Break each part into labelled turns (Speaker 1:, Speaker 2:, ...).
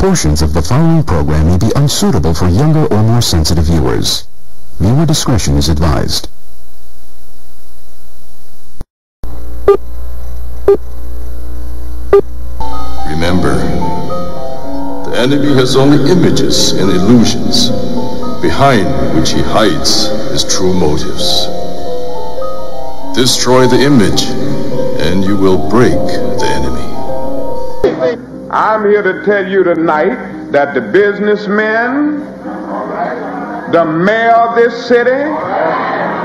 Speaker 1: Portions of the following program may be unsuitable for younger or more sensitive viewers. Viewer discretion is advised.
Speaker 2: Remember, the enemy has only images and illusions, behind which he hides his true motives. Destroy the image, and you will break the enemy.
Speaker 3: I'm here to tell you tonight that the businessmen, the mayor of this city,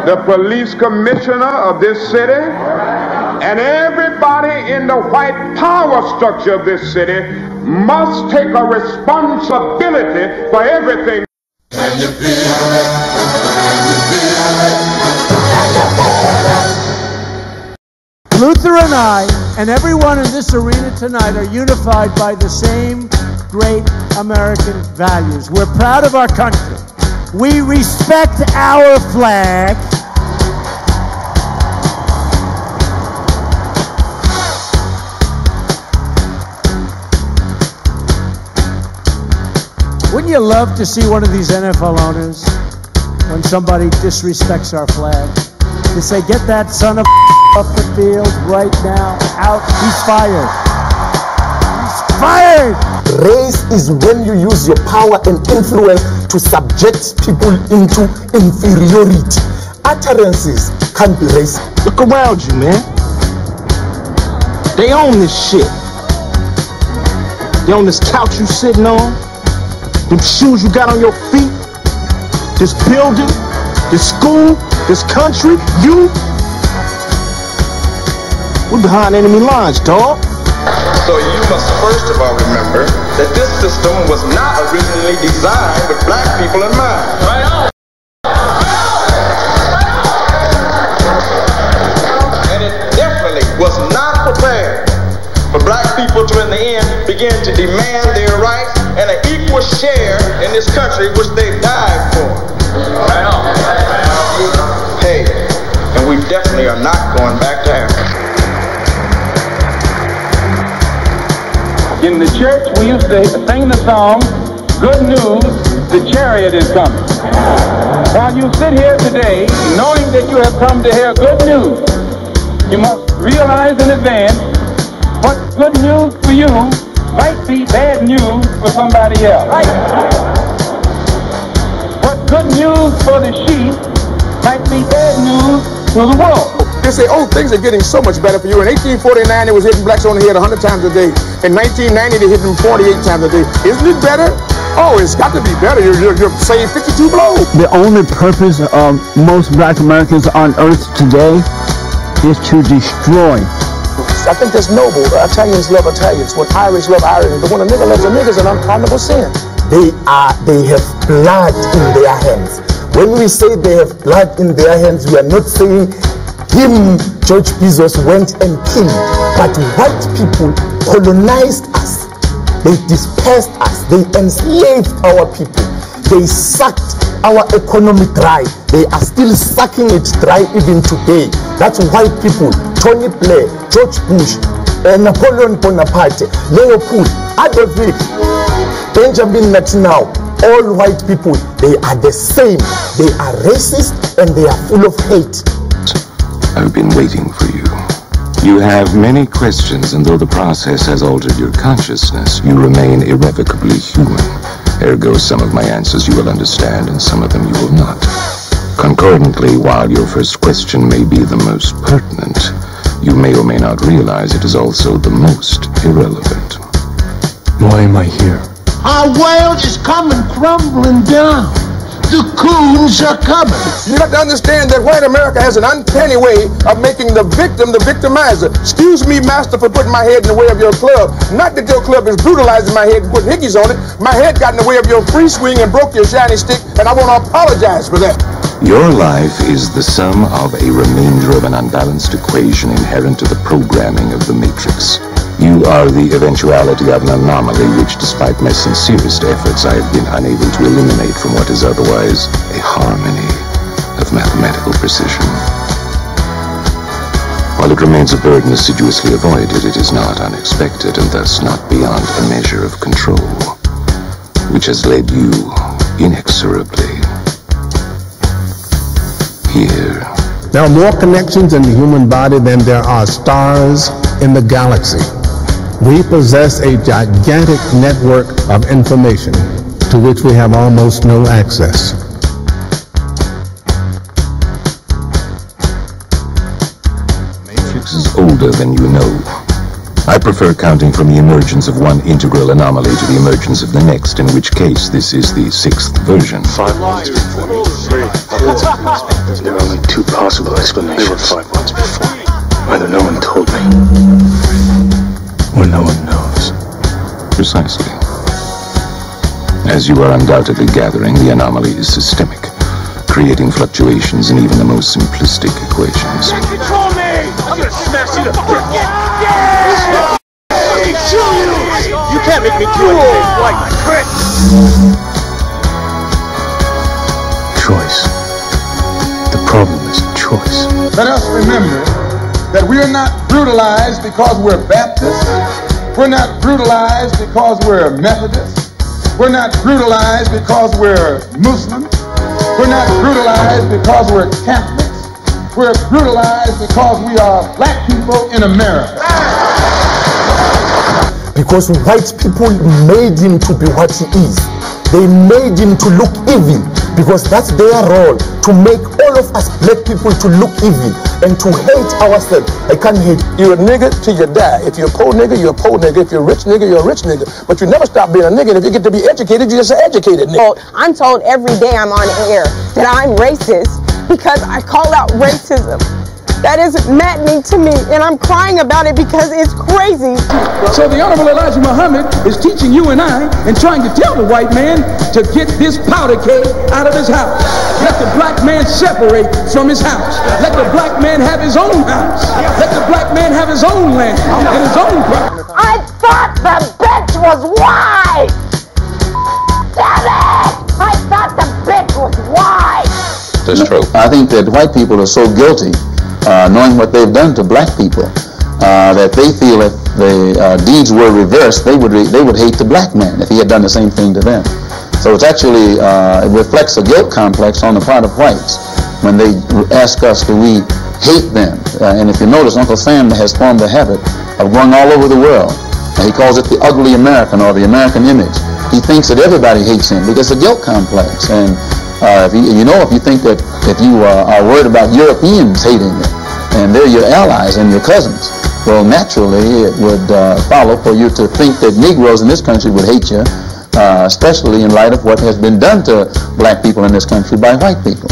Speaker 3: the police commissioner of this city, and everybody in the white power structure of this city must take a responsibility for everything.
Speaker 4: Luther and I, and everyone in this arena tonight, are unified by the same great American values. We're proud of our country. We respect our flag. Wouldn't you love to see one of these NFL owners, when somebody disrespects our flag, to say, get that son of off the field right now, out, he's fired. He's fired!
Speaker 5: Race is when you use your power and influence to subject people into inferiority. Utterances can't be racist.
Speaker 6: Look around you, man. They own this shit. They own this couch you sitting on, them shoes you got on your feet, this building, this school, this country, you. We're behind enemy lines, dog.
Speaker 7: So you must first of all remember that this system was not originally designed with black people in mind. Right on. And it definitely was not prepared for black people to, in the end, begin to demand their rights and an equal share in this country which they died for. Right on. Hey, and we definitely are not going back to Africa.
Speaker 8: In the church, we used to sing the song, "Good news, the chariot is coming." While you sit here today, knowing that you have come to hear good news, you must realize in advance what good news for you might be bad news for somebody else. What good news for the sheep might be bad news for the wolf.
Speaker 9: They say, oh, things are getting so much better for you. In 1849, it was hitting blacks on the head 100 times a day. In 1990, they hit them 48 times a day. Isn't it better? Oh, it's got to be better. You're saying 52 blows.
Speaker 10: The only purpose of most black Americans on earth today is to destroy.
Speaker 5: I think that's noble. Italians love Italians. When Irish love Irish. But when a nigga loves a nigga, it's an unpardonable sin. They have blood in their hands. When we say they have blood in their hands, we are not saying him, George Bezos, went and killed. But white people colonized us. They dispersed us. They enslaved our people. They sucked our economy dry. They are still sucking it dry even today. That's white people. Tony Blair, George Bush, Napoleon Bonaparte, Leopold, Adolf Hitler, Benjamin Netanyahu. All white people, they are the same. They are racist and they are full of hate.
Speaker 11: I've been waiting for you. You have many questions, and though the process has altered your consciousness, you remain irrevocably human. Ergo, some of my answers you will understand, and some of them you will not. Concordantly, while your first question may be the most pertinent, you may or may not realize it is also the most irrelevant.
Speaker 10: Why am I here?
Speaker 6: Our world is coming crumbling down. The coons are coming.
Speaker 9: You have to understand that white America has an uncanny way of making the victim the victimizer. Excuse me, master, for putting my head in the way of your club. Not that your club is brutalizing my head and putting hickeys on it. My head got in the way of your free swing and broke your shiny stick, and I want to apologize for that.
Speaker 11: Your life is the sum of a remainder of an unbalanced equation inherent to the programming of the Matrix. You are the eventuality of an anomaly which, despite my sincerest efforts, I have been unable to eliminate from what is otherwise a harmony of mathematical precision. While it remains a burden assiduously avoided, it is not unexpected and thus not beyond a measure of control. which has led you inexorably here.
Speaker 12: There are more connections in the human body than there are stars in the galaxy. We possess a gigantic network of information to which we have almost no access.
Speaker 11: Matrix is older than you know. I prefer counting from the emergence of one integral anomaly to the emergence of the next, in which case this is the 6th version.
Speaker 13: 5 months before me. 3. There are only 2 possible explanations. There were 5 months before me. Either no one told me, or no one knows.
Speaker 11: Precisely. As you are undoubtedly gathering, the anomaly is systemic, creating fluctuations in even the most simplistic equations.
Speaker 14: Control me! I'm gonna smash you to You can't make me do anything like my friend.
Speaker 13: Choice. The problem is choice.
Speaker 9: Let us remember that we are not brutalized because we're Baptists. We're not brutalized because we're Methodists. We're not brutalized because we're Muslims. We're not brutalized because we're Catholics. We're brutalized because we are black people in America.
Speaker 5: Because white people made him to be what he is. They made him to look evil, because that's their role, to make all of us black people to look evil and to hate ourselves. I can't hate.
Speaker 9: You're a nigga till you die. If you're a poor nigga, you're a poor nigga. If you're a rich nigga, you're a rich nigga. But you never stop being a nigga. And if you get to be educated, you're just an educated nigga.
Speaker 15: I'm told every day I'm on air that I'm racist because I call out racism. That is maddening to me, and I'm crying about it because it's crazy.
Speaker 16: So the Honorable Elijah Muhammad is teaching you and I and trying to tell the white man to get this powder keg out of his house. Let the black man separate from his house. Let the black man have his own house. Let the black man have his own land and his own property.
Speaker 14: I thought the bitch was white! Damn it! I thought the bitch was white!
Speaker 11: That's true.
Speaker 17: I think that white people are so guilty, knowing what they've done to black people, that they feel if the deeds were reversed, they would hate the black man if he had done the same thing to them. So it's actually, it reflects a guilt complex on the part of whites when they ask us, do we hate them? And if you notice, Uncle Sam has formed the habit of going all over the world. He calls it the ugly American, or the American image. He thinks that everybody hates him because it's a guilt complex. And if you think that if you are worried about Europeans hating you, and they're your allies and your cousins, well, naturally it would follow for you to think that Negroes in this country would hate you, especially in light of what has been done to black people in this country by white people.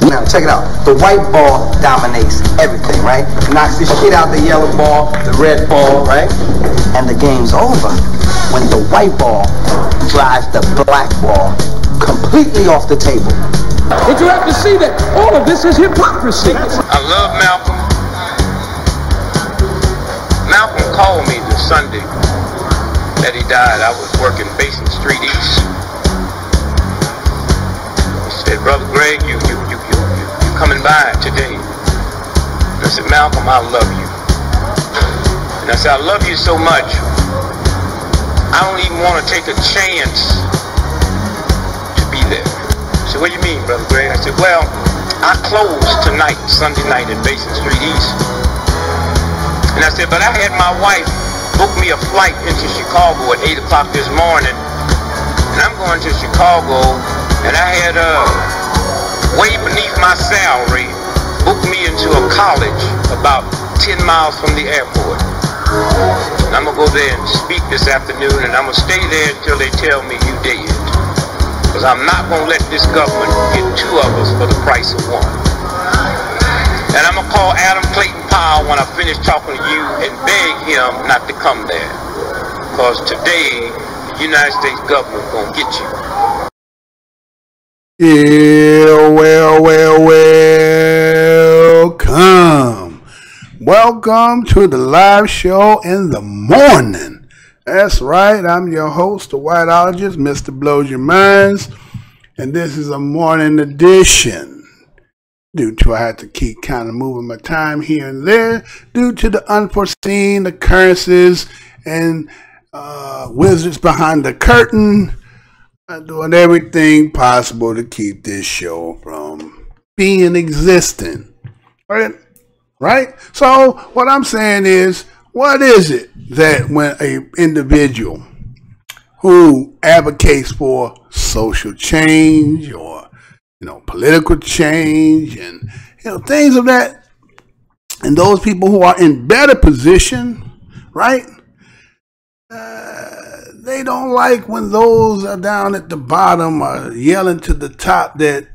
Speaker 18: Now, check it out. The white ball dominates everything, right? Knocks the shit out the yellow ball, the red ball, right? And the game's over when the white ball drives the black ball completely off the table.
Speaker 16: But you have to see that all of this is hypocrisy.
Speaker 19: I love Malcolm. Malcolm called me the Sunday that he died. I was working Basin Street East. He said, "Brother Greg, you coming by today?" And I said, "Malcolm, I love you." And I said, "I love you so much, I don't even want to take a chance to be there." He said, "What do you mean, Brother Greg?" I said, "Well, I close tonight, Sunday night in Basin Street East." And I said, "But I had my wife book me a flight into Chicago at 8 o'clock this morning. And I'm going to Chicago, and I had way beneath my salary booked me into a college about 10 miles from the airport. And I'm going to go there and speak this afternoon, and I'm going to stay there until they tell me you dead. Because I'm not going to let this government get 2 of us for the price of 1. And I'm going to call Adam Clayton Powell when I finish talking to you and beg him not to come there. Because today, the United States government is going to get you."
Speaker 20: Yeah, welcome. Welcome to the live show in the morning. That's right, I'm your host, the Whiteologist, Mr. Blows Your Minds. And this is a morning edition. Due to I had to keep kind of moving my time here and there due to the unforeseen occurrences and wizards behind the curtain. I'm doing everything possible to keep this show from being existent. Right? So what I'm saying is, what is it that when an individual who advocates for social change or, political change and, things of that, and those people who are in better position, right? They don't like when those are down at the bottom are yelling to the top that,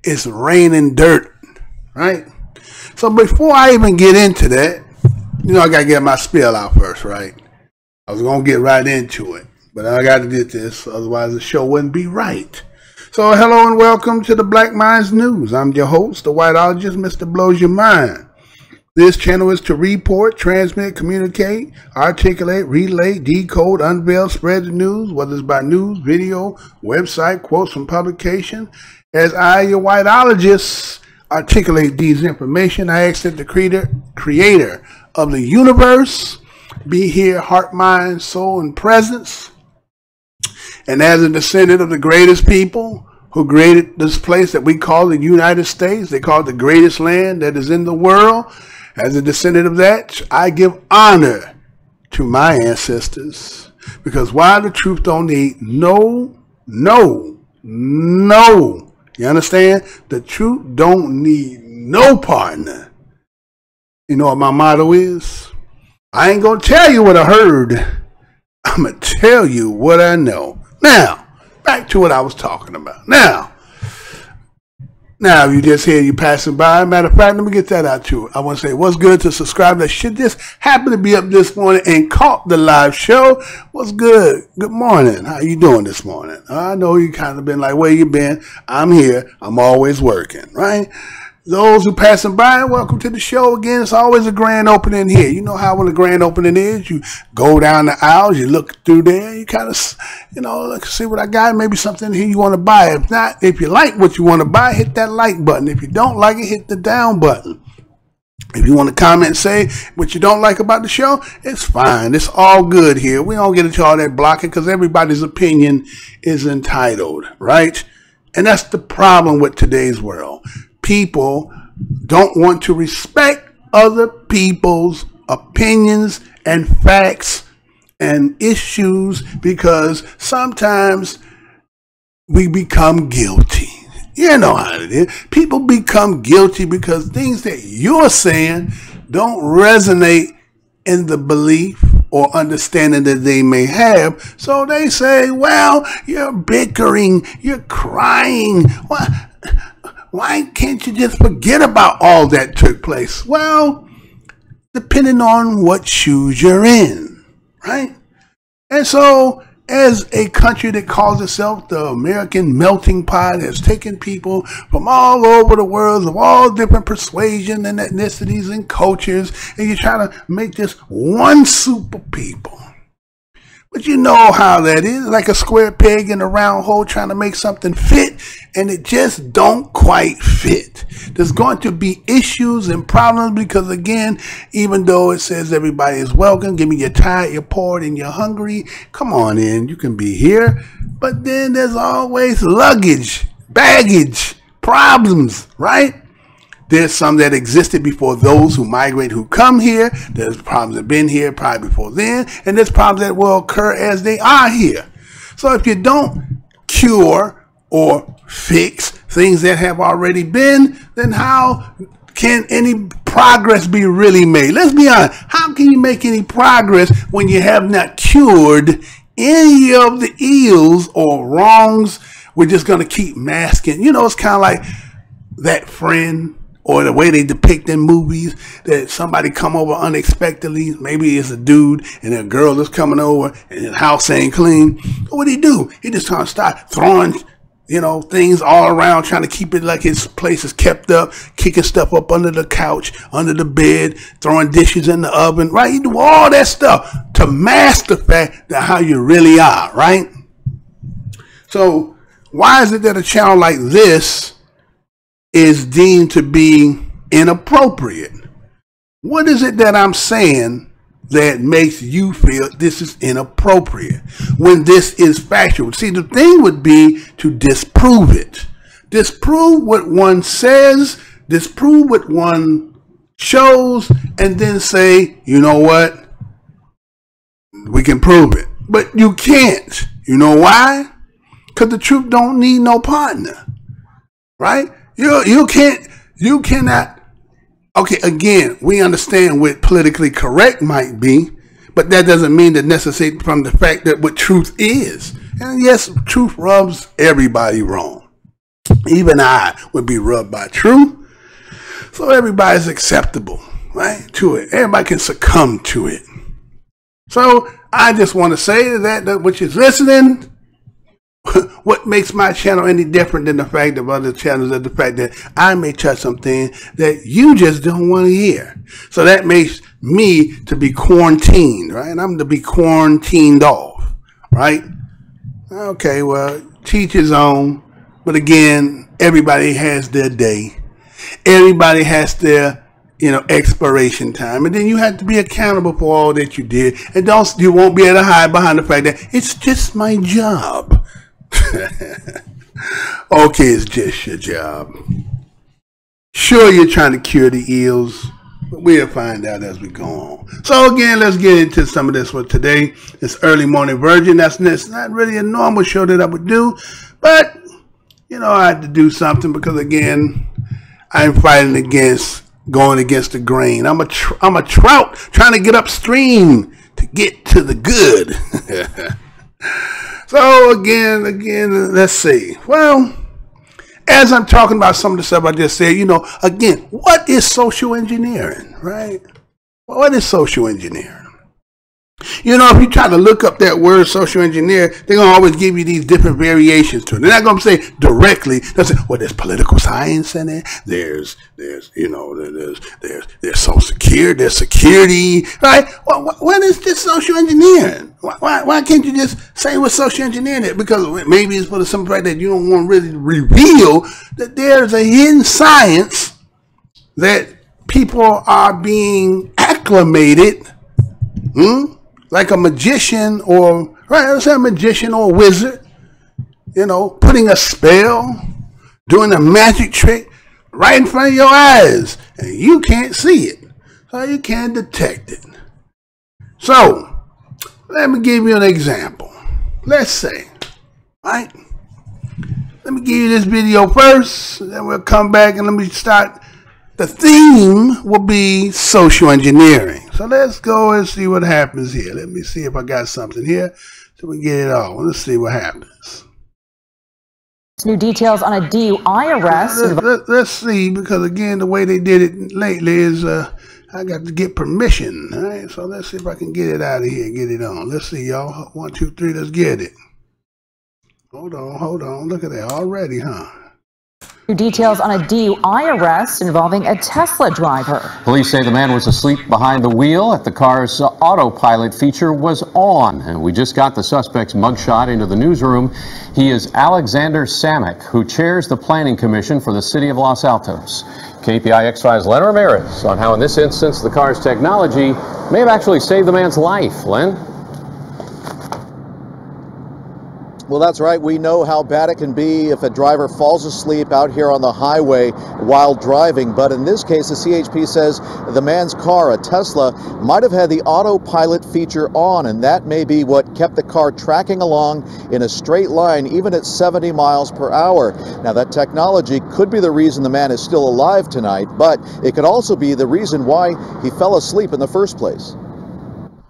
Speaker 20: it's raining dirt, right? So before I even get into that, I got to get my spiel out first, right? I was going to get right into it, but I got to get this, otherwise the show wouldn't be right. So hello and welcome to the Black Minds News. I'm your host, the Whiteologist, Mr. Blows Your Mind. This channel is to report, transmit, communicate, articulate, relay, decode, unveil, spread the news, whether it's by news, video, website, quotes from publication. As I, your Whiteologist, articulate these information, I ask that the creator of the universe be here, heart, mind, soul, and presence. And as a descendant of the greatest people who created this place that we call the United States, they call it the greatest land that is in the world. As a descendant of that, I give honor to my ancestors. Because why the truth don't need no. You understand? The truth don't need no partner. You know what my motto is? I ain't going to tell you what I heard. I'm going to tell you what I know. Now, back to what I was talking about. Now, if you just hear you passing by, matter of fact, let me get that out too. I want to say, what's good to subscribe that shit just happened to be up this morning and caught the live show. What's good? Good morning. How you doing this morning? I know you kind of been like, where you been? I'm here. I'm always working, right? Those who passing by, welcome to the show again. It's always a grand opening here. You know how when a grand opening is, you go down the aisles, you look through there, you kind of, look, see what I got. Maybe something here you want to buy. If not, if you like what you want to buy, hit that like button. If you don't like it, hit the down button. If you want to comment and say what you don't like about the show, it's fine. It's all good here. We don't get into all that blocking because everybody's opinion is entitled, right? And that's the problem with today's world. People don't want to respect other people's opinions and facts and issues because sometimes we become guilty. You know how it is. People become guilty because things that you're saying don't resonate in the belief or understanding that they may have. So they say, well, you're bickering, you're crying. Why can't you just forget about all that took place? Well, depending on what shoes you're in, right? And so, as a country that calls itself the American melting pot has taken people from all over the world, of all different persuasions and ethnicities and cultures, and you're trying to make this one soup of people. But you know how that is, like a square peg in a round hole trying to make something fit, and it just don't quite fit. There's going to be issues and problems because, again, even though it says everybody is welcome, give me your tired, you're poor, and you're hungry, come on in, you can be here. But then there's always luggage, baggage, problems, right? There's some that existed before those who migrate, who come here. There's problems that have been here probably before then. And there's problems that will occur as they are here. So if you don't cure or fix things that have already been, then how can any progress be really made? Let's be honest. How can you make any progress when you have not cured any of the ills or wrongs? We're just going to keep masking. It's kind of like that friend, or the way they depict in movies that somebody come over unexpectedly. Maybe it's a dude and a girl that's coming over and his house ain't clean. What do? He just trying to start throwing, things all around, trying to keep it like his place is kept up, kicking stuff up under the couch, under the bed, throwing dishes in the oven, right? You do all that stuff to mask the fact that how you really are, right? So why is it that a channel like this is deemed to be inappropriate? What is it that I'm saying that makes you feel this is inappropriate when this is factual? See, the thing would be to disprove it. Disprove what one says, disprove what one shows, and then say, you know what? We can prove it. But you can't. You know why? Because the truth don't need no partner. Right? You cannot. Okay, again, we understand what politically correct might be, but that doesn't mean that necessarily from the fact that what truth is. And yes, truth rubs everybody wrong. Even I would be rubbed by truth. So everybody's acceptable, right, to it. Everybody can succumb to it. So I just want to say that which is listening, what makes my channel any different than the fact of other channels is the fact that I may touch something that you just don't want to hear. So that makes me to be quarantined, right? And I'm to be quarantined off, right? Okay, well, teach his own. But again, everybody has their day. Everybody has their, expiration time. And then you have to be accountable for all that you did. And you won't be able to hide behind the fact that it's just my job. Okay, it's just your job. Sure, you're trying to cure the ills, but we'll find out as we go on. So again, let's get into some of this for today. This early morning version. That's not really a normal show that I would do, but I had to do something because again, I'm fighting going against the grain. I'm a trout trying to get upstream to get to the good. So again, let's see. Well, as I'm talking about some of the stuff I just said, again, what is social engineering, right? What is social engineering? If you try to look up that word social engineer, they're going to always give you these different variations to it. They're not going to say directly, they'll say, well, there's political science in it. There's social security, there's security, right? What is this social engineering? Why can't you just say what social engineering is? Because maybe it's for the simple fact that you don't want to really reveal that there's a hidden science that people are being acclimated, like a magician let's say a magician or a wizard, putting a spell, doing a magic trick right in front of your eyes, and you can't see it, so you can't detect it. So, let me give you an example. Let's say, right? Let me give you this video first, and then we'll come back and let me start. The theme will be social engineering. So let's go and see what happens here. Let me see if I got something here so we get it all. Let's see what happens.
Speaker 21: New details on a DUI arrest.
Speaker 20: Let's see, because again, the way they did it lately is I got to get permission. All right, so let's see if I can get it out of here and get it on. Let's see, y'all. 1, 2, 3, let's get it. Hold on. Look at that already, huh?
Speaker 21: New details on a DUI arrest involving a Tesla driver.
Speaker 22: Police say the man was asleep behind the wheel at the car's autopilot feature was on. And we just got the suspect's mugshot into the newsroom. He is Alexander Samek, who chairs the Planning Commission for the City of Los Altos. KPI X-Files' Len Ramirez on how in this instance the car's technology may have actually saved the man's life. Len?
Speaker 23: Well, that's right. We know how bad it can be if a driver falls asleep out here on the highway while driving. But in this case, the CHP says the man's car, a Tesla, might have had the autopilot feature on, and that may be what kept the car tracking along in a straight line, even at 70 miles per hour. Now, that technology could be the reason the man is still alive tonight, but it could also be the reason why he fell asleep in the first place.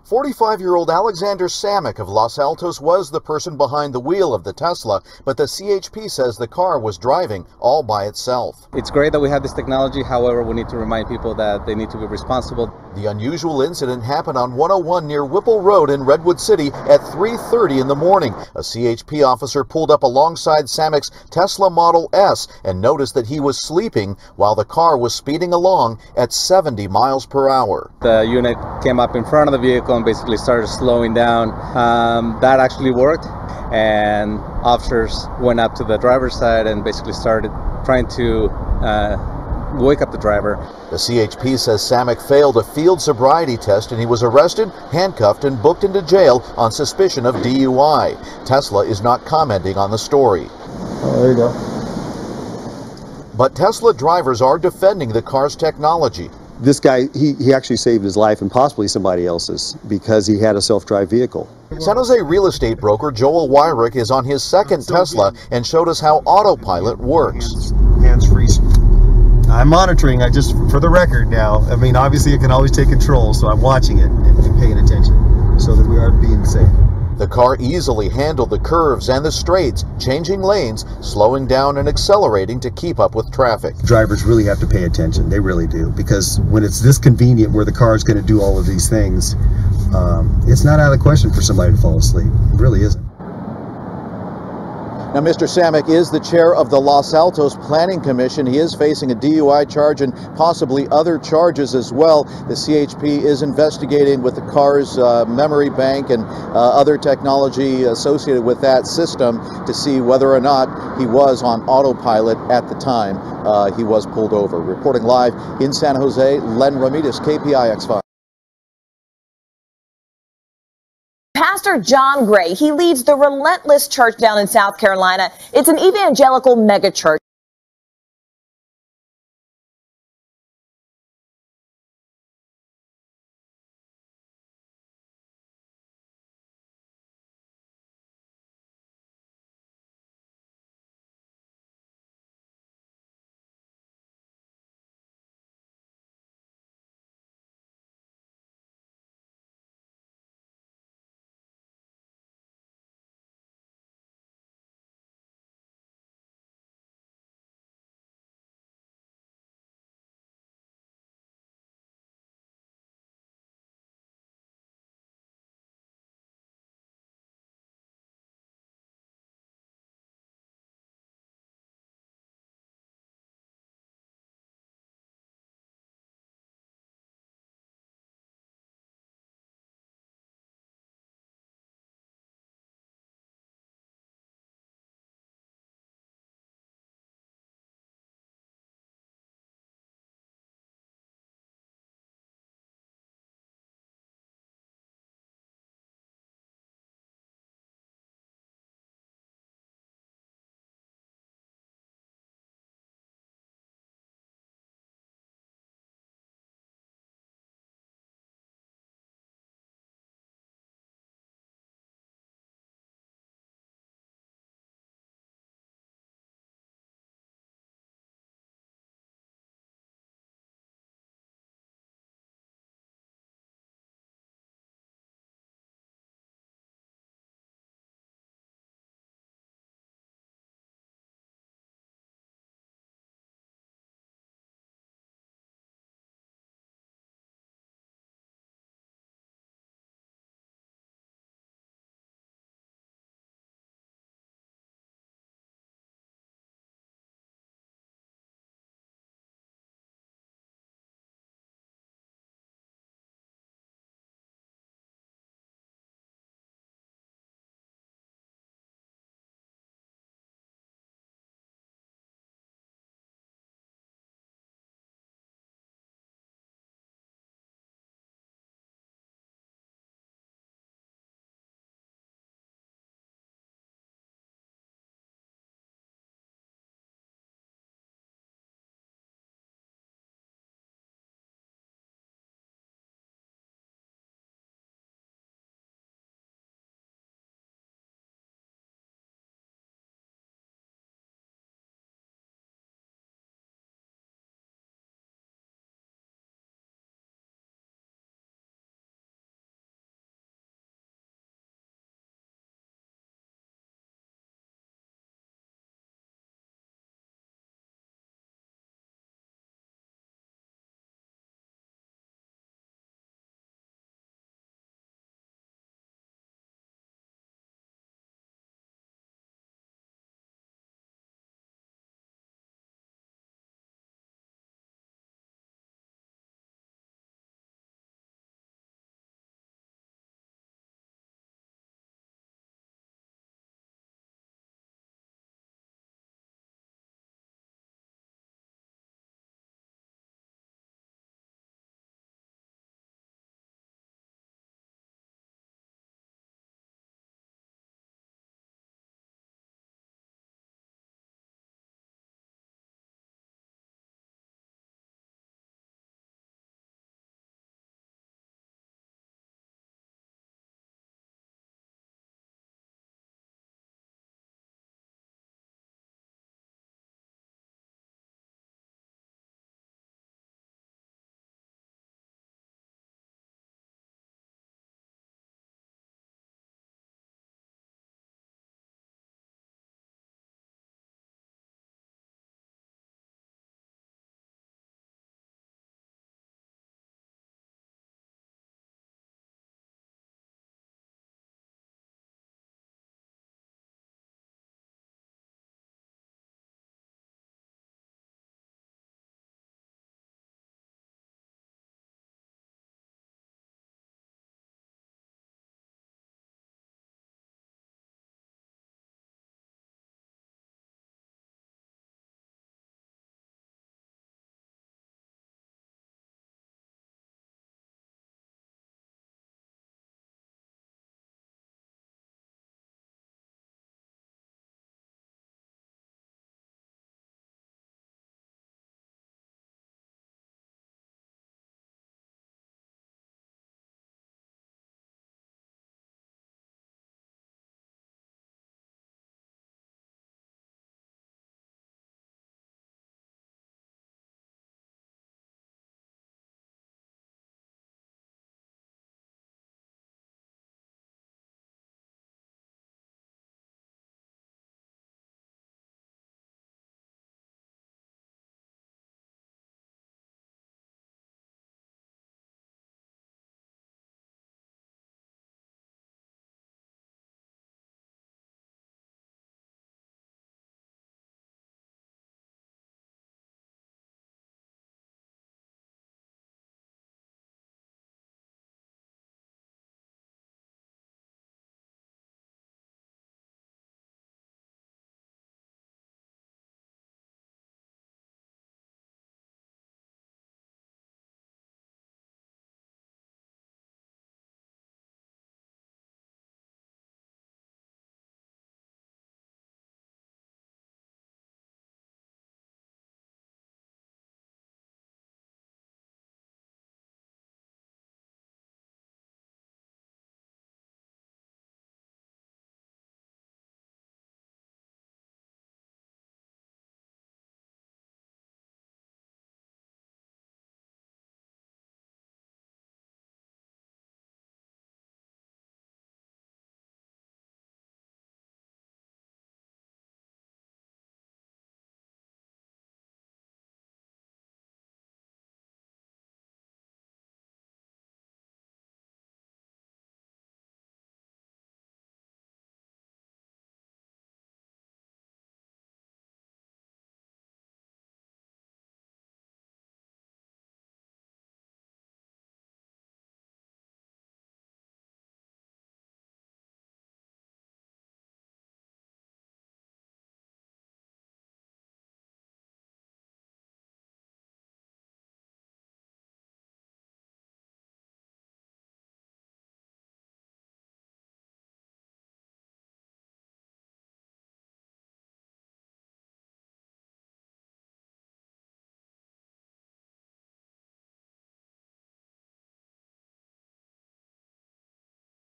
Speaker 23: 45-year-old Alexander Samek of Los Altos was the person behind the wheel of the Tesla, but the CHP says the car was driving all by itself.
Speaker 24: It's great that we have this technology, however, we need to remind people that they need to be responsible.
Speaker 23: The unusual incident happened on 101 near Whipple Road in Redwood City at 3:30 in the morning. A CHP officer pulled up alongside Samek's Tesla Model S and noticed that he was sleeping while the car was speeding along at 70 miles per hour.
Speaker 24: The unit came up in front of the vehicle and basically started slowing down. That actually worked, and officers went up to the driver's side and basically started trying to wake up the driver.
Speaker 23: The CHP says Samek failed a field sobriety test and he was arrested, handcuffed, and booked into jail on suspicion of DUI. Tesla is not commenting on the story.
Speaker 1: Oh, there you go.
Speaker 23: But Tesla drivers are defending the car's technology.
Speaker 1: This guy, he actually saved his life and possibly somebody else's because he had a self-drive vehicle.
Speaker 23: San Jose real estate broker Joel Wyrick is on his second Tesla and showed us how autopilot works.
Speaker 1: Hands-free. I'm monitoring, for the record now, I mean, obviously it can always take control, so I'm watching it and paying attention so that we are being safe.
Speaker 23: The car easily handled the curves and the straights, changing lanes, slowing down and accelerating to keep up with traffic.
Speaker 1: Drivers really have to pay attention, they really do, because when it's this convenient where the car is going to do all of these things, it's not out of the question for somebody to fall asleep. It really isn't.
Speaker 23: Now, Mr. Samek is the chair of the Los Altos Planning Commission. He is facing a DUI charge and possibly other charges as well. The CHP is investigating with the car's memory bank and other technology associated with that system to see whether or not he was on autopilot at the time he was pulled over. Reporting live in San Jose, Len Ramirez, KPIX5.
Speaker 2: Pastor John Gray, he leads the Relentless Church down in South Carolina. It's an evangelical megachurch.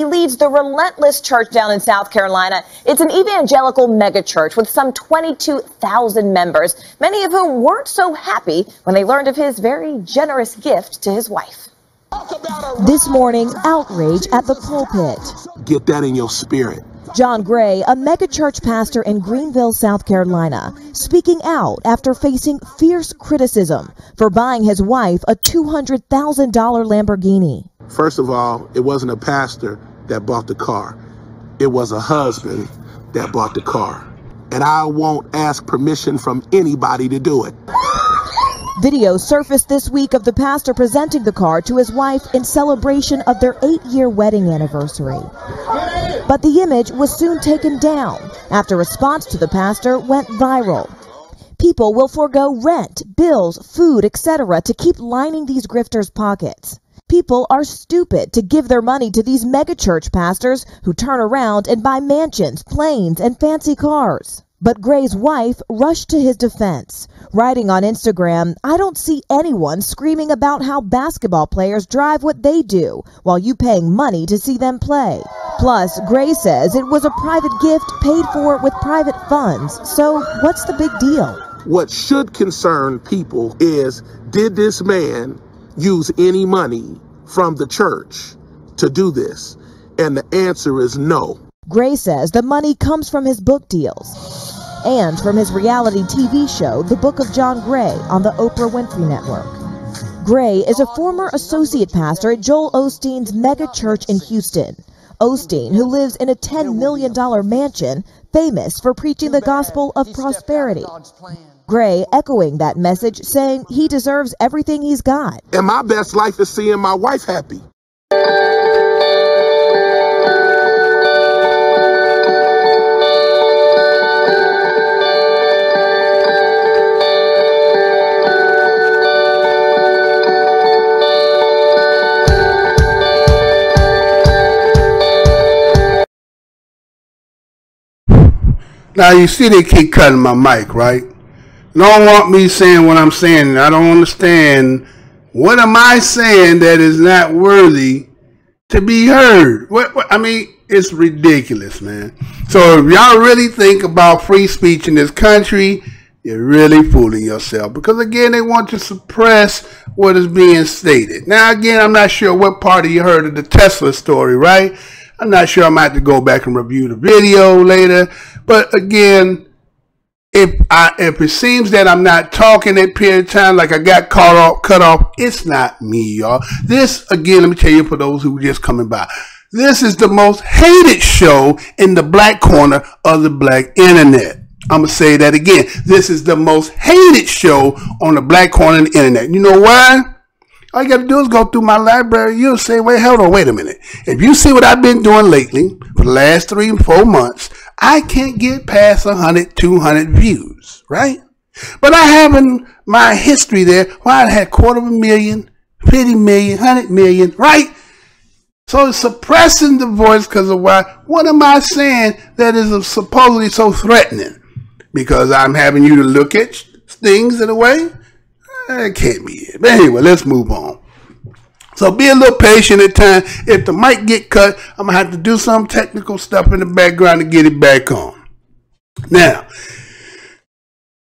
Speaker 2: He leads the Relentless Church down in South Carolina. It's an evangelical megachurch with some 22,000 members, many of whom weren't so happy when they learned of his very generous gift to his wife.
Speaker 3: This morning, outrage at the pulpit.
Speaker 6: Get that in your spirit.
Speaker 3: John Gray, a megachurch pastor in Greenville, South Carolina, speaking out after facing fierce criticism for buying his wife a $200,000 Lamborghini.
Speaker 6: First of all, it wasn't a pastor that bought the car. It was a husband that bought the car. And I won't ask permission from anybody to do it.
Speaker 3: Video surfaced this week of the pastor presenting the car to his wife in celebration of their 8-year wedding anniversary. But the image was soon taken down after response to the pastor went viral. People will forego rent, bills, food, etc. to keep lining these grifters' pockets. People are stupid to give their money to these megachurch pastors who turn around and buy mansions, planes, and fancy cars. But Gray's wife rushed to his defense, writing on Instagram, "I don't see anyone screaming about how basketball players drive what they do while you paying money to see them play." Plus, Gray says it was a private gift paid for with private funds, so what's the big deal?
Speaker 6: What should concern people is, did this man use any money from the church to do this? And the answer is no.
Speaker 3: Gray says the money comes from his book deals and from his reality TV show, The Book of John Gray, on the Oprah Winfrey Network. Gray is a former associate pastor at Joel Osteen's mega church in Houston. Osteen, who lives in a $10 million mansion, famous for preaching the gospel of prosperity. Gray echoing that message, saying he deserves everything he's got.
Speaker 6: And my best life is seeing my wife happy.
Speaker 20: Now you see they keep cutting my mic, right? Don't want me saying what I'm saying. I don't understand. What am I saying that is not worthy to be heard? I mean, it's ridiculous, man. So if y'all really think about free speech in this country, you're really fooling yourself. Because again, they want to suppress what is being stated. Now again, I'm not sure what part of you heard of the Tesla story, right? I'm not sure. I might have to go back and review the video later. But again, if it seems that I'm not talking that period of time, like I got cut off, it's not me, y'all. This, again, let me tell you for those who are just coming by. This is the most hated show in the black corner of the black internet. I'm going to say that again. This is the most hated show on the black corner of the internet. You know why? All you got to do is go through my library. You'll say, wait, hold on, wait a minute. If you see what I've been doing lately for the last 3 and 4 months, I can't get past 100, 200 views, right? But I have in my history there, well, I had 250,000, 50 million, 100 million, right? So it's suppressing the voice because of why. What am I saying that is supposedly so threatening? Because I'm having you to look at things in a way? It can't be it. But anyway, let's move on. So be a little patient at time. If the mic get cut, I'm going to have to do some technical stuff in the background to get it back on. Now,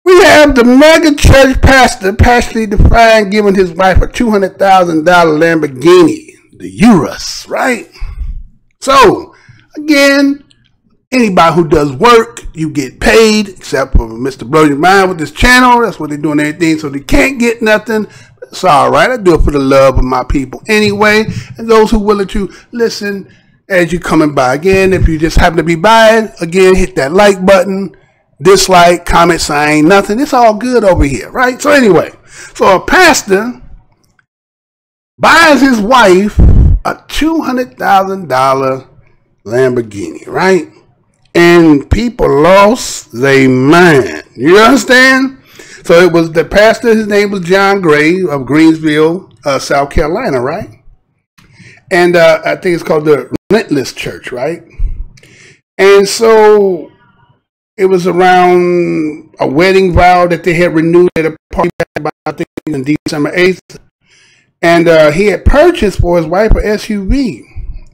Speaker 20: we have the mega church pastor passionately defined giving his wife a $200,000 Lamborghini, the Urus, right? So, again, anybody who does work, you get paid, except for Mr. Blow Your Mind with this channel. That's what they're doing everything, so they can't get nothing. It's all right. I do it for the love of my people anyway, and those who are willing to listen as you're coming by. Again, if you just happen to be buying, again, hit that like button, dislike, comment, sign, nothing. It's all good over here, right? So anyway, so a pastor buys his wife a $200,000 Lamborghini, right? And people lost their mind. You understand? So it was the pastor, his name was John Gray of Greensville, South Carolina, right? And I think it's called the Relentless Church, right? And so it was around a wedding vow that they had renewed at a party back, I think, in December 8th. And he had purchased for his wife an SUV,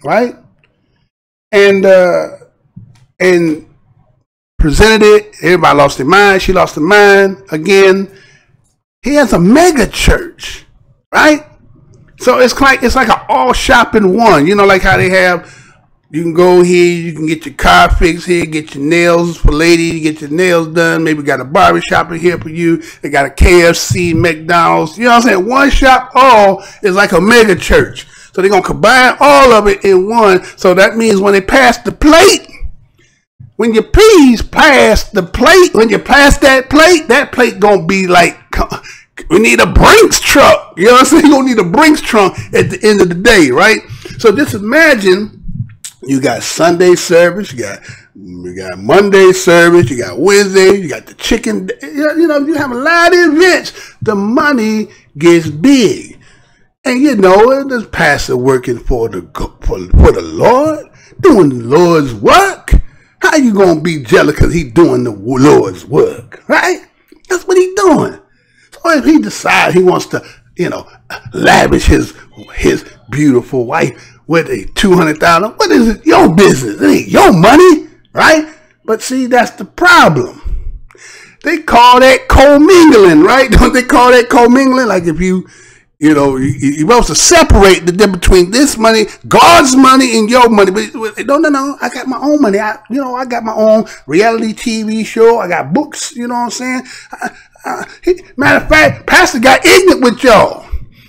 Speaker 20: right? and presented it. Everybody lost their mind. She lost her mind again. He has a mega church, right? So it's like an all shop in one. You know, like how they have, you can go here, you can get your car fixed here, get your nails for ladies, get your nails done. Maybe got a barber shop in here for you. They got a KFC, McDonald's. You know what I'm saying? One shop, all is like a mega church. So they're going to combine all of it in one. So that means when they pass the plate, when your peas pass the plate, when you pass that plate going to be like, we need a Brinks truck. You know what I'm saying? You're going to need a Brinks truck at the end of the day, right? So just imagine you got Sunday service, you got Monday service, you got Wednesday, you got the chicken. You know, you have a lot of events. The money gets big. And you know, this pastor working for the Lord, doing the Lord's work. How you going to be jealous because he doing the Lord's work, right? That's what he doing. So if he decides he wants to, you know, lavish his beautiful wife with a $200,000, what is it? Your business. It ain't your money, right? But see, that's the problem. They call that commingling, right? Don't they call that commingling? Like if you're supposed to separate the difference between this money, God's money, and your money. But no, I got my own money. I got my own reality TV show. I got books. You know what I'm saying? Matter of fact, Pastor got ignorant with y'all.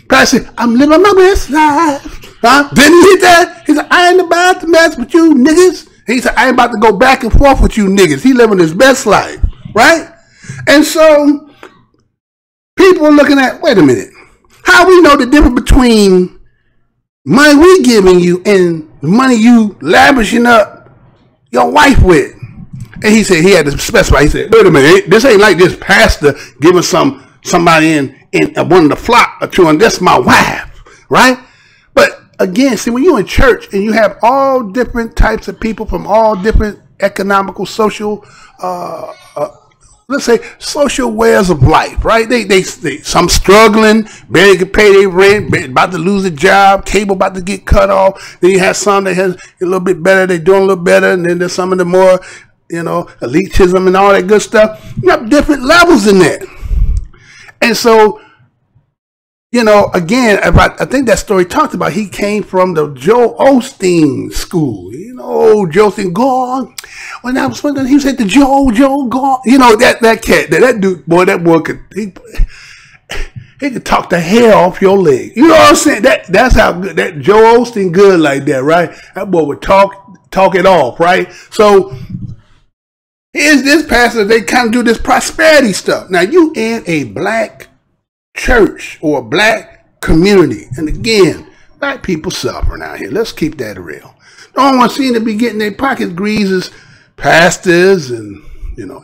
Speaker 20: Pastor said, I'm living my best life. Didn't he hit that? He said, I ain't about to mess with you niggas. He said, I ain't about to go back and forth with you niggas. He living his best life, right? And so people are looking at, wait a minute. How we know the difference between money we giving you and the money you lavishing up your wife with? And he said he had to specify. He said, wait a minute, this ain't like this pastor giving somebody in one of the flock or two, and that's my wife, right? But again, see, when you're in church and you have all different types of people from all different economical, social, let's say social ways of life, right? They some struggling, barely can pay their rent, about to lose a job, cable about to get cut off. Then you have some that has a little bit better, they doing a little better, and then there's some of the more, elitism and all that good stuff. You have different levels in that. And so, again, I think that story talked about, he came from the Joel Osteen school. Joel Osteen, God. When I was wondering, he was at the Joel, God. That cat, that dude, boy, that boy he could talk the hair off your leg. You know what I'm saying? That's how good, that Joel Osteen good like that, right? That boy would talk it off, right? So, here's this pastor, they kind of do this prosperity stuff. Now, you in a black church or a black community. And again, black people suffering out here. Let's keep that real. No one seems to be getting their pockets greased as pastors and,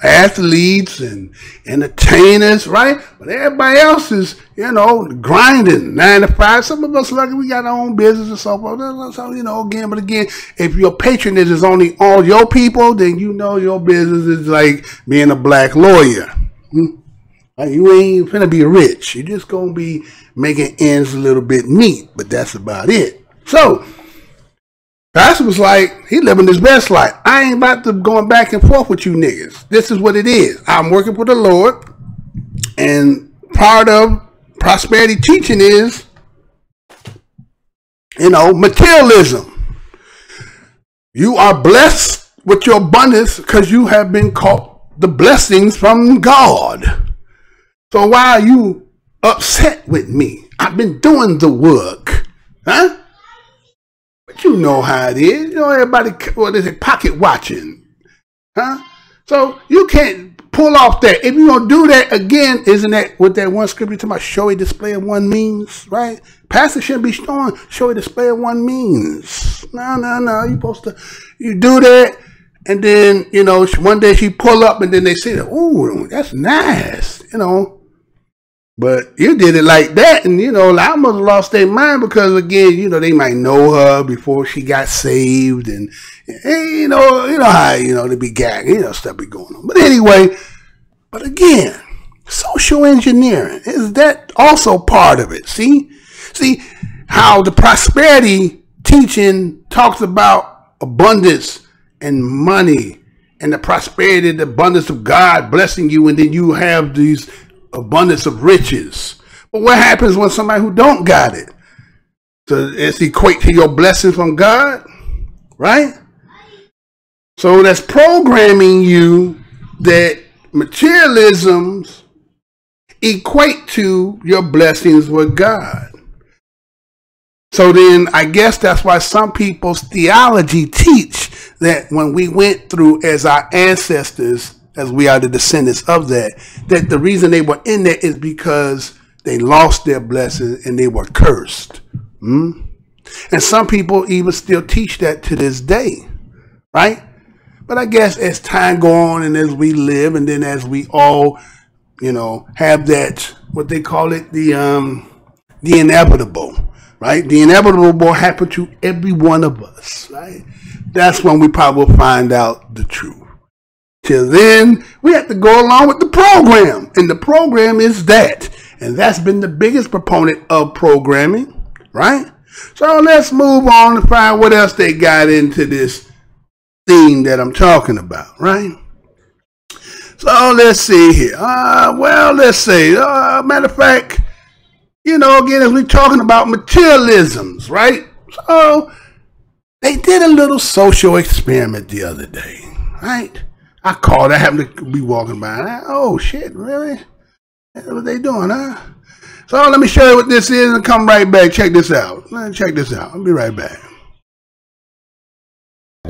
Speaker 20: athletes and entertainers, right? But everybody else is, grinding 9 to 5. Some of us lucky we got our own business and so forth. So, but again, if your patronage is only all your people, then your business is like being a black lawyer. You ain't finna be rich. You're just gonna be making ends a little bit meet, but that's about it. So, Pastor was like, he living his best life. I ain't about to going back and forth with you niggas. This is what it is. I'm working for the Lord, and part of prosperity teaching is, materialism. You are blessed with your abundance because you have been caught the blessings from God. So why are you upset with me? I've been doing the work. Huh? But you know how it is. Everybody, pocket watching. Huh? So you can't pull off that. If you're going to do that again, isn't that what that one scripture talking about? Show a display of one means, right? Pastor shouldn't be showing show a display of one means. No. You're supposed to, you do that. And then, one day she pull up and then they say, oh, that's nice, But you did it like that, and I must have lost their mind because again, they might know her before she got saved, and you know how they be gagging, stuff be going on. But anyway, but again, social engineering is that also part of it? See how the prosperity teaching talks about abundance and money and the prosperity, the abundance of God blessing you, and then you have these abundance of riches. But what happens when somebody who don't got it? So it's equate to your blessing from God, right? So that's programming you that materialisms equate to your blessings with God. So then I guess that's why some people's theology teach that when we went through as our ancestors, as we are the descendants of that the reason they were in there is because they lost their blessings and they were cursed. And some people even still teach that to this day, right? But I guess as time goes on and as we live, and then as we all, have that, what they call it, the inevitable, right? The inevitable will happen to every one of us, right? That's when we probably will find out the truth. Till then, we have to go along with the program. And the program is that. And that's been the biggest proponent of programming, right? So let's move on and find what else they got into this theme that I'm talking about, right? So let's see here. Let's say, matter of fact, again, as we're talking about materialisms, right? So they did a little social experiment the other day, right? I happened to be walking by. Oh, shit, really? That's what they doing, huh? So let me show you what this is and come right back. Check this out. Check this out. I'll be right back.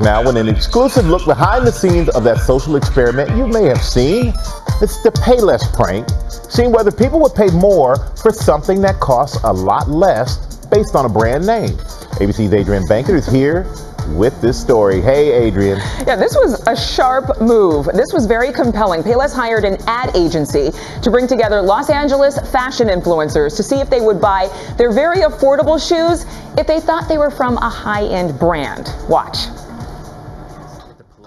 Speaker 4: Now, with an exclusive look behind the scenes of that social experiment you may have seen, it's the Pay Less prank, seeing whether people would pay more for something that costs a lot less based on a brand name. ABC's Adrian Bankert is here with this story. Hey, Adrian.
Speaker 7: Yeah, this was a sharp move. This was very compelling. Payless hired an ad agency to bring together Los Angeles fashion influencers to see if they would buy their very affordable shoes if they thought they were from a high-end brand. Watch.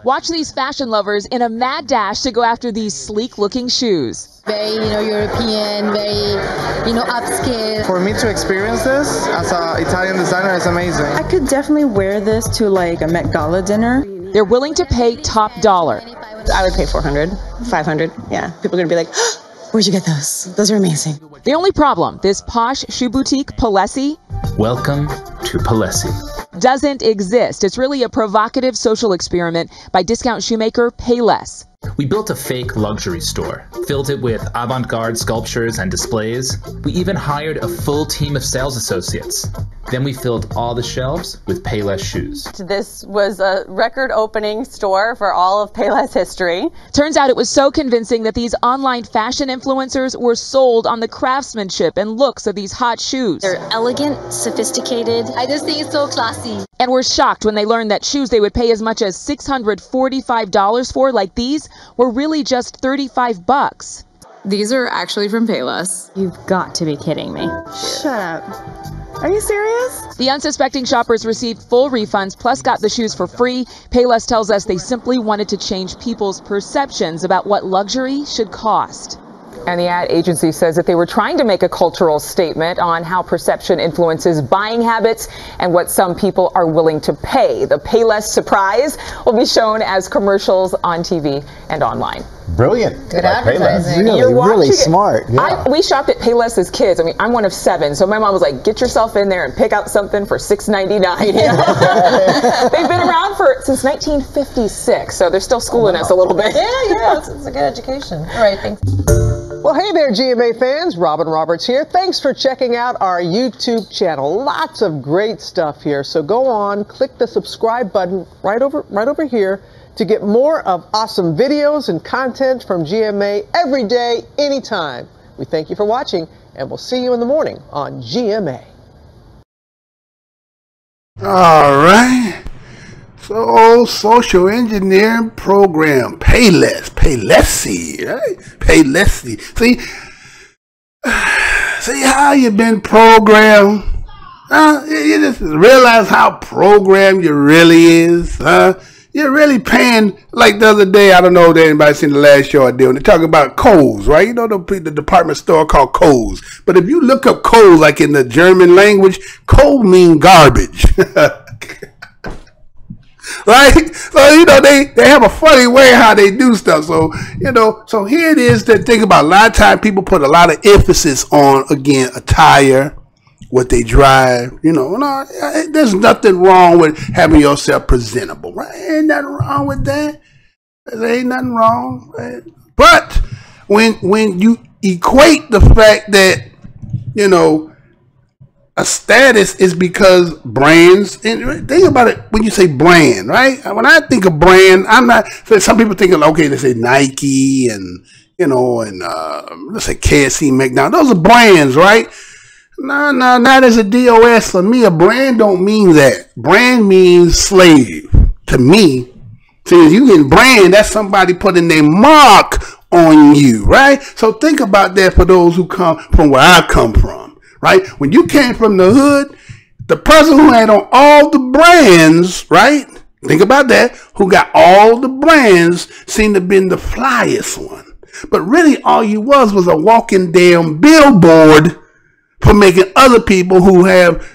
Speaker 8: Watch these fashion lovers in a mad dash to go after these sleek-looking shoes.
Speaker 10: Very, European, very, upscale.
Speaker 25: For me to experience this as an Italian designer is amazing.
Speaker 26: I could definitely wear this to like a Met Gala dinner.
Speaker 8: They're willing to pay top dollar.
Speaker 15: I would pay $400, $500. Yeah, people are gonna be like, where'd you get those? Those are amazing.
Speaker 8: The only problem, this posh shoe boutique, Palessi,
Speaker 27: welcome to Palessi,
Speaker 8: doesn't exist. It's really a provocative social experiment by discount shoemaker Payless.
Speaker 27: We built a fake luxury store, filled it with avant-garde sculptures and displays. We even hired a full team of sales associates. Then we filled all the shelves with Payless shoes.
Speaker 7: This was a record-opening store for all of Payless history.
Speaker 8: Turns out it was so convincing that these online fashion influencers were sold on the craftsmanship and looks of these hot shoes.
Speaker 28: They're elegant, sophisticated. I just think it's so classy.
Speaker 8: And were shocked when they learned that shoes they would pay as much as $645 for, like these, were really just $35.
Speaker 29: These are actually from Payless.
Speaker 26: You've got to be kidding me. Shut up. Are you serious?
Speaker 8: The unsuspecting shoppers received full refunds plus got the shoes for free. Payless tells us they simply wanted to change people's perceptions about what luxury should cost.
Speaker 7: And the ad agency says that they were trying to make a cultural statement on how perception influences buying habits and what some people are willing to pay. The Payless surprise will be shown as commercials on TV and online.
Speaker 4: Brilliant.
Speaker 7: Good advertising.
Speaker 4: Really smart. Yeah.
Speaker 7: We shopped at Payless as kids. I mean, I'm one of 7, so my mom was like, get yourself in there and pick out something for $6.99. They've been around since 1956, so they're still schooling us a little bit.
Speaker 30: Yeah, it's a good education. All right, thanks.
Speaker 31: Well, hey there, GMA fans. Robin Roberts here. Thanks for checking out our YouTube channel. Lots of great stuff here. So go on, click the subscribe button right over here to get more of awesome videos and content from GMA every day, anytime. We thank you for watching, and we'll see you in the morning on GMA.
Speaker 20: All right. So, social engineering program, Paylessi, right? Paylessi. See how you've been programmed? You just realize how programmed you really is, huh? You're really paying, like the other day, I don't know if anybody seen the last show I did, when they talk about Kohl's, right? You know the department store called Kohl's. But if you look up Kohl's, like in the German language, Kohl means garbage. Right? So, you know, they have a funny way how they do stuff. So, you know, so here it is that think about a lot of times people put a lot of emphasis on, again, attire, what they drive. You know, no, there's nothing wrong with having yourself presentable, right? Ain't nothing wrong with that. There ain't nothing wrong, right? But when you equate the fact that, you know, a status is because brands, and think about it when you say brand, right? When I think of brand, I'm not, some people think of, okay, they say Nike and, you know, and let's say KFC, McDonald's. Those are brands, right? No, not as a DOS. For me, a brand don't mean that. Brand means slave. To me, see, you can brand, that's somebody putting their mark on you, right? So think about that for those who come from where I come from. Right? When you came from the hood, the person who had on all the brands, right? Think about that, who got all the brands seemed to have been the flyest one. But really all you was a walking damn billboard for making other people who have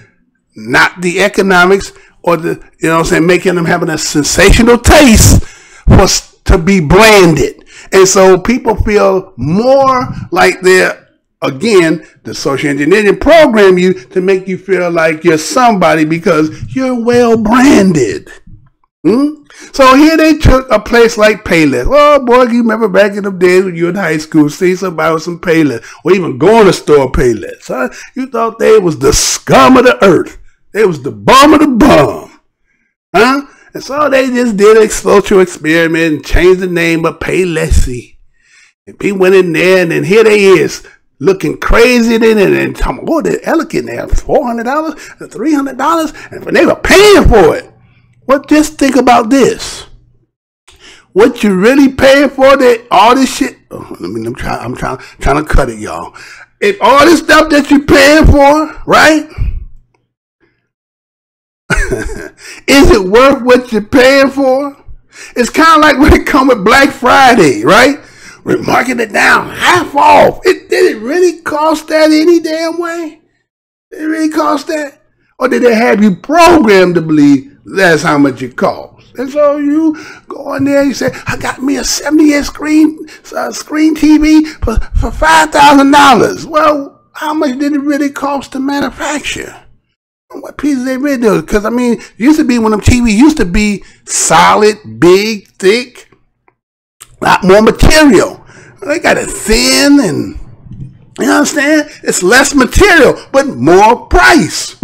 Speaker 20: not the economics or the, you know what I'm saying, making them having a sensational taste for to be branded. And so people feel more like they're, again, the social engineering program you to make you feel like you're somebody because you're well branded. So here they took a place like Payless. Oh boy, you remember back in the days when you were in high school, see somebody with some Payless, or even going to store Payless. Huh? You thought they was the scum of the earth. They was the bum of the bum. Huh? And so they just did a social experiment and changed the name of Paylessy. And people went in there, and then here they is, looking crazy then and talking, oh, they're elegant. They have $400, $300, and they were paying for it. Well, just think about this. What you really paying for? That all this shit. Oh, I'm trying to cut it, y'all. If all this stuff that you're paying for, right? Is it worth what you're paying for? It's kind of like when it comes with Black Friday, right? We're marking it down, half off. Did it really cost that any damn way? Did it really cost that? Or did they have you programmed to believe that's how much it costs? And so you go in there and you say, I got me a 70-inch screen TV for $5,000. Well, how much did it really cost to manufacture? What pieces they really do? Because, I mean, it used to be when them TV used to be solid, big, thick, a lot more material. They got it thin and, you understand? It's less material, but more price.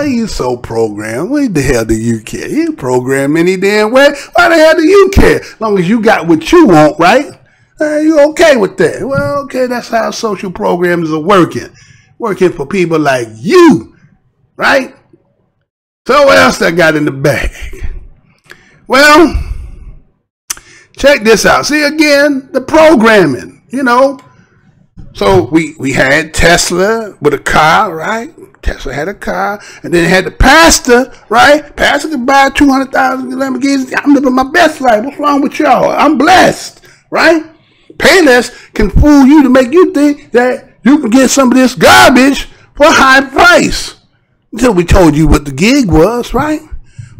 Speaker 20: You so programmed. What the hell do you care? You program any damn way. Why the hell do you care? As long as you got what you want, right? You okay with that? Well, okay, that's how social programs are working. Working for people like you, right? So what else I got in the bag? Well, check this out. See, again, the programming, you know. So we had Tesla with a car, right? Tesla had a car. And then it had the pastor, right? Pastor could buy 200,000 Lamborghinis. I'm living my best life. What's wrong with y'all? I'm blessed, right? Payless can fool you to make you think that you can get some of this garbage for a high price. Until we told you what the gig was, right?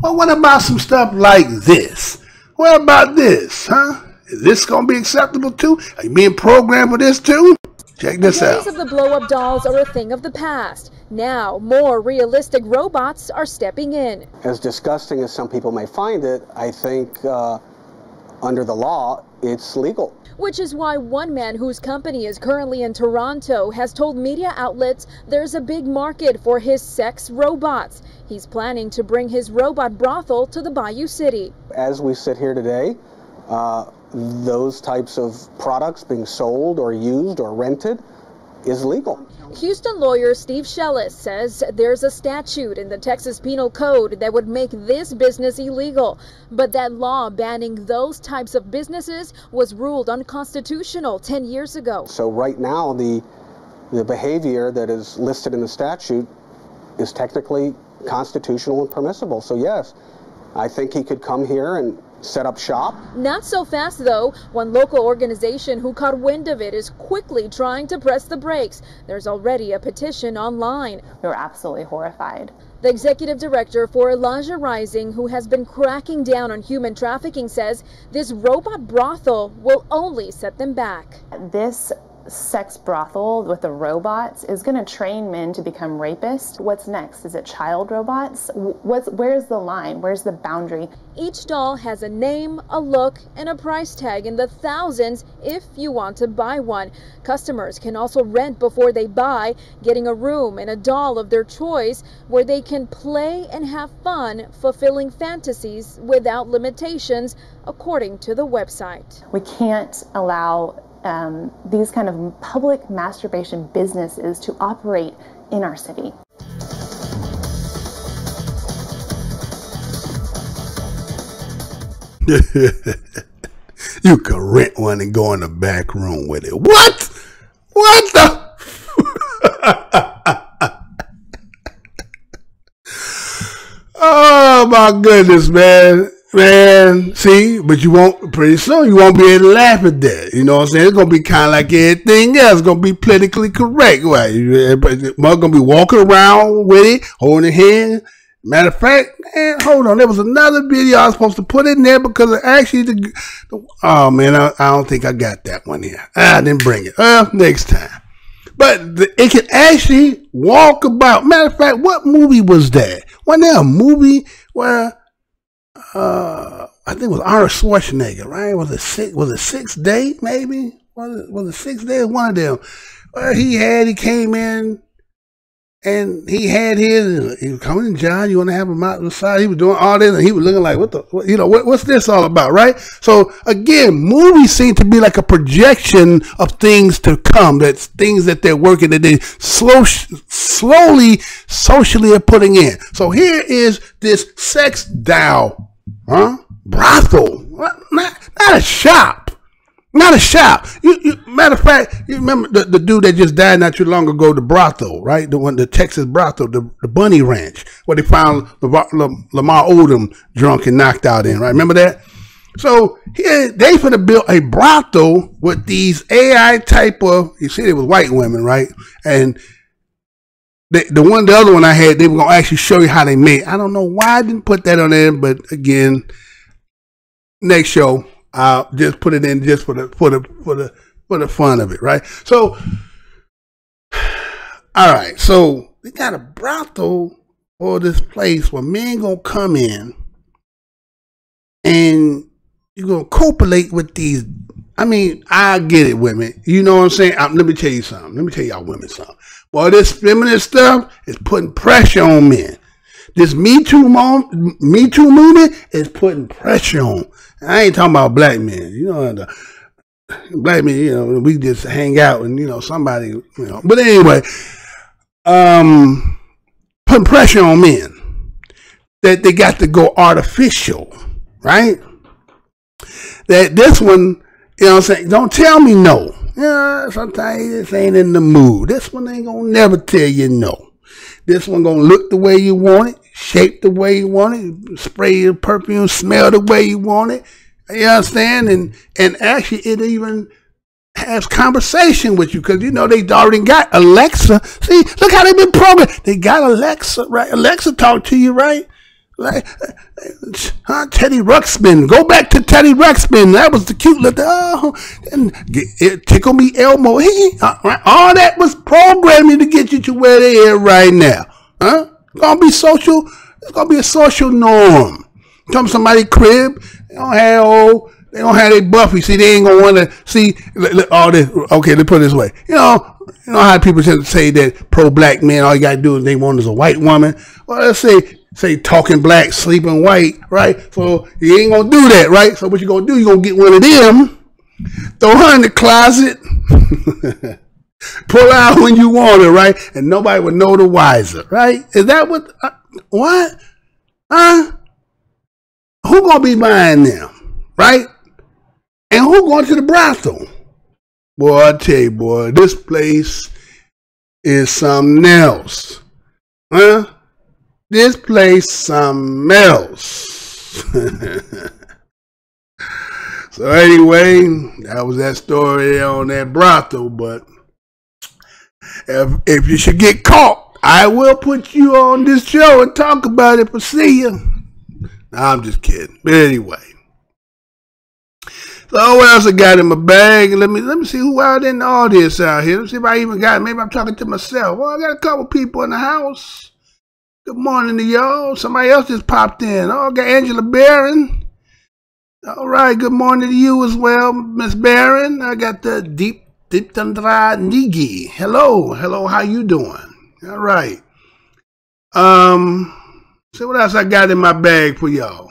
Speaker 20: Well, what about some stuff like this? What about this, huh? Is this going to be acceptable too? Are you being programmed for this too? Check this out.
Speaker 5: The days of the blow-up dolls are a thing of the past. Now, more realistic robots are stepping in.
Speaker 9: As disgusting as some people may find it, I think under the law, it's legal.
Speaker 5: Which is why one man whose company is currently in Toronto has told media outlets there's a big market for his sex robots. He's planning to bring his robot brothel to the Bayou City.
Speaker 9: As we sit here today, those types of products being sold or used or rented is legal.
Speaker 5: Houston lawyer Steve Shellis says there's a statute in the Texas Penal Code that would make this business illegal, but that law banning those types of businesses was ruled unconstitutional 10 years ago.
Speaker 9: So right now, the behavior that is listed in the statute is technically constitutional and permissible. So yes, I think he could come here and set up shop.
Speaker 5: Not so fast, though. One local organization who caught wind of it is quickly trying to press the brakes. There's already a petition online.
Speaker 11: We were absolutely horrified.
Speaker 5: The executive director for Elijah Rising, who has been cracking down on human trafficking, says this robot brothel will only set them back.
Speaker 11: This sex brothel with the robots is going to train men to become rapists. What's next? Is it child robots? Where's the line? Where's the boundary?
Speaker 5: Each doll has a name, a look, and a price tag in the thousands if you want to buy one. Customers can also rent before they buy, getting a room and a doll of their choice where they can play and have fun, fulfilling fantasies without limitations, according to the website.
Speaker 11: We can't allow these kind of public masturbation businesses to operate in our city.
Speaker 20: You could rent one and go in the back room with it. What? What the? Oh my goodness, man. Man, see, but you won't, pretty soon you won't be able to laugh at that. You know what I'm saying? It's going to be kind of like everything else. It's going to be politically correct. Right? Mother's going to be walking around with it, holding hand. Matter of fact, man, hold on. There was another video I was supposed to put in there because actually, oh man, I don't think I got that one here. I didn't bring it. Next time. But it can actually walk about. Matter of fact, what movie was that? Wasn't there a movie where I think it was Arnold Schwarzenegger, right? Was it Sixth Day, maybe? Was it Sixth Day? One of them. He came in and he had his, he was coming in, John, you want to have him out on the side? He was doing all this and he was looking like, what's this all about, right? So again, movies seem to be like a projection of things to come, that's things that they're working, that they slowly, socially are putting in. So here is this sex doll, brothel, not a shop. Not a shop. Matter of fact, you remember the dude that just died not too long ago, the brothel, right? The Texas brothel, the Bunny Ranch, where they found Lamar Odom drunk and knocked out in, right? Remember that? So here they finna build a brothel with these AI type of, you see, it was white women, right? And the other one I had, they were gonna actually show you how they made. I don't know why I didn't put that on there, but again, next show. I'll just put it in just for the fun of it, right? So, all right. So they got a brothel or this place where men gonna come in and you're gonna copulate with these. I mean, I get it, women. You know what I'm saying? Let me tell you something. Let me tell y'all women something. Boy, this feminist stuff is putting pressure on men. This Me Too movement is putting pressure on. I ain't talking about black men. You know, black men, you know, we just hang out and, you know, somebody, you know. But anyway, putting pressure on men that they got to go artificial, right? That this one, you know what I'm saying, don't tell me no. Yeah, sometimes you just ain't in the mood. This one ain't gonna never tell you no. This one gonna look the way you want it, shape the way you want it, spray your perfume, smell the way you want it. You understand? And actually it even has conversation with you because you know they already got Alexa. See, look how they've been programmed. They got Alexa, right? Alexa talk to you, right? Like, Teddy Ruxpin. Go back to Teddy Ruxpin. That was the cute little, and it tickle me Elmo. All that was programming to get you to where they are right now. It's gonna be social. It's gonna be a social norm. Come to somebody's crib. They don't have their Buffy. See, they ain't gonna want to see all this. Okay, let's put it this way. You know how people tend to say that pro-black men, all you gotta do is they want is a white woman. Well, let's say talking black, sleeping white, right? So you ain't gonna do that, right? So what you gonna do? You gonna get one of them, throw her in the closet, pull out when you want her, right? And nobody would know the wiser, right? Is that what? Who gonna be buying them, right? And who going to the brothel? Boy, I tell you, boy, this place is something else, This place something else. So anyway, that was that story on that brothel. But if you should get caught, I will put you on this show and talk about it for see you. Nah, I'm just kidding. But anyway. So what else I got in my bag? Let me see who out in the audience out here. Let's see if I even got it. Maybe I'm talking to myself. Well, I got a couple people in the house. Good morning to y'all. Somebody else just popped in. Oh, I got Angela Barron. All right, good morning to you as well, Miss Barron. I got the Deep Tandra Nigi. Hello, how you doing? All right. See what else I got in my bag for y'all.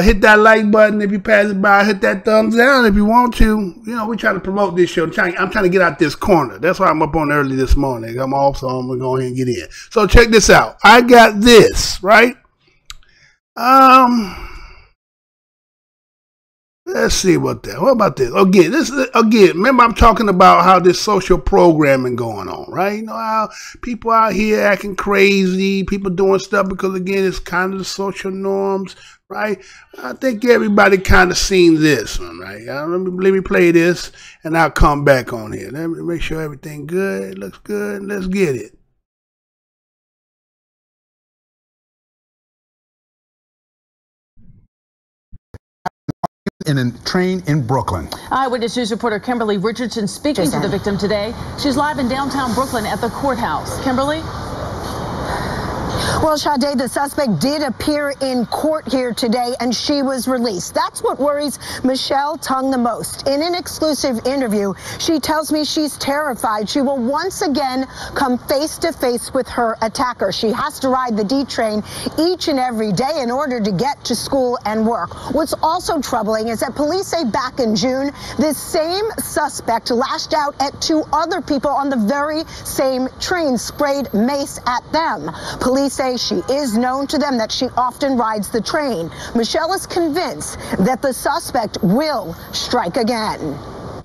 Speaker 20: Hit that like button if you pass it by. Hit that thumbs down if you want to. You know, we try to promote this show. I'm trying to get out this corner. That's why I'm up on early this morning. I'm off, so I'm going to go ahead and get in. So check this out. I got this, right? Let's see what about this? Again, remember I'm talking about how this social programming going on, right? You know how people out here acting crazy, people doing stuff because, again, it's kind of the social norms, right? I think everybody kind of seen this one, right? Let me play this, and I'll come back on here. Let me make sure everything good, looks good, and let's get it.
Speaker 1: In a train in Brooklyn.
Speaker 12: Eyewitness News reporter Kimberly Richardson speaking to the victim today. She's live in downtown Brooklyn at the courthouse. Kimberly?
Speaker 13: Well, Sade, the suspect did appear in court here today, and she was released. That's what worries Michelle Tung the most. In an exclusive interview, she tells me she's terrified she will once again come face to face with her attacker. She has to ride the D train each and every day in order to get to school and work. What's also troubling is that police say back in June, this same suspect lashed out at two other people on the very same train, sprayed mace at them. Police say she is known to them, that she often rides the train. Michelle is convinced that the suspect will strike again.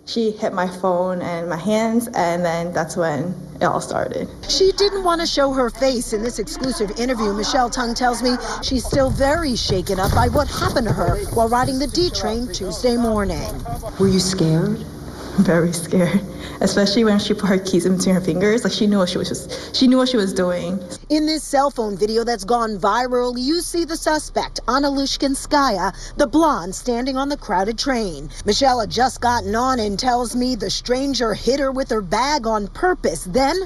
Speaker 14: She hit my phone and my hands, and then that's when it all started.
Speaker 13: She didn't want to show her face in this exclusive interview. Michelle Tung tells me she's still very shaken up by what happened to her while riding the D train Tuesday morning.
Speaker 14: Were you scared? Very scared, especially when she put her keys in between her fingers. Like she knew what she was doing.
Speaker 13: In this cell phone video that's gone viral, you see the suspect, Lushkinskaya, the blonde, standing on the crowded train. Michelle had just gotten on and tells me the stranger hit her with her bag on purpose. Then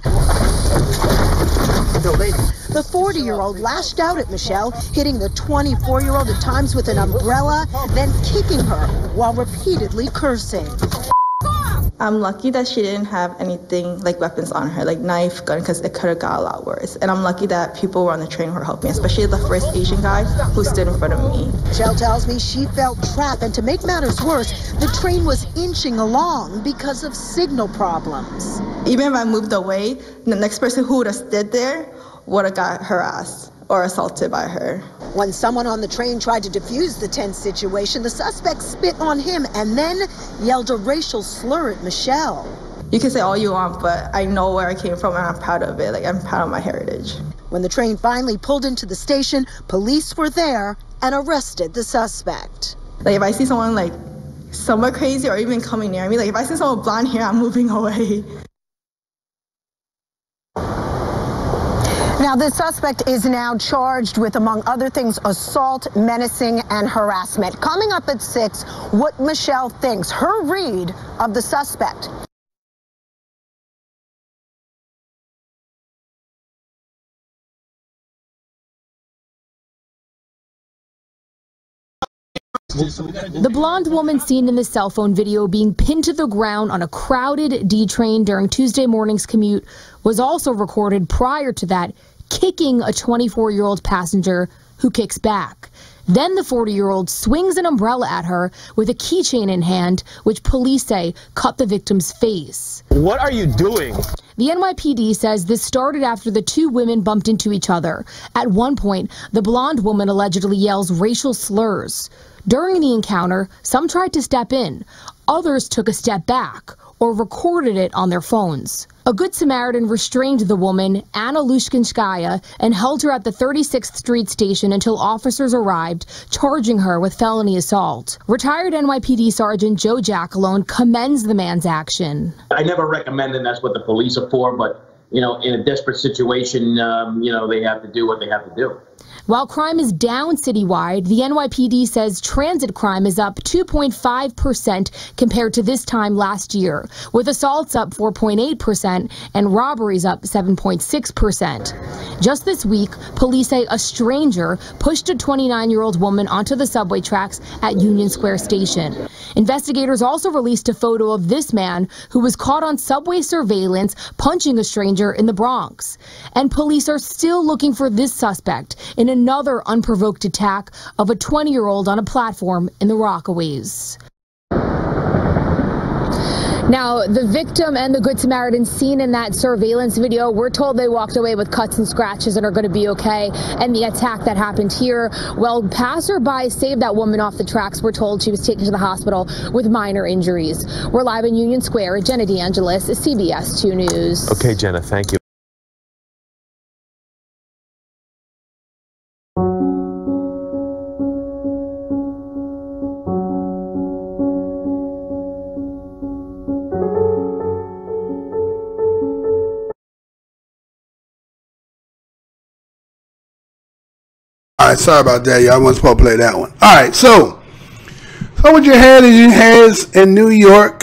Speaker 13: the 40-year-old lashed out at Michelle, hitting the 24-year-old at times with an umbrella, then kicking her while repeatedly cursing.
Speaker 14: I'm lucky that she didn't have anything like weapons on her, like knife, gun, because it could have got a lot worse. And I'm lucky that people were on the train who were helping, especially the first Asian guy who stood in front of me.
Speaker 13: Michelle tells me she felt trapped, and to make matters worse, the train was inching along because of signal problems.
Speaker 14: Even if I moved away, the next person who would have stood there would have got harassed or assaulted by her.
Speaker 13: When someone on the train tried to defuse the tense situation, the suspect spit on him and then yelled a racial slur at Michelle.
Speaker 14: You can say all you want, but I know where I came from and I'm proud of it. Like, I'm proud of my heritage.
Speaker 13: When the train finally pulled into the station, police were there and arrested the suspect.
Speaker 14: Like, if I see someone like somewhat crazy or even coming near me, like if I see someone with blonde hair, I'm moving away.
Speaker 13: Now, this suspect is now charged with, among other things, assault, menacing, and harassment. Coming up at 6, what Michelle thinks, her read of the suspect.
Speaker 5: The blonde woman seen in the cell phone video being pinned to the ground on a crowded D train during Tuesday morning's commute was also recorded prior to that kicking a 24-year-old passenger who kicks back. Then the 40-year-old swings an umbrella at her with a keychain in hand, which police say cut the victim's face.
Speaker 16: What are you doing?
Speaker 5: The NYPD says this started after the two women bumped into each other. At one point, the blonde woman allegedly yells racial slurs. During the encounter, some tried to step in. Others took a step back or recorded it on their phones. A Good Samaritan restrained the woman, Anna Lushkinskaya, and held her at the 36th Street station until officers arrived, charging her with felony assault. Retired NYPD Sergeant Joe Jackalone commends the man's action.
Speaker 17: I never recommend, and that's what the police are for, but
Speaker 2: in a desperate situation, they have to do what they have to do.
Speaker 3: While crime is down citywide, the NYPD says transit crime is up 2.5% compared to this time last year, with assaults up 4.8% and robberies up 7.6%. Just this week, police say a stranger pushed a 29-year-old woman onto the subway tracks at Union Square Station. Investigators also released a photo of this man who was caught on subway surveillance punching a stranger in the Bronx. And police are still looking for this suspect in another unprovoked attack of a 20-year-old on a platform in the Rockaways. Now, the victim and the Good Samaritan seen in that surveillance video, we're told they walked away with cuts and scratches and are going to be okay. And the attack that happened here, well, passerby saved that woman off the tracks. We're told she was taken to the hospital with minor injuries. We're live in Union Square. Jenna DeAngelis, CBS 2 News.
Speaker 6: Okay, Jenna, thank you.
Speaker 20: All right, sorry about that, y'all. I wasn't supposed to play that one. All right, so what you had in New York,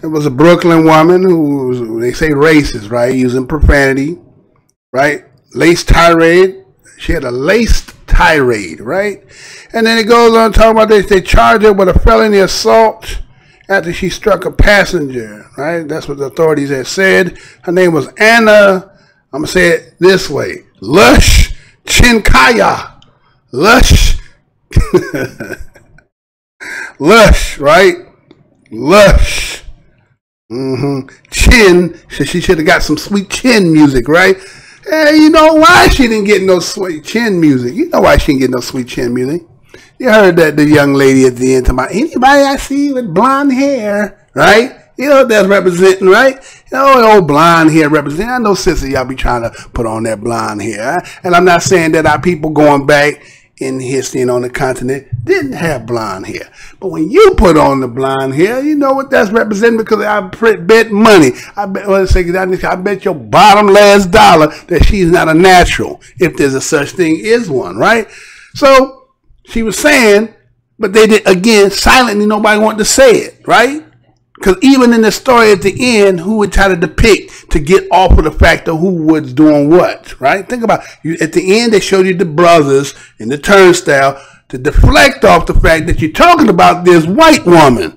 Speaker 20: it was a Brooklyn woman who was, they say, racist, right? Using profanity, right? Laced tirade. She had a laced tirade, right? And then it goes on talking about this. They charged her with a felony assault after she struck a passenger, right? That's what the authorities had said. Her name was Anna. I'm going to say it this way. Lush Chinkaya. Lush. Lush, right? Lush. Chin. She should have got some sweet chin music, right? Hey, you know why she didn't get no sweet chin music? You know why she didn't get no sweet chin music? You heard that the young lady at the end talking about anybody I see with blonde hair, right? You know what that's representing, right? You know, old blonde hair representing. I know, sister, y'all be trying to put on that blonde hair. And I'm not saying that our people going back in history and on the continent didn't have blonde hair. But when you put on the blonde hair, you know what that's representing, because I bet money. I bet your bottom last dollar that she's not a natural, if there's a such thing is one, right? So she was saying, but they did, again, silently, nobody wanted to say it, right? Because even in the story at the end, who would try to depict to get off of the fact of who was doing what, right? Think about it. At the end, they showed you the brothers in the turnstile to deflect off the fact that you're talking about this white woman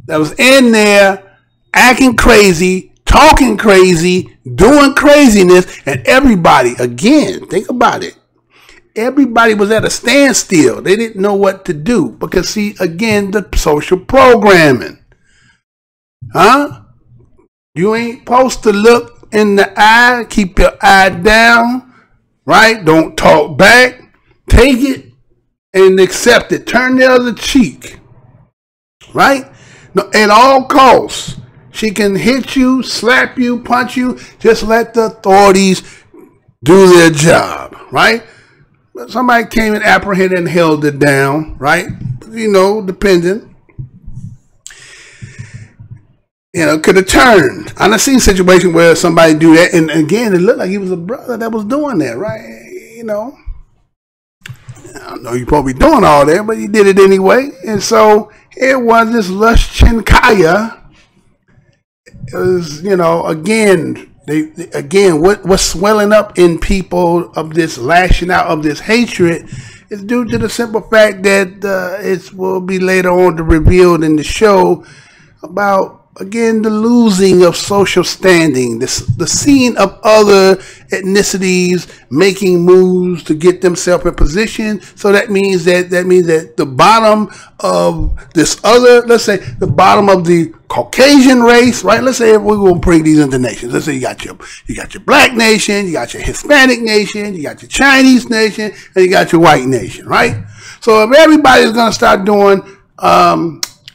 Speaker 20: that was in there acting crazy, talking crazy, doing craziness, and everybody, again, think about it. Everybody was at a standstill. They didn't know what to do because, see, again, the social programming. Huh? You ain't supposed to look in the eye. Keep your eye down, right? Don't talk back. Take it and accept it. Turn the other cheek, right? No, at all costs. She can hit you, slap you, punch you. Just let the authorities do their job, right? But somebody came and apprehended and held it down, right? You know, depending. You know, could have turned. I've seen situations where somebody do that, and again, it looked like he was a brother that was doing that, right? You know, I don't know you're supposed to be doing all that, but he did it anyway. And so it was this Lush Chinkaya. It was, you know, again, what's swelling up in people of this lashing out of this hatred is due to the simple fact that it will be later on revealed in the show about, again, the losing of social standing, the seeing of other ethnicities making moves to get themselves in position. So that means that the bottom of this other, let's say the bottom of the Caucasian race, right? Let's say if we're going to bring these into nations. Let's say you got your black nation, you got your Hispanic nation, you got your Chinese nation, and you got your white nation, right? So if everybody's going to start doing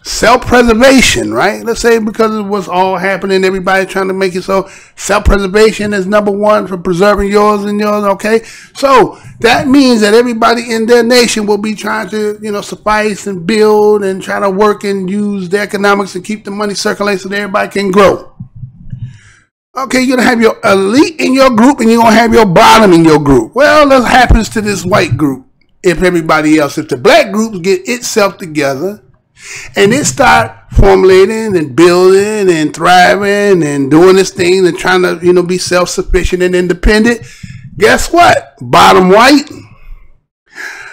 Speaker 20: self-preservation, right? Let's say because of what's all happening, everybody trying to make it so self-preservation is number one for preserving yours and yours, okay? So that means that everybody in their nation will be trying to, you know, suffice and build and try to work and use the economics and keep the money circulating so that everybody can grow. Okay, you're going to have your elite in your group and you're going to have your bottom in your group. Well, that happens to this white group. If everybody else, if the black groups get itself together and it start formulating and building and thriving and doing this thing and trying to, you know, be self-sufficient and independent, guess what? Bottom white,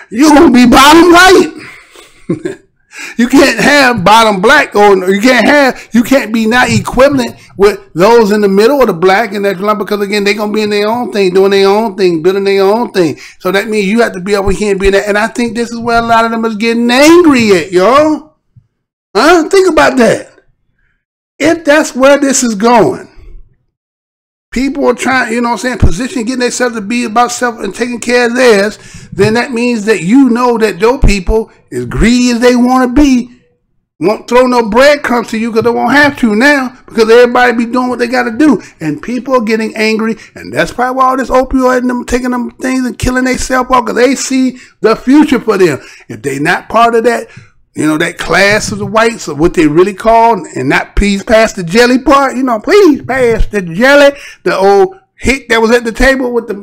Speaker 20: you're going to be bottom white. You can't have bottom black, or you can't be not equivalent with those in the middle of the black and that, because again, they're going to be in their own thing, doing their own thing, building their own thing. So that means you have to be over here and be that. And I think this is where a lot of them is getting angry at, y'all. Huh? Think about that. If that's where this is going, people are trying, you know what I'm saying, position, getting themselves to be about self and taking care of theirs, then that means that you know that your people, as greedy as they want to be, won't throw no breadcrumbs to you because they won't have to now, because everybody be doing what they got to do. And people are getting angry, and that's probably why all this opioid and them taking them things and killing themselves off, because they see the future for them. If they not part of that, you know, that class of the whites, or what they really call, and not please pass the jelly part, you know, please pass the jelly, the old hick that was at the table with the,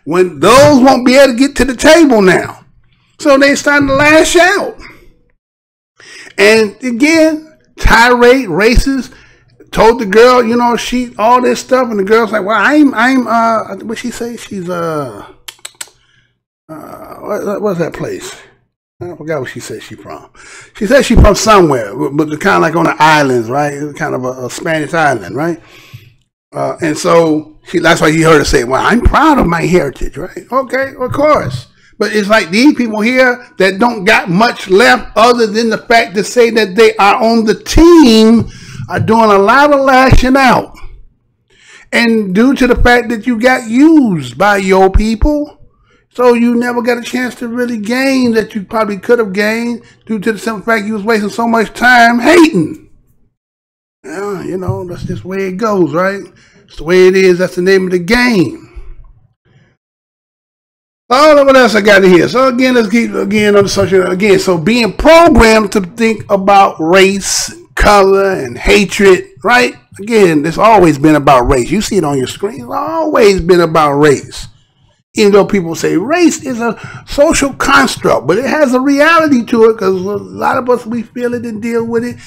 Speaker 20: when those won't be able to get to the table now. So they starting to lash out. And again, tirade, racist, told the girl, you know, she, all this stuff, and the girl's like, well, what'd she say? She's, what's that place? I forgot what she said she from. She said she from somewhere, but kind of like on the islands, right? Kind of a Spanish island, right? And so that's why you heard her say, well, I'm proud of my heritage, right? Okay, of course. But it's like these people here that don't got much left other than the fact to say that they are on the team are doing a lot of lashing out. And due to the fact that you got used by your people, so you never got a chance to really gain that you probably could have gained due to the simple fact you was wasting so much time hating. Yeah, you know, that's just the way it goes, right? It's the way it is. That's the name of the game. Oh, what else I got in here? So again, let's keep again on the social again. So being programmed to think about race, color, and hatred, right? Again, it's always been about race. You see it on your screen. It's always been about race. Even though people say race is a social construct, but it has a reality to it, because a lot of us, we feel it and deal with it.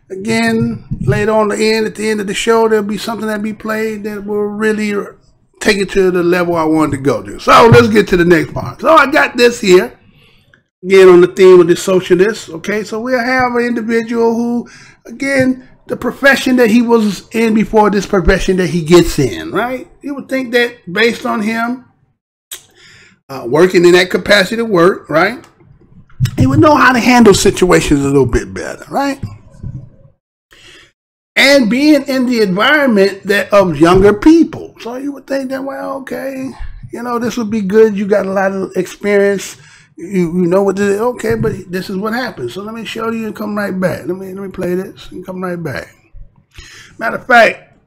Speaker 20: Again, later on at the end of the show, there'll be something that be played that will really take it to the level I wanted to go to. So let's get to the next part. So I got this here, again on the theme of the socialists. Okay, so we'll have an individual who, again, the profession that he was in before this profession that he gets in, right? You would think that based on him, working in that capacity to work, right? He would know how to handle situations a little bit better, right? And being in the environment that of younger people. So you would think that, well, okay, you know, this would be good. You got a lot of experience. You know what to do. Okay, but this is what happens. So let me show you and come right back. Let me play this and come right back. Matter of fact,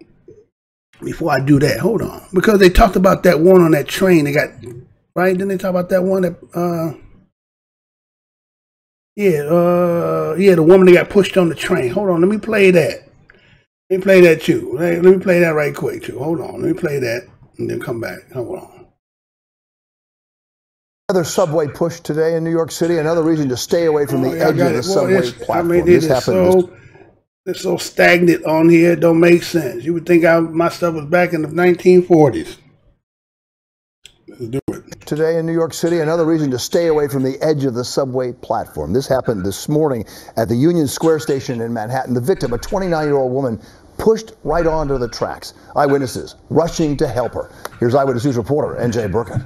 Speaker 20: before I do that, hold on. Because they talked about that one on that train. They got... Right? Didn't they talk about that one that, the woman that got pushed on the train. Hold on, let me play that. Let me play that too. Let me play that right quick too. Hold on, let me play that and then come back. Hold on.
Speaker 6: Another subway push today in New York City. Another reason to stay away from the edge of the subway platform. I mean,
Speaker 20: it's so stagnant on here. It don't make sense. You would think my stuff was back in the 1940s. Let's do it.
Speaker 6: Today in New York City, another reason to stay away from the edge of the subway platform. This happened this morning at the Union Square station in Manhattan. The victim, a 29-year-old woman, pushed right onto the tracks. Eyewitnesses rushing to help her. Here's Eyewitness News reporter N.J. Burkett.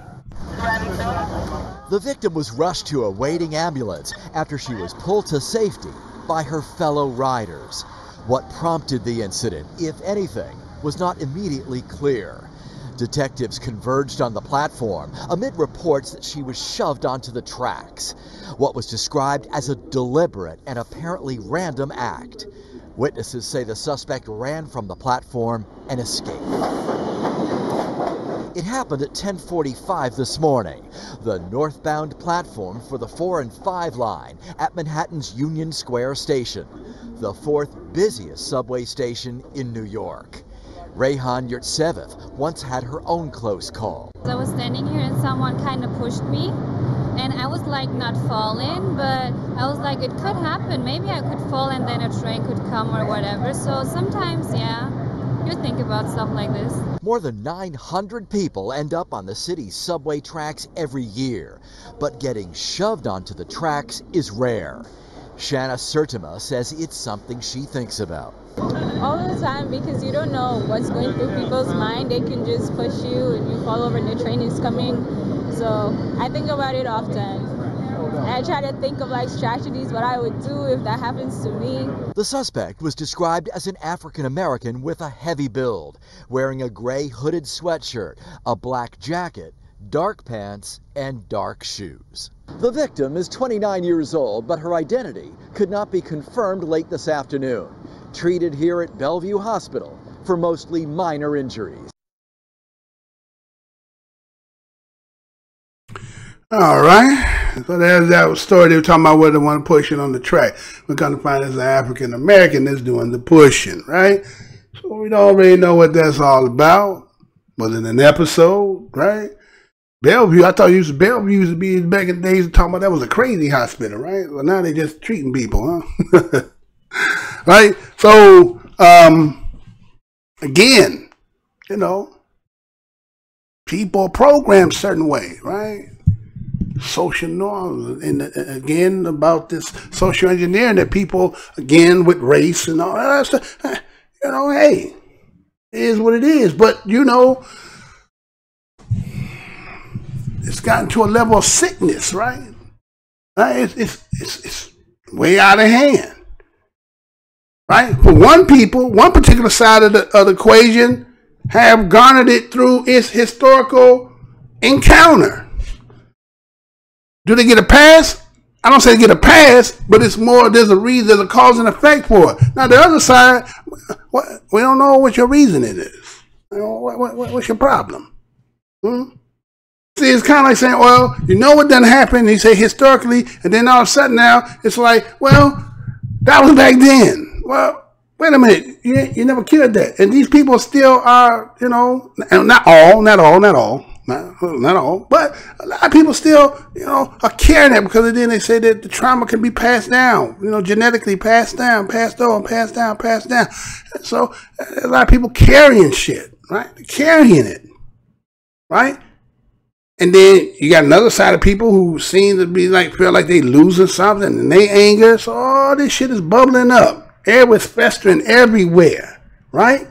Speaker 10: The victim was rushed to a waiting ambulance after she was pulled to safety by her fellow riders. What prompted the incident, if anything, was not immediately clear. Detectives converged on the platform amid reports that she was shoved onto the tracks. What was described as a deliberate and apparently random act. Witnesses say the suspect ran from the platform and escaped. It happened at 10:45 this morning, the northbound platform for the 4 and 5 line at Manhattan's Union Square station, the fourth busiest subway station in New York. Rayhan Yurtsev once had her own close call.
Speaker 15: I was standing here and someone kind of pushed me, and I was like not falling, but I was like it could happen. Maybe I could fall and then a train could come or whatever. So sometimes, yeah, you think about stuff like this.
Speaker 10: More than 900 people end up on the city's subway tracks every year, but getting shoved onto the tracks is rare. Shanna Sertima says it's something she thinks about.
Speaker 16: All the time, because you don't know what's going through people's mind. They can just push you and you fall over and the train is coming. So I think about it often. And I try to think of like strategies, what I would do if that happens to me.
Speaker 10: The suspect was described as an African American with a heavy build, wearing a gray hooded sweatshirt, a black jacket, dark pants, and dark shoes. The victim is 29 years old, but her identity could not be confirmed late this afternoon. Treated here at Bellevue Hospital for mostly minor injuries.
Speaker 20: All right. So there's that story they were talking about where they want to push it on the track. We're going to find there's an African American that's doing the pushing, right? So we don't really know what that's all about. Was it an episode, right? Bellevue, I thought Bellevue used to be back in the days talking about that was a crazy hospital, right? Well, now they're just treating people, huh? Right? So, again, you know, people are programmed a certain way, right? Social norms, and again, about this social engineering that people, again, with race and all that stuff, you know, hey, it is what it is. But, you know, it's gotten to a level of sickness, right? It's way out of hand. Right? For one particular side of the equation have garnered it through its historical encounter. Do they get a pass? I don't say they get a pass, but it's more, there's a reason, there's a cause and effect for it. Now the other side, we don't know what your reason it is. What's your problem? See, it's kind of like saying, well, you know what done happened, you say historically, and then all of a sudden now, it's like, well, that was back then. Well, wait a minute, you never cured that. And these people still are, you know, not all, but a lot of people still, you know, are carrying that because then they say that the trauma can be passed down, you know, genetically passed down, passed on, passed down, passed down. So a lot of people carrying shit, right? Carrying it, right? And then you got another side of people who seem to be like, feel like they losing something and they anger. So all this shit is bubbling up. Air was festering everywhere, right?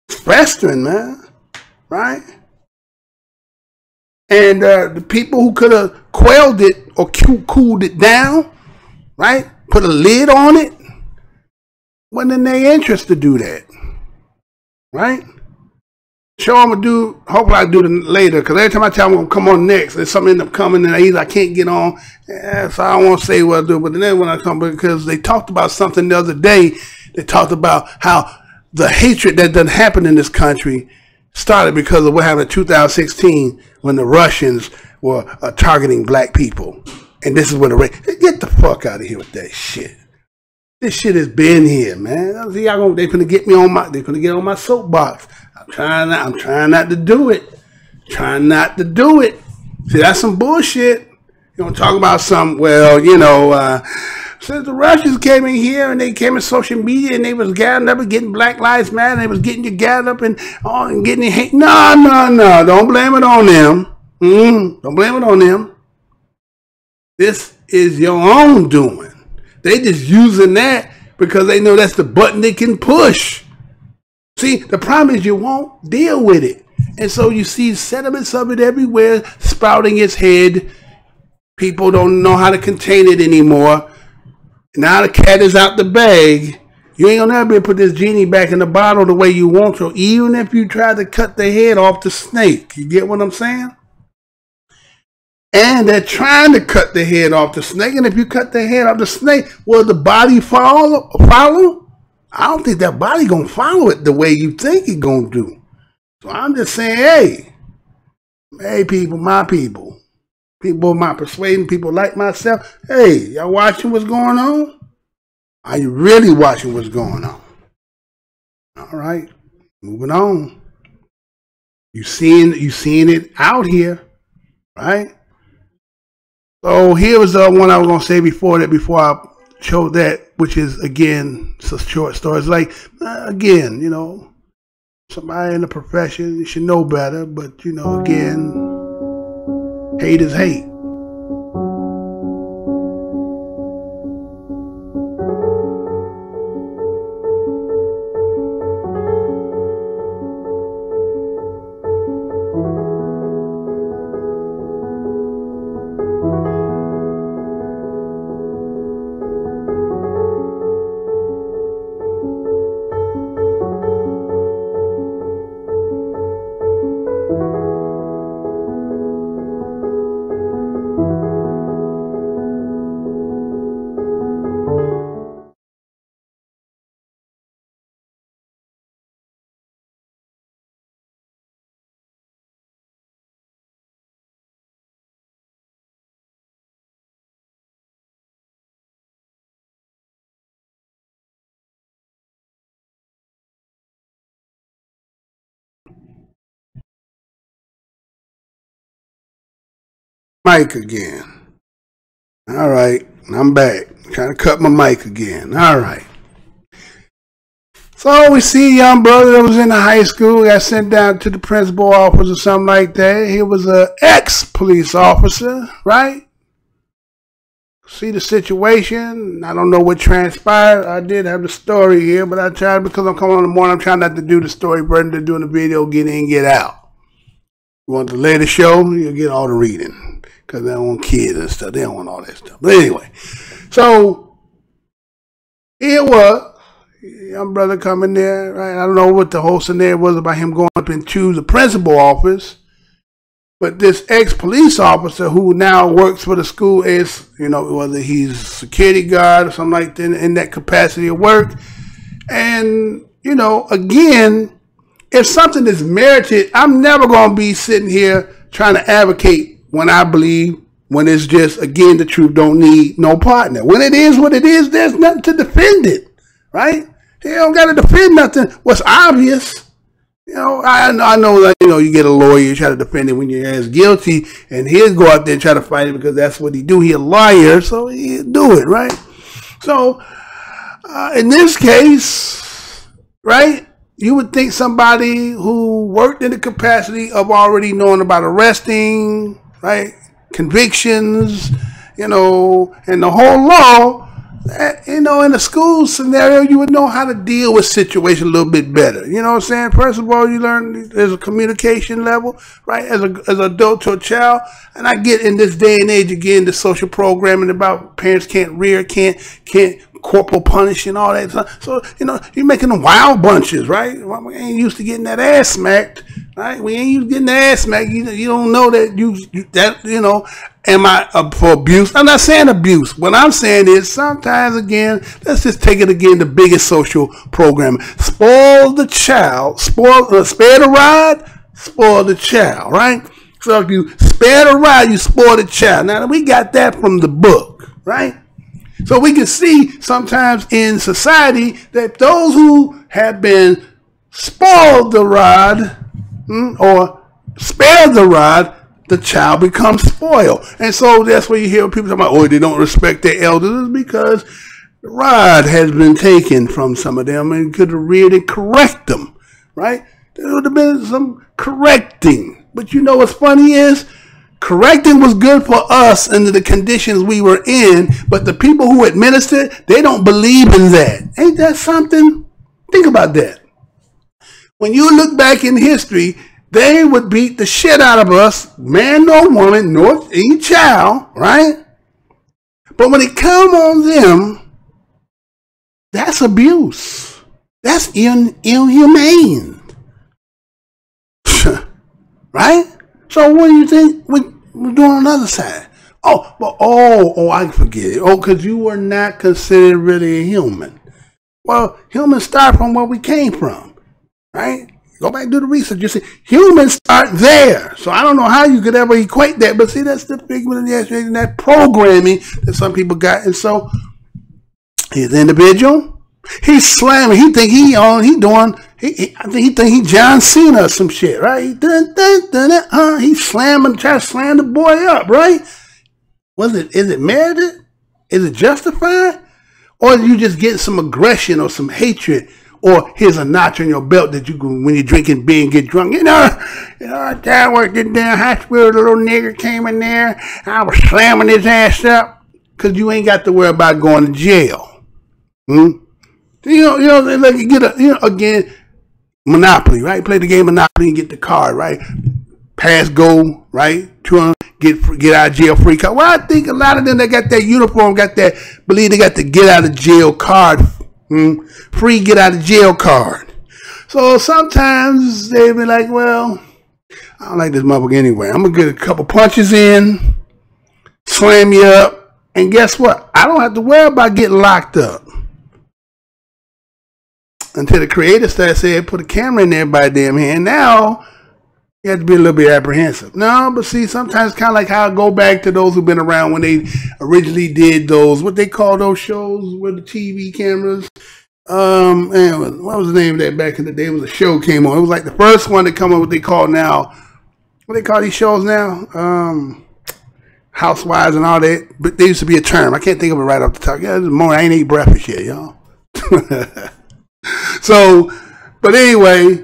Speaker 20: It's festering, man, right? And the people who could have quelled it or cooled it down, right? Put a lid on it, wasn't in their interest to do that, right? Show I'm gonna do. Hopefully I do it later, because every time I tell them I'm gonna come on next, there's something end up coming, and either I can't get on. Yeah, so I don't want to say what I do, but then when I come, because they talked about something the other day, they talked about how the hatred that done happened in this country started because of what happened in 2016 when the Russians were targeting black people, and this is where get the fuck out of here with that shit. This shit has been here, man. See, they finna get me on my, they finna get on my soapbox. I'm trying not to do it. Trying not to do it. See, that's some bullshit. You don't talk about some, well, you know, since the Russians came in here and they came in social media and they was gathering up and getting Black Lives Matter, and they was getting you gathered up and getting you hate. No. Don't blame it on them. Don't blame it on them. This is your own doing. They just using that because they know that's the button they can push. See, the problem is you won't deal with it. And so you see sediments of it everywhere sprouting its head. People don't know how to contain it anymore. Now the cat is out the bag. You ain't gonna never be able to put this genie back in the bottle the way you want to, even if you try to cut the head off the snake. You get what I'm saying? And they're trying to cut the head off the snake. And if you cut the head off the snake, will the body follow? I don't think that body gonna follow it the way you think it gonna do. So I'm just saying, hey people, my people, my persuading people like myself, hey, y'all watching what's going on? Are you really watching what's going on? All right, Moving on. You seeing it out here, right? So here was the one I was gonna say before I showed that, which is again it's a short story. It's like again, you know, somebody in the profession, you should know better, but you know, again, hate is hate. Mic again. All right, I'm back. Trying to cut my mic again. All right. So we see a young brother that was in the high school, got sent down to the principal office or something like that. He was an ex-police officer, right? See the situation. I don't know what transpired. I did have the story here, but I tried, because I'm coming on in the morning, I'm trying not to do the story burden to doing the video, get in, get out. You want the latest show, you'll get all the reading. Because they don't want kids and stuff. They don't want all that stuff. But anyway, so here was young brother coming there, right? I don't know what the whole scenario was about him going up and choose the principal office. But this ex-police officer who now works for the school is, you know, whether he's a security guard or something like that in that capacity of work. And, you know, again, if something is merited, I'm never going to be sitting here trying to advocate when I believe, when it's just, again, the truth don't need no partner. When it is what it is, there's nothing to defend it, right? You don't got to defend nothing. What's obvious, you know, I know that, you know, you get a lawyer, you try to defend it when you're as guilty, and he'll go out there and try to fight it because that's what he do. He a lawyer, so he'll do it, right? So, in this case, right, you would think somebody who worked in the capacity of already knowing about arresting, right, convictions, you know, and the whole law, you know, in a school scenario, you would know how to deal with situations a little bit better. You know what I'm saying? First of all, you learn there's a communication level, right, as an adult to a child. And I get in this day and age, again, the social programming about parents can't rear, can't corporal punish and all that stuff. So, you know, you're making them wild bunches, right? We ain't used to getting that ass smacked, right? We ain't used to getting the ass smacked. You don't know that you know, am I for abuse? I'm not saying abuse. What I'm saying is sometimes, again, let's just take it again, the biggest social program. Spoil the child, spare the rod, spoil the child, right? So if you spare the rod, you spoil the child. Now, we got that from the book, right? So we can see sometimes in society that those who have been spoiled the rod or spared the rod, the child becomes spoiled. And so that's where you hear people talking about, oh, they don't respect their elders, because the rod has been taken from some of them and could have really correct them, right? There would have been some correcting. But you know what's funny is, correcting was good for us under the conditions we were in, but the people who administered, they don't believe in that. Ain't that something? Think about that. When you look back in history, they would beat the shit out of us, man nor woman, nor any child, right? But when it come on them, that's abuse. That's inhumane. Right? So what do you think we're doing on the other side? Oh, I forget it. Oh, because you were not considered really a human. Well, humans start from where we came from, right? Go back and do the research. You see, humans start there. So I don't know how you could ever equate that, but see, that's the figment of the imagination, that programming that some people got. And so, he's an individual. He's slamming. He think he doing I think he think he John Cena or some shit, right? He's trying to slam the boy up, right? Is it merited? Is it justified? Or you just get some aggression or some hatred, or here's a notch on your belt that you can, when you're drinking beer and get drunk. I worked in the hospital, the little nigga came in there, I was slamming his ass up, because you ain't got to worry about going to jail. Like you get again, Monopoly, right? Play the game Monopoly and get the card, right? Pass go, right? Get out of jail free card. Well, I think a lot of them that got that uniform believe they got the get out of jail card, free get out of jail card. So sometimes they be like, well, I don't like this motherfucker anyway. I'm gonna get a couple punches in, slam you up, and guess what? I don't have to worry about getting locked up. Until the creator started saying, put a camera in everybody's damn hand. Now, you have to be a little bit apprehensive. No, but see, sometimes it's kind of like how I go back to those who've been around when they originally did those, what they call those shows with the TV cameras. And what was the name of that back in the day? It was a show came on. It was like the first one to come on what they call now. What they call these shows now? Housewives and all that. But there used to be a term. I can't think of it right off the top. Yeah, this morning I ain't eat breakfast yet, y'all. So, but anyway,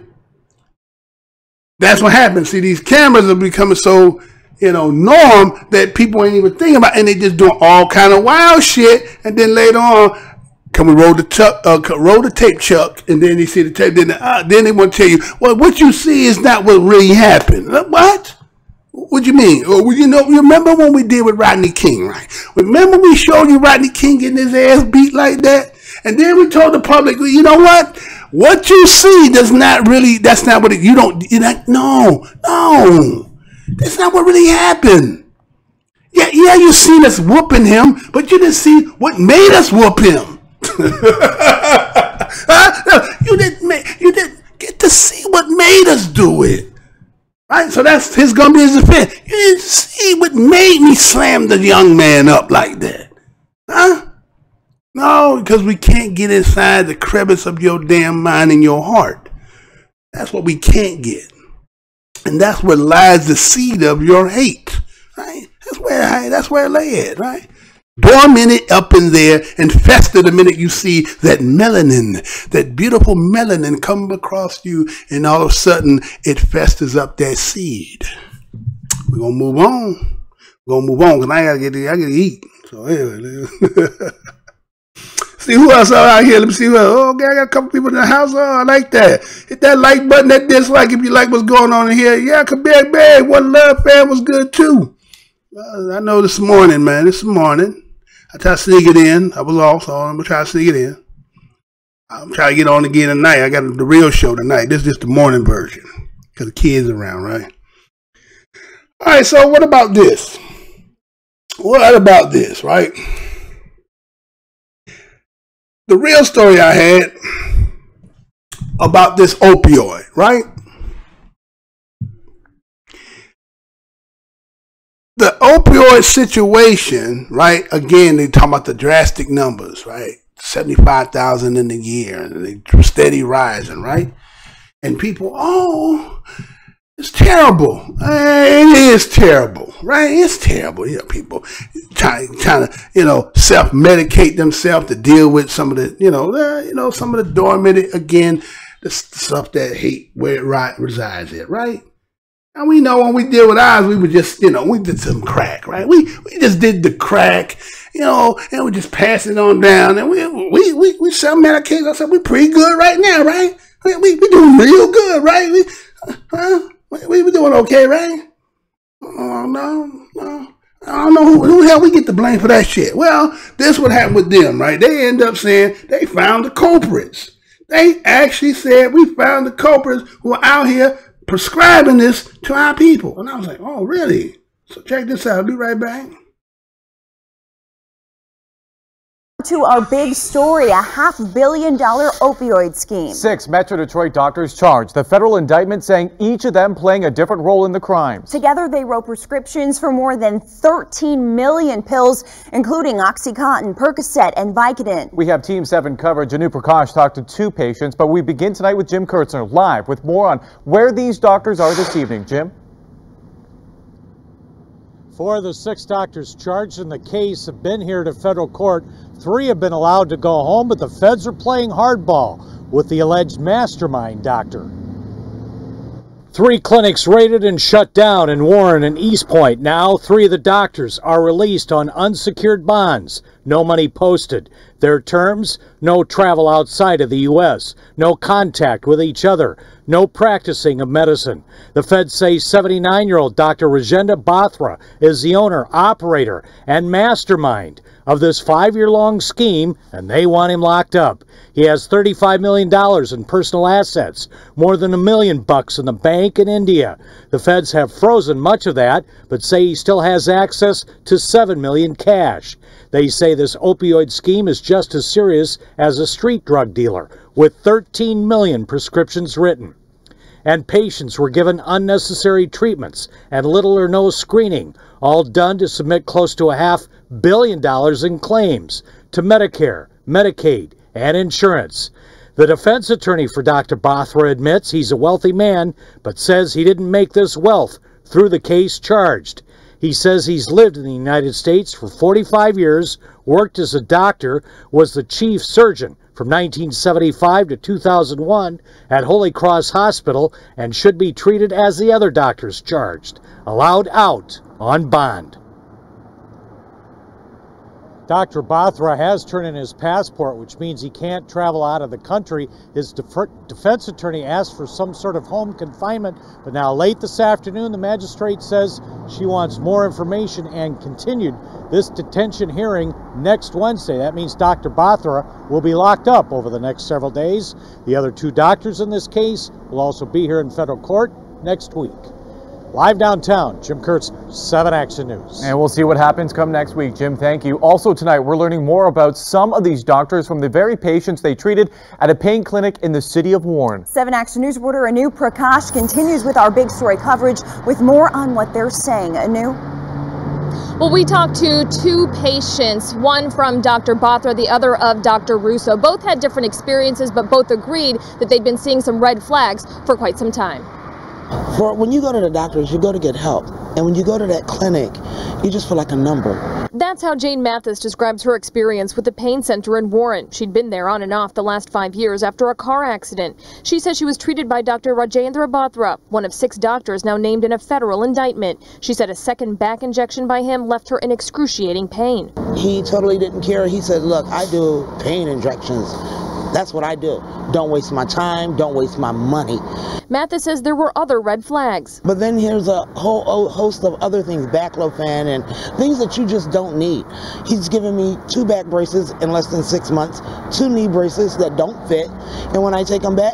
Speaker 20: that's what happens. See, these cameras are becoming so, norm that people ain't even thinking about, and they just doing all kind of wild shit. And then later on, can we roll the tape, Chuck? And then they see the tape. Then they want to tell you, well, what you see is not what really happened. What? What do you mean? Or remember when we did with Rodney King, right? Remember we showed you Rodney King getting his ass beat like that? And then we told the public, you know what? What you see that's not what no. That's not what really happened. Yeah, you seen us whooping him, but you didn't see what made us whoop him. You didn't get to see what made us do it. Right? So that's gonna be his defense. You didn't see what made me slam the young man up like that. Huh? No, because we can't get inside the crevice of your damn mind and your heart. That's what we can't get. And that's where lies the seed of your hate. Right? That's where it lay at, right? Dormant it up in there and fester the minute you see that melanin, that beautiful melanin come across you, and all of a sudden it festers up that seed. We're gonna move on. Because I gotta eat. So anyway. See who else out here. Let me see who else. Oh, okay, I got a couple people in the house. Oh, I like that. Hit that like button, that dislike if you like what's going on in here. Yeah, Quebec Bag, One Love fan was good too. I know this morning, man. I tried to sneak it in. I was off, so I'm going to try to sneak it in. I'm trying to get on again tonight. I got the real show tonight. This is just the morning version because the kids are around, right? All right, so what about this? Right? The real story I had about this opioid, right? The opioid situation, right? Again, they talk about the drastic numbers, right? 75,000 in a year, and they steady rising, right? And people, it's terrible. It is terrible, right? It's terrible. People trying to, self-medicate themselves to deal with some of the, some of the dormant, again, the stuff that hate where it resides at, right? And we know when we deal with ours, we would just, we did some crack, right? We just did the crack, and we just pass it on down, and we self-medicate ourselves. We're pretty good right now, right? We doing real good, right? We doing okay, right? Oh, no. I don't know who the hell we get the blame for that shit. Well, this what happened with them, right? They end up saying they found the culprits. They actually said we found the culprits who are out here prescribing this to our people. And I was like, oh, really? So check this out. I'll be right back.
Speaker 17: To our big story, a $500 million opioid scheme.
Speaker 18: 6 Metro Detroit doctors charged. The federal indictment saying each of them playing a different role in the crimes.
Speaker 17: Together, they wrote prescriptions for more than 13 million pills, including Oxycontin, Percocet, and Vicodin.
Speaker 18: We have Team 7 coverage. Anu Prakash talked to 2 patients, but we begin tonight with Jim Kurtzner live with more on where these doctors are this evening. Jim?
Speaker 19: 4 of the 6 doctors charged in the case have been here to federal court. 3 have been allowed to go home, but the feds are playing hardball with the alleged mastermind doctor. 3 clinics raided and shut down in Warren and East Point. Now 3 of the doctors are released on unsecured bonds. No money posted. Their terms: no travel outside of the U.S., no contact with each other, no practicing of medicine. The feds say 79-year-old Dr. Rajendra Bothra is the owner, operator, and mastermind of this 5-year-long scheme, and they want him locked up. He has $35 million in personal assets, more than $1 million in the bank in India. The feds have frozen much of that, but say he still has access to $7 million cash. They say this opioid scheme is just as serious as a street drug dealer, with 13 million prescriptions written. And patients were given unnecessary treatments and little or no screening, all done to submit close to $500 million in claims to Medicare, Medicaid, and insurance. The defense attorney for Dr. Bothra admits he's a wealthy man, but says he didn't make this wealth through the case charged. He says he's lived in the United States for 45 years, worked as a doctor, was the chief surgeon from 1975 to 2001 at Holy Cross Hospital, and should be treated as the other doctors charged, allowed out on bond. Dr. Bothra has turned in his passport, which means he can't travel out of the country. His defense attorney asked for some sort of home confinement, but now late this afternoon, the magistrate says she wants more information and continued this detention hearing next Wednesday. That means Dr. Bothra will be locked up over the next several days. The other 2 doctors in this case will also be here in federal court next week. Live downtown, Jim Kurtzner, 7 Action News.
Speaker 18: And we'll see what happens come next week. Jim, thank you. Also tonight, we're learning more about some of these doctors from the very patients they treated at a pain clinic in the city of Warren.
Speaker 17: 7 Action News reporter Anu Prakash continues with our big story coverage with more on what they're saying. Anu?
Speaker 3: Well, we talked to 2 patients, one from Dr. Bothra, the other of Dr. Russo. Both had different experiences, but both agreed that they'd been seeing some red flags for quite some time.
Speaker 21: When you go to the doctors, you go to get help. And when you go to that clinic, you just feel like a number.
Speaker 3: That's how Jane Mathis describes her experience with the pain center in Warren. She'd been there on and off the last 5 years after a car accident. She says she was treated by Dr. Rajendra Bothra, one of 6 doctors now named in a federal indictment. She said a second back injection by him left her in excruciating pain.
Speaker 21: He totally didn't care. He said, look, I do pain injections. That's what I do. Don't waste my time. Don't waste my money.
Speaker 3: Mathis says there were other red flags.
Speaker 21: But then here's a whole host of other things, baclofen and things that you just don't need. He's given me 2 back braces in less than 6 months, 2 knee braces that don't fit. And when I take them back,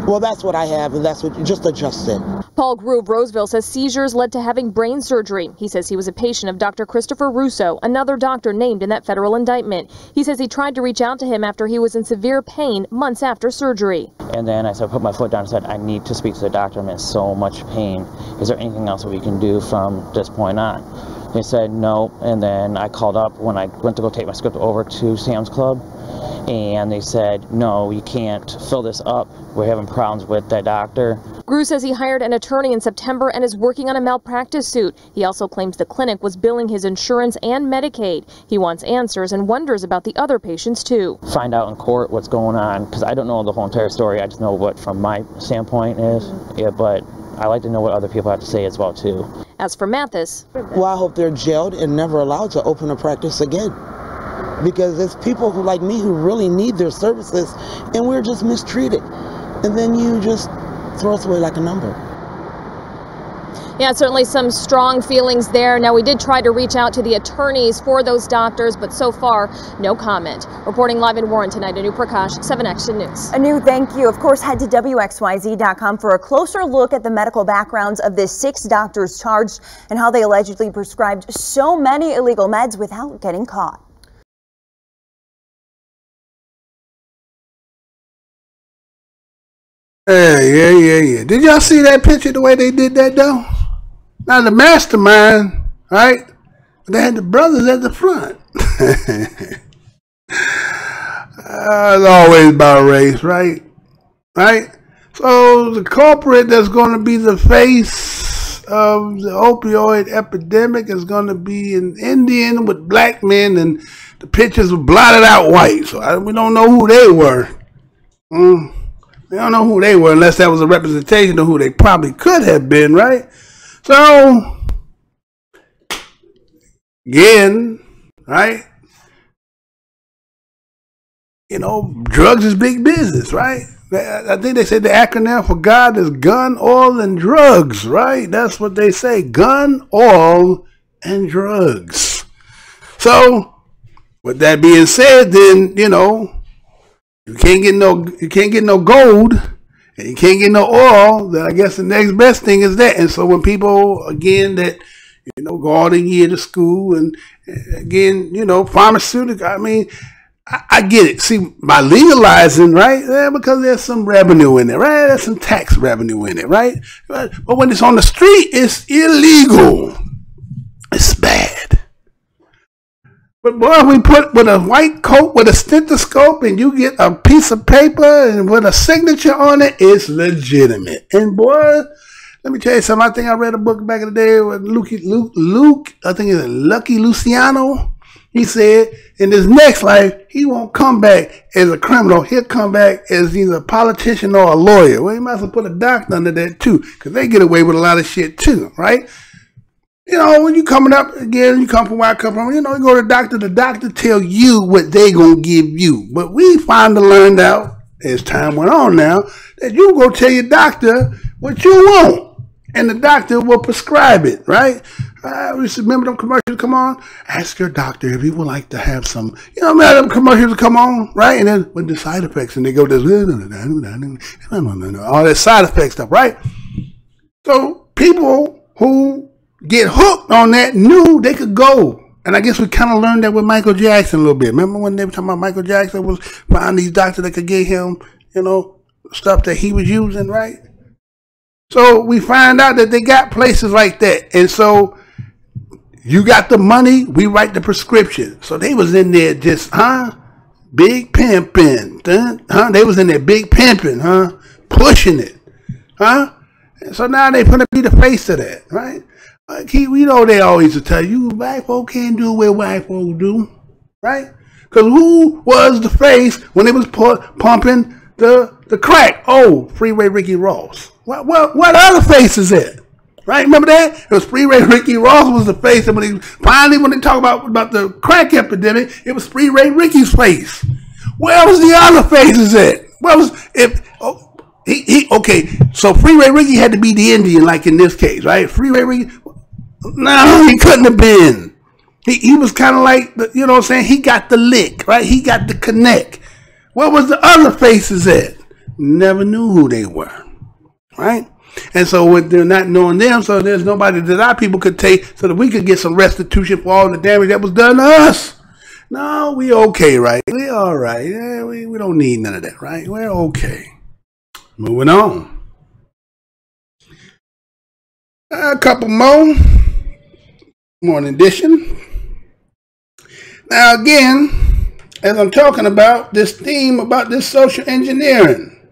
Speaker 21: well, that's what I have, and that's what you just adjust it.
Speaker 3: Paul Grew of Roseville says seizures led to having brain surgery. He says he was a patient of Dr. Christopher Russo, another doctor named in that federal indictment. He says he tried to reach out to him after he was in severe pain months after surgery.
Speaker 22: And then I put my foot down and said, I need to speak to the doctor. I'm in so much pain. Is there anything else that we can do from this point on? They said no, and then I called up when I went to go take my script over to Sam's Club, and they said, no, you can't fill this up. We're having problems with that doctor.
Speaker 3: Grew says he hired an attorney in September and is working on a malpractice suit. He also claims the clinic was billing his insurance and Medicaid. He wants answers and wonders about the other patients too.
Speaker 22: Find out in court what's going on, because I don't know the whole entire story. I just know what from my standpoint is. Yeah, but I like to know what other people have to say as well too.
Speaker 3: As for Mathis,
Speaker 21: well, I hope they're jailed and never allowed to open a practice again. Because there's people who, like me, who really need their services, and we're just mistreated. And then you just throw us away like a number.
Speaker 3: Yeah, certainly some strong feelings there. Now, we did try to reach out to the attorneys for those doctors, but so far, no comment. Reporting live in Warren tonight, Anu Prakash, 7 Action News.
Speaker 17: Anu, thank you. Of course, head to WXYZ.com for a closer look at the medical backgrounds of the 6 doctors charged and how they allegedly prescribed so many illegal meds without getting caught.
Speaker 20: Yeah. Did y'all see that picture, the way they did that, though? Now, the mastermind, right? They had the brothers at the front. It's always about race, right? Right? So the culprit that's going to be the face of the opioid epidemic is going to be an Indian with black men, and the pictures were blotted out white. So we don't know who they were. We don't know who they were unless that was a representation of who they probably could have been, right? So, again, right? You know, drugs is big business, right? I think they said the acronym for God is gun, oil, and drugs, right? That's what they say, gun, oil, and drugs. So, with that being said, then, you know, you can't get no gold, and you can't get no oil. Then I guess the next best thing is that. And so when people, again, that, you know, go all the year to school, and again, you know, pharmaceutical, I mean, I get it. See, by legalizing, right, because there's some revenue in it, right? There's some tax revenue in it, right? But when it's on the street, it's illegal. It's bad. But boy, we put with a white coat with a stethoscope and you get a piece of paper and with a signature on it, it's legitimate. And boy, let me tell you something. I think I read a book back in the day with Luke, I think it's Lucky Luciano. He said in his next life, he won't come back as a criminal. He'll come back as either a politician or a lawyer. Well, he might as well put a doctor under that too, because they get away with a lot of shit too, right? You know, when you coming up, again, you come from where I come from, you know, you go to the doctor tell you what they gonna give you. But we finally learned out, as time went on now, that you go tell your doctor what you want. And the doctor will prescribe it, right? We remember them commercials come on? Ask your doctor if he would like to have some, you know, them commercials come on, right? And then with the side effects, and they go this, all that side effect stuff, right? So people who get hooked on that knew they could go. And I guess we kind of learned that with Michael Jackson a little bit. Remember when they were talking about Michael Jackson was finding these doctors that could get him, you know, stuff that he was using, right? So we find out that they got places like that. And so you got the money, we write the prescription. So they was in there just, big pimping, They was in there big pimping, pushing it, And so now they put to be the face of that, right? Like we know they always will tell you, black folk can't do what white folk do, right? Because who was the face when they was pumping the crack? Oh, Freeway Ricky Ross. What other face is it? Right? Remember that? It was Freeway Ricky Ross was the face. And when they talk about the crack epidemic, it was Freeway Ricky's face. Where was the other faces at? Okay, so Freeway Ricky had to be the Indian, like in this case, right? Freeway Ricky, no, he couldn't have been. He was kind of like, you know what I'm saying? He got the lick, right? He got the connect. Where was the other faces at? Never knew who they were. Right? And so with they're not knowing them, so there's nobody that our people could take so that we could get some restitution for all the damage that was done to us. No, we okay, right? We all right. Yeah, we don't need none of that, right? We're okay. Moving on. A couple more. Morning edition. Now again, as I'm talking about this theme about this social engineering,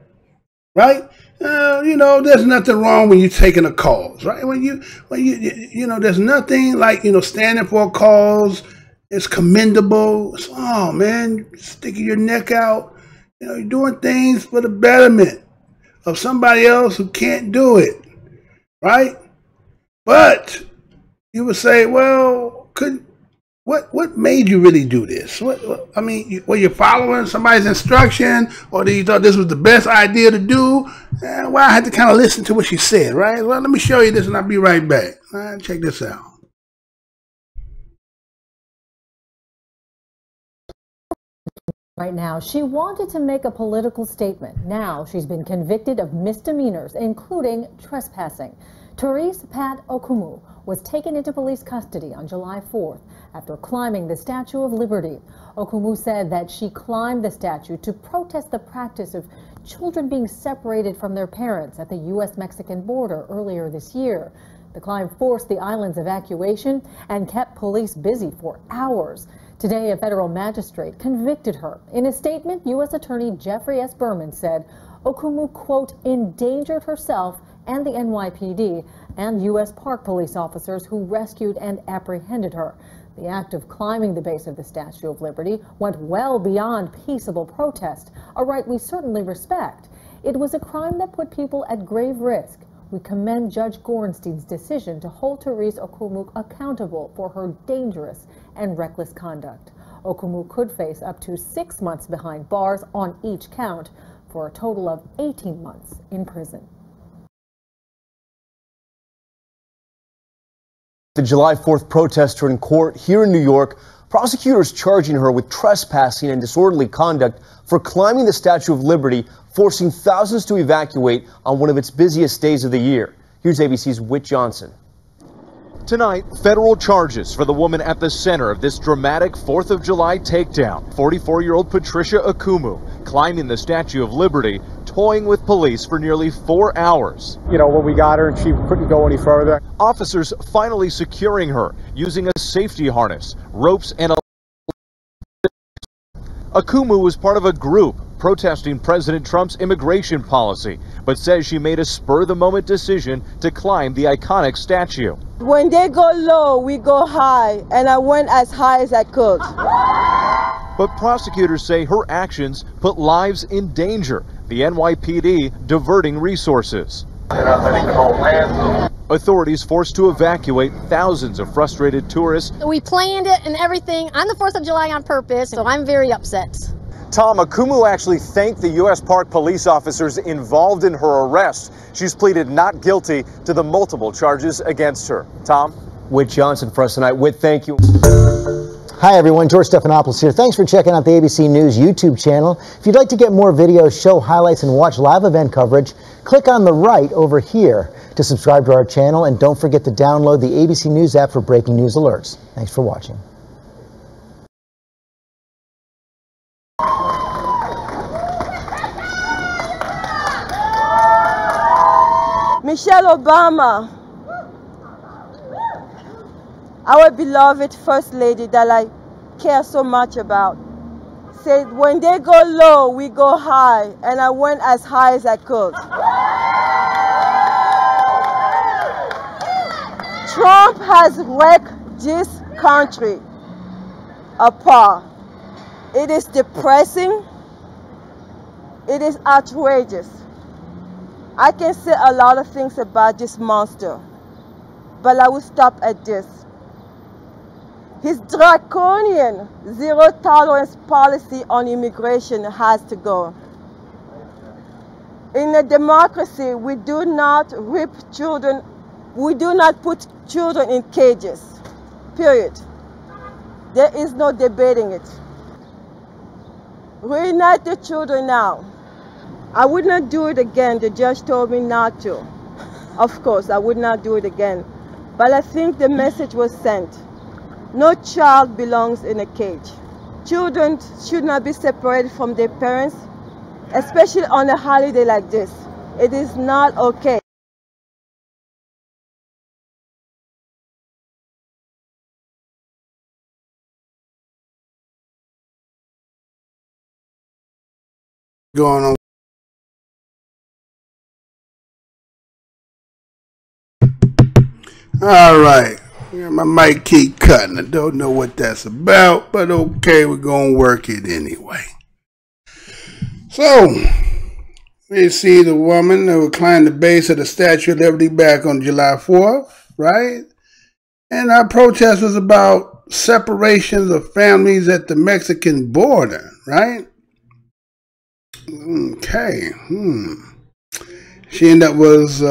Speaker 20: right? You know, there's nothing wrong when you're taking a cause, right? When you know, there's nothing like, you know, standing for a cause. It's commendable. It's, oh man, sticking your neck out. You know, you're doing things for the betterment of somebody else who can't do it, right? But you would say, well, what made you really do this? I mean, were you following somebody's instruction, or you thought this was the best idea to do? Well, I had to kind of listen to what she said, right? Well, let me show you this, and I'll be right back. All right, check this out.
Speaker 4: Right now, she wanted to make a political statement. Now she's been convicted of misdemeanors, including trespassing. Therese Pat Okumu was taken into police custody on July 4th after climbing the Statue of Liberty. Okumu said that she climbed the statue to protest the practice of children being separated from their parents at the U.S.-Mexican border earlier this year. The climb forced the island's evacuation and kept police busy for hours. Today, a federal magistrate convicted her. In a statement, U.S. Attorney Jeffrey S. Berman said Okumu, quote, endangered herself and the NYPD and U.S. Park Police officers who rescued and apprehended her. The act of climbing the base of the Statue of Liberty went well beyond peaceable protest, a right we certainly respect. It was a crime that put people at grave risk. We commend Judge Gorenstein's decision to hold Therese Okumu accountable for her dangerous and reckless conduct. Okumu could face up to 6 months behind bars on each count, for a total of 18 months in prison.
Speaker 7: The July 4th protester in court here in New York, prosecutors charging her with trespassing and disorderly conduct for climbing the Statue of Liberty, forcing thousands to evacuate on one of its busiest days of the year. Here's ABC's Whit Johnson.
Speaker 18: Tonight, federal charges for the woman at the center of this dramatic 4th of July takedown, 44-year-old Patricia Okumu, climbing the Statue of Liberty, toying with police for nearly 4 hours.
Speaker 8: You know, when we got her and she couldn't go any further.
Speaker 18: Officers finally securing her using a safety harness, ropes, and a... Okumu was part of a group protesting President Trump's immigration policy, but says she made a spur-of-the-moment decision to climb the iconic statue.
Speaker 23: When they go low, we go high, and I went as high as I could.
Speaker 18: But prosecutors say her actions put lives in danger, the NYPD diverting resources. Authorities forced to evacuate thousands of frustrated tourists.
Speaker 24: We planned it and everything on the 4th of July on purpose, so I'm very upset.
Speaker 7: Tom, Okumu actually thanked the U.S. Park police officers involved in her arrest. She's pleaded not guilty to the multiple charges against her. Tom?
Speaker 25: Whit Johnson for us tonight. Whit, thank you. Hi, everyone. George Stephanopoulos here. Thanks for checking out the ABC News YouTube channel. If you'd like to get more videos, show highlights, and watch live event coverage, click on the right over here to subscribe to our channel. And don't forget to download the ABC News app for breaking news alerts. Thanks for watching.
Speaker 23: Michelle Obama, our beloved First Lady that I care so much about, said when they go low, we go high, and I went as high as I could. Trump has wrecked this country apart. It is depressing. It is outrageous. I can say a lot of things about this monster, but I will stop at this. His draconian zero-tolerance policy on immigration has to go. In a democracy, we do not rip children, we do not put children in cages, period. There is no debating it. Reunite the children now. I would not do it again. The judge told me not to. Of course, I would not do it again. But I think the message was sent. No child belongs in a cage. Children should not be separated from their parents, especially on a holiday like this. It is not okay.
Speaker 20: Going on. All right. Yeah, my mic keep cutting. I don't know what that's about, but okay, we're going to work it anyway. So, we see the woman who climbed the base of the Statue of Liberty back on July 4th, right? And our protest was about separations of families at the Mexican border, right? Okay. She ended up was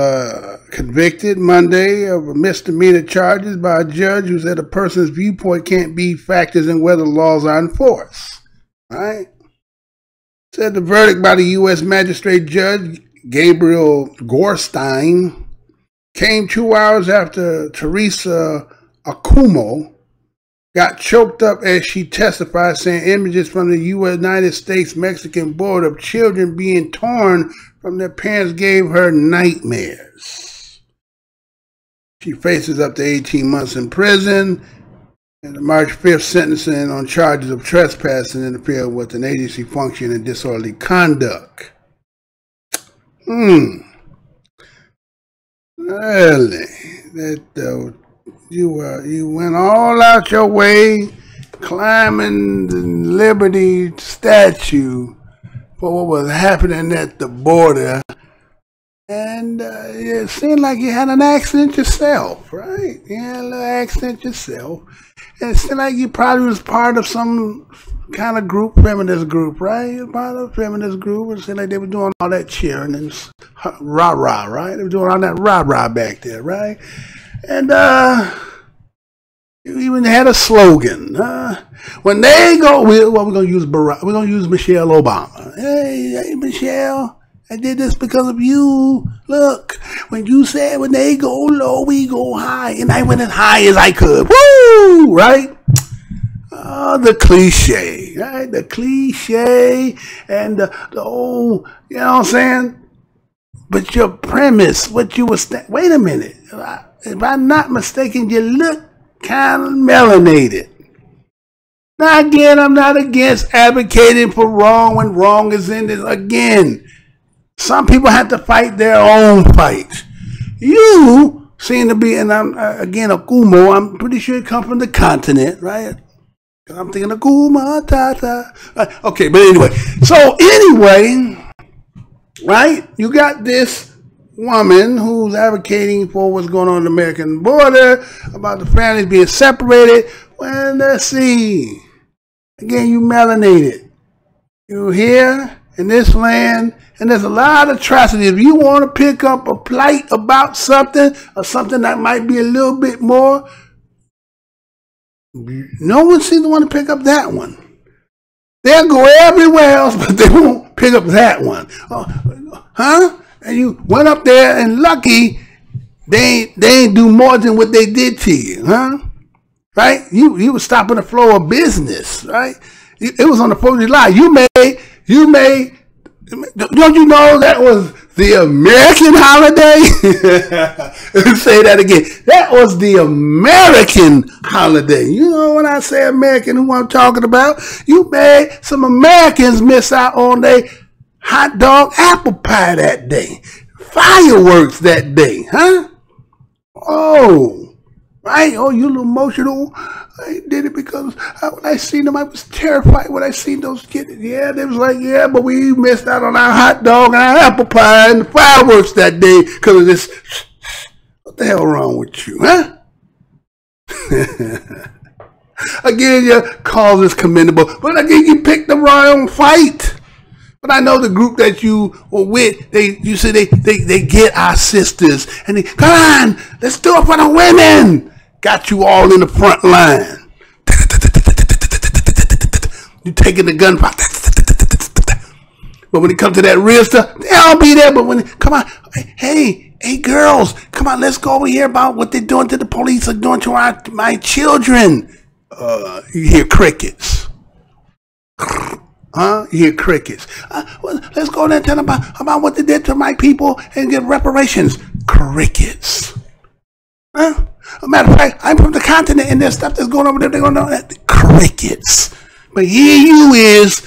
Speaker 20: convicted Monday of misdemeanor charges by a judge who said a person's viewpoint can't be factors in whether laws are enforced. Right? Said the verdict by the U.S. Magistrate Judge Gabriel Gorenstein came 2 hours after Teresa Okumu got choked up as she testified, saying images from the United States-Mexican border of children being torn from their parents gave her nightmares. She faces up to 18 months in prison and the March 5th sentencing on charges of trespassing in the field with an agency function and disorderly conduct. Really? You went all out your way climbing the Liberty statue for what was happening at the border, and it seemed like you had an accident yourself, right? You had a little accident yourself, and it seemed like you probably was part of some kind of group, feminist group, right? You're part of a feminist group. It seemed like they were doing all that cheering and rah-rah, right? They were doing all that rah-rah back there, right? And you even had a slogan. When they go, we're gonna use Barack, we're gonna use Michelle Obama. Hey, Michelle, I did this because of you. Look, when you said when they go low, we go high, and I went as high as I could. Woo! Right? The cliche, right? The cliche and the old, you know what I'm saying? But your premise, what you was, wait a minute. If I'm not mistaken, you look kind of melanated. Now again, I'm not against advocating for wrong when wrong is in it. Again, some people have to fight their own fights. You seem to be, and I'm again a Kumo. I'm pretty sure it comes from the continent, right? I'm thinking of Kuma Tata. Okay, but anyway. So anyway, right? You got this woman who's advocating for what's going on in the American border, about the families being separated. Well, let's see. Again, you melanated. You're here in this land, and there's a lot of atrocities. If you want to pick up a plight about something, or something that might be a little bit more, no one seems to want to pick up that one. They'll go everywhere else, but they won't pick up that one. Huh? And you went up there, and lucky they ain't do more than what they did to you, huh? Right? You were stopping the flow of business, right? It was on the 4th of July. You may. Don't you know that was the American holiday? Say that again. That was the American holiday. You know when I say American, who I'm talking about? You made some Americans miss out on their hot dog apple pie that day. Fireworks that day, huh? Oh, right? Oh, you a little emotional. I did it because when I seen them, I was terrified when I seen those kids. Yeah, they was like, yeah, but we missed out on our hot dog and our apple pie and the fireworks that day because of this. What the hell wrong with you, huh? Again, your cause is commendable, but again, you picked the wrong fight. But I know the group that you were with, you say they get our sisters and they, come on, let's do it for the women. Got you all in the front line. You taking the gun. But when it comes to that real stuff, they all be there. But when, come on, hey girls, come on, let's go over here about what they're doing to the police or doing to my children. You hear crickets. Huh? You hear crickets. Well, let's go there and tell them about what they did to my people and get reparations. Crickets. Huh? As a matter of fact, I'm from the continent and there's stuff that's going over there. They're going on crickets. But here you is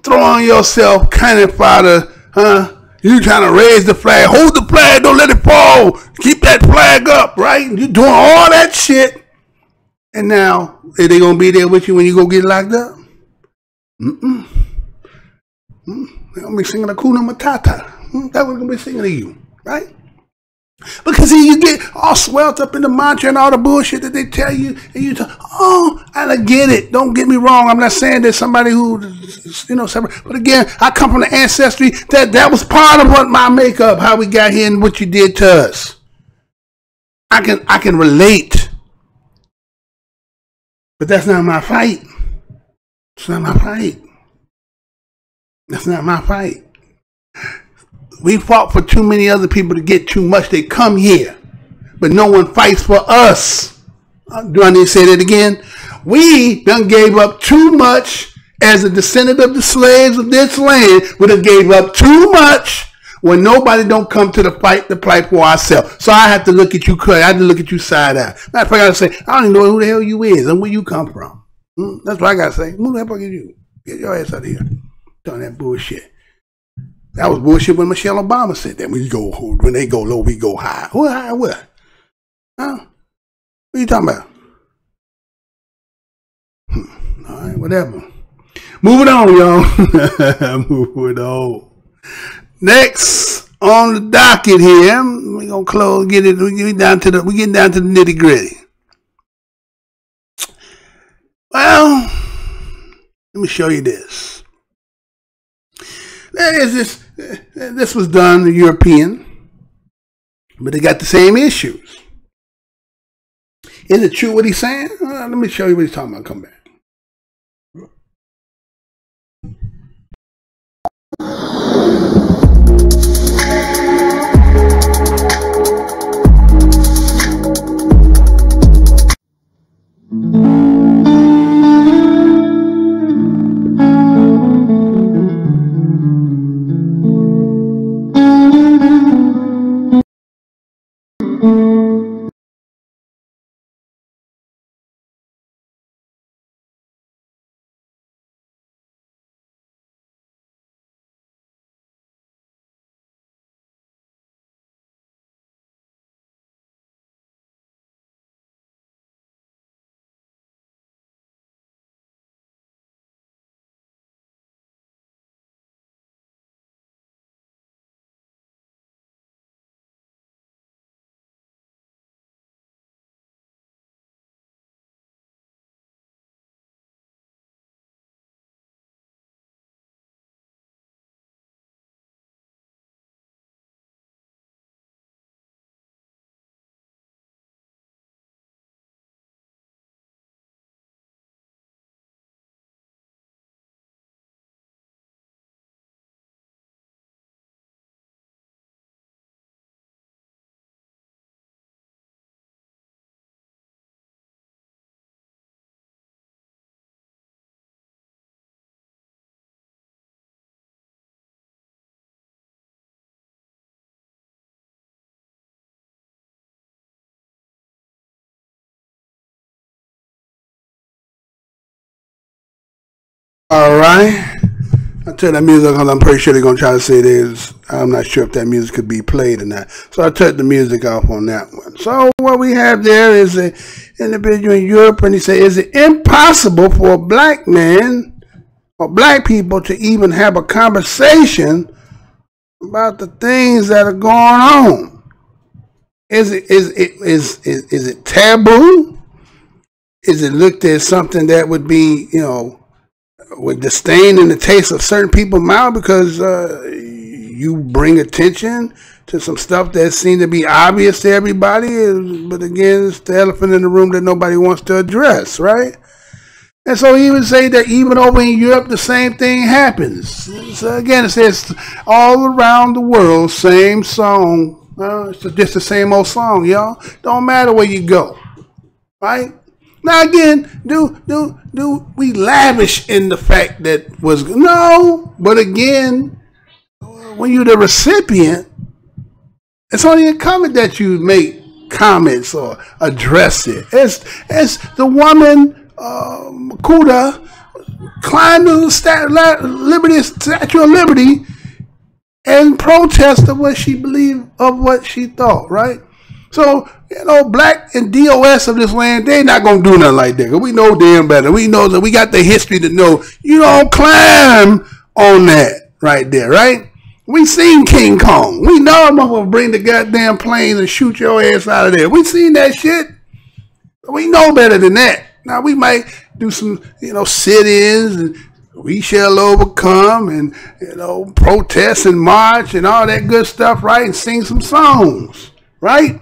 Speaker 20: throwing yourself cannon fodder, huh? You trying to raise the flag. Hold the flag. Don't let it fall. Keep that flag up, right? You doing all that shit. And now, are they going to be there with you when you go get locked up? They're going to be singing Hakuna Matata. That's what they're going to be singing to you, right? Because see, you get all swelled up in the mantra and all the bullshit that they tell you, and you talk, oh, I get it. Don't get me wrong. I'm not saying there's somebody who, separate. But again, I come from the ancestry that was part of what my makeup, how we got here and what you did to us. I can relate. But that's not my fight. It's not my fight. That's not my fight. We fought for too many other people to get too much. They come here, but no one fights for us. Do I need to say that again? We done gave up too much as a descendant of the slaves of this land. We done gave up too much when nobody don't come to the fight for ourselves. So I have to look at you, I have to look at you side eye. Matter of fact, I gotta say, I don't even know who the hell you is and where you come from. That's what I gotta say. Who the hell is you? Get your ass out of here. Doing that bullshit. That was bullshit when Michelle Obama said that. When they go low, we go high. What high? What? Huh? What are you talking about? All right, whatever. Moving on, y'all. Moving on. Next on the docket here, we're gonna close. We getting down to the nitty gritty. Well, let me show you this. There is this. This was done European, but they got the same issues. Is it true what he's saying? Let me show you what he's talking about. Come back. All right. I turned that music because I'm pretty sure they're going to try to say this. I'm not sure if that music could be played or not. So I turned the music off on that one. So what we have there is an individual in Europe, and he said, is it impossible for a black man or black people to even have a conversation about the things that are going on? Is it taboo? Is it looked at something that would be, with disdain in the taste of certain people's mouth because you bring attention to some stuff that seems to be obvious to everybody? But again, it's the elephant in the room that nobody wants to address, right? And so he would say that even over in Europe, the same thing happens. So again, it says all around the world, same song. It's just the same old song, y'all. Don't matter where you go, right? Now again, do we lavish in the fact that was no? But again, when you're the recipient, it's only incumbent that you make comments or address it. As the woman Kuda climbed to the Statue of Liberty and protest of what she believed, of what she thought, right? So, black and DOS of this land, they not going to do nothing like that. Cause we know damn better. We know that we got the history to know you don't climb on that right there, right? We seen King Kong. We know I'm going to bring the goddamn plane and shoot your ass out of there. We seen that shit. We know better than that. Now, we might do some, sit-ins and we shall overcome and, protest and march and all that good stuff, right? And sing some songs, right?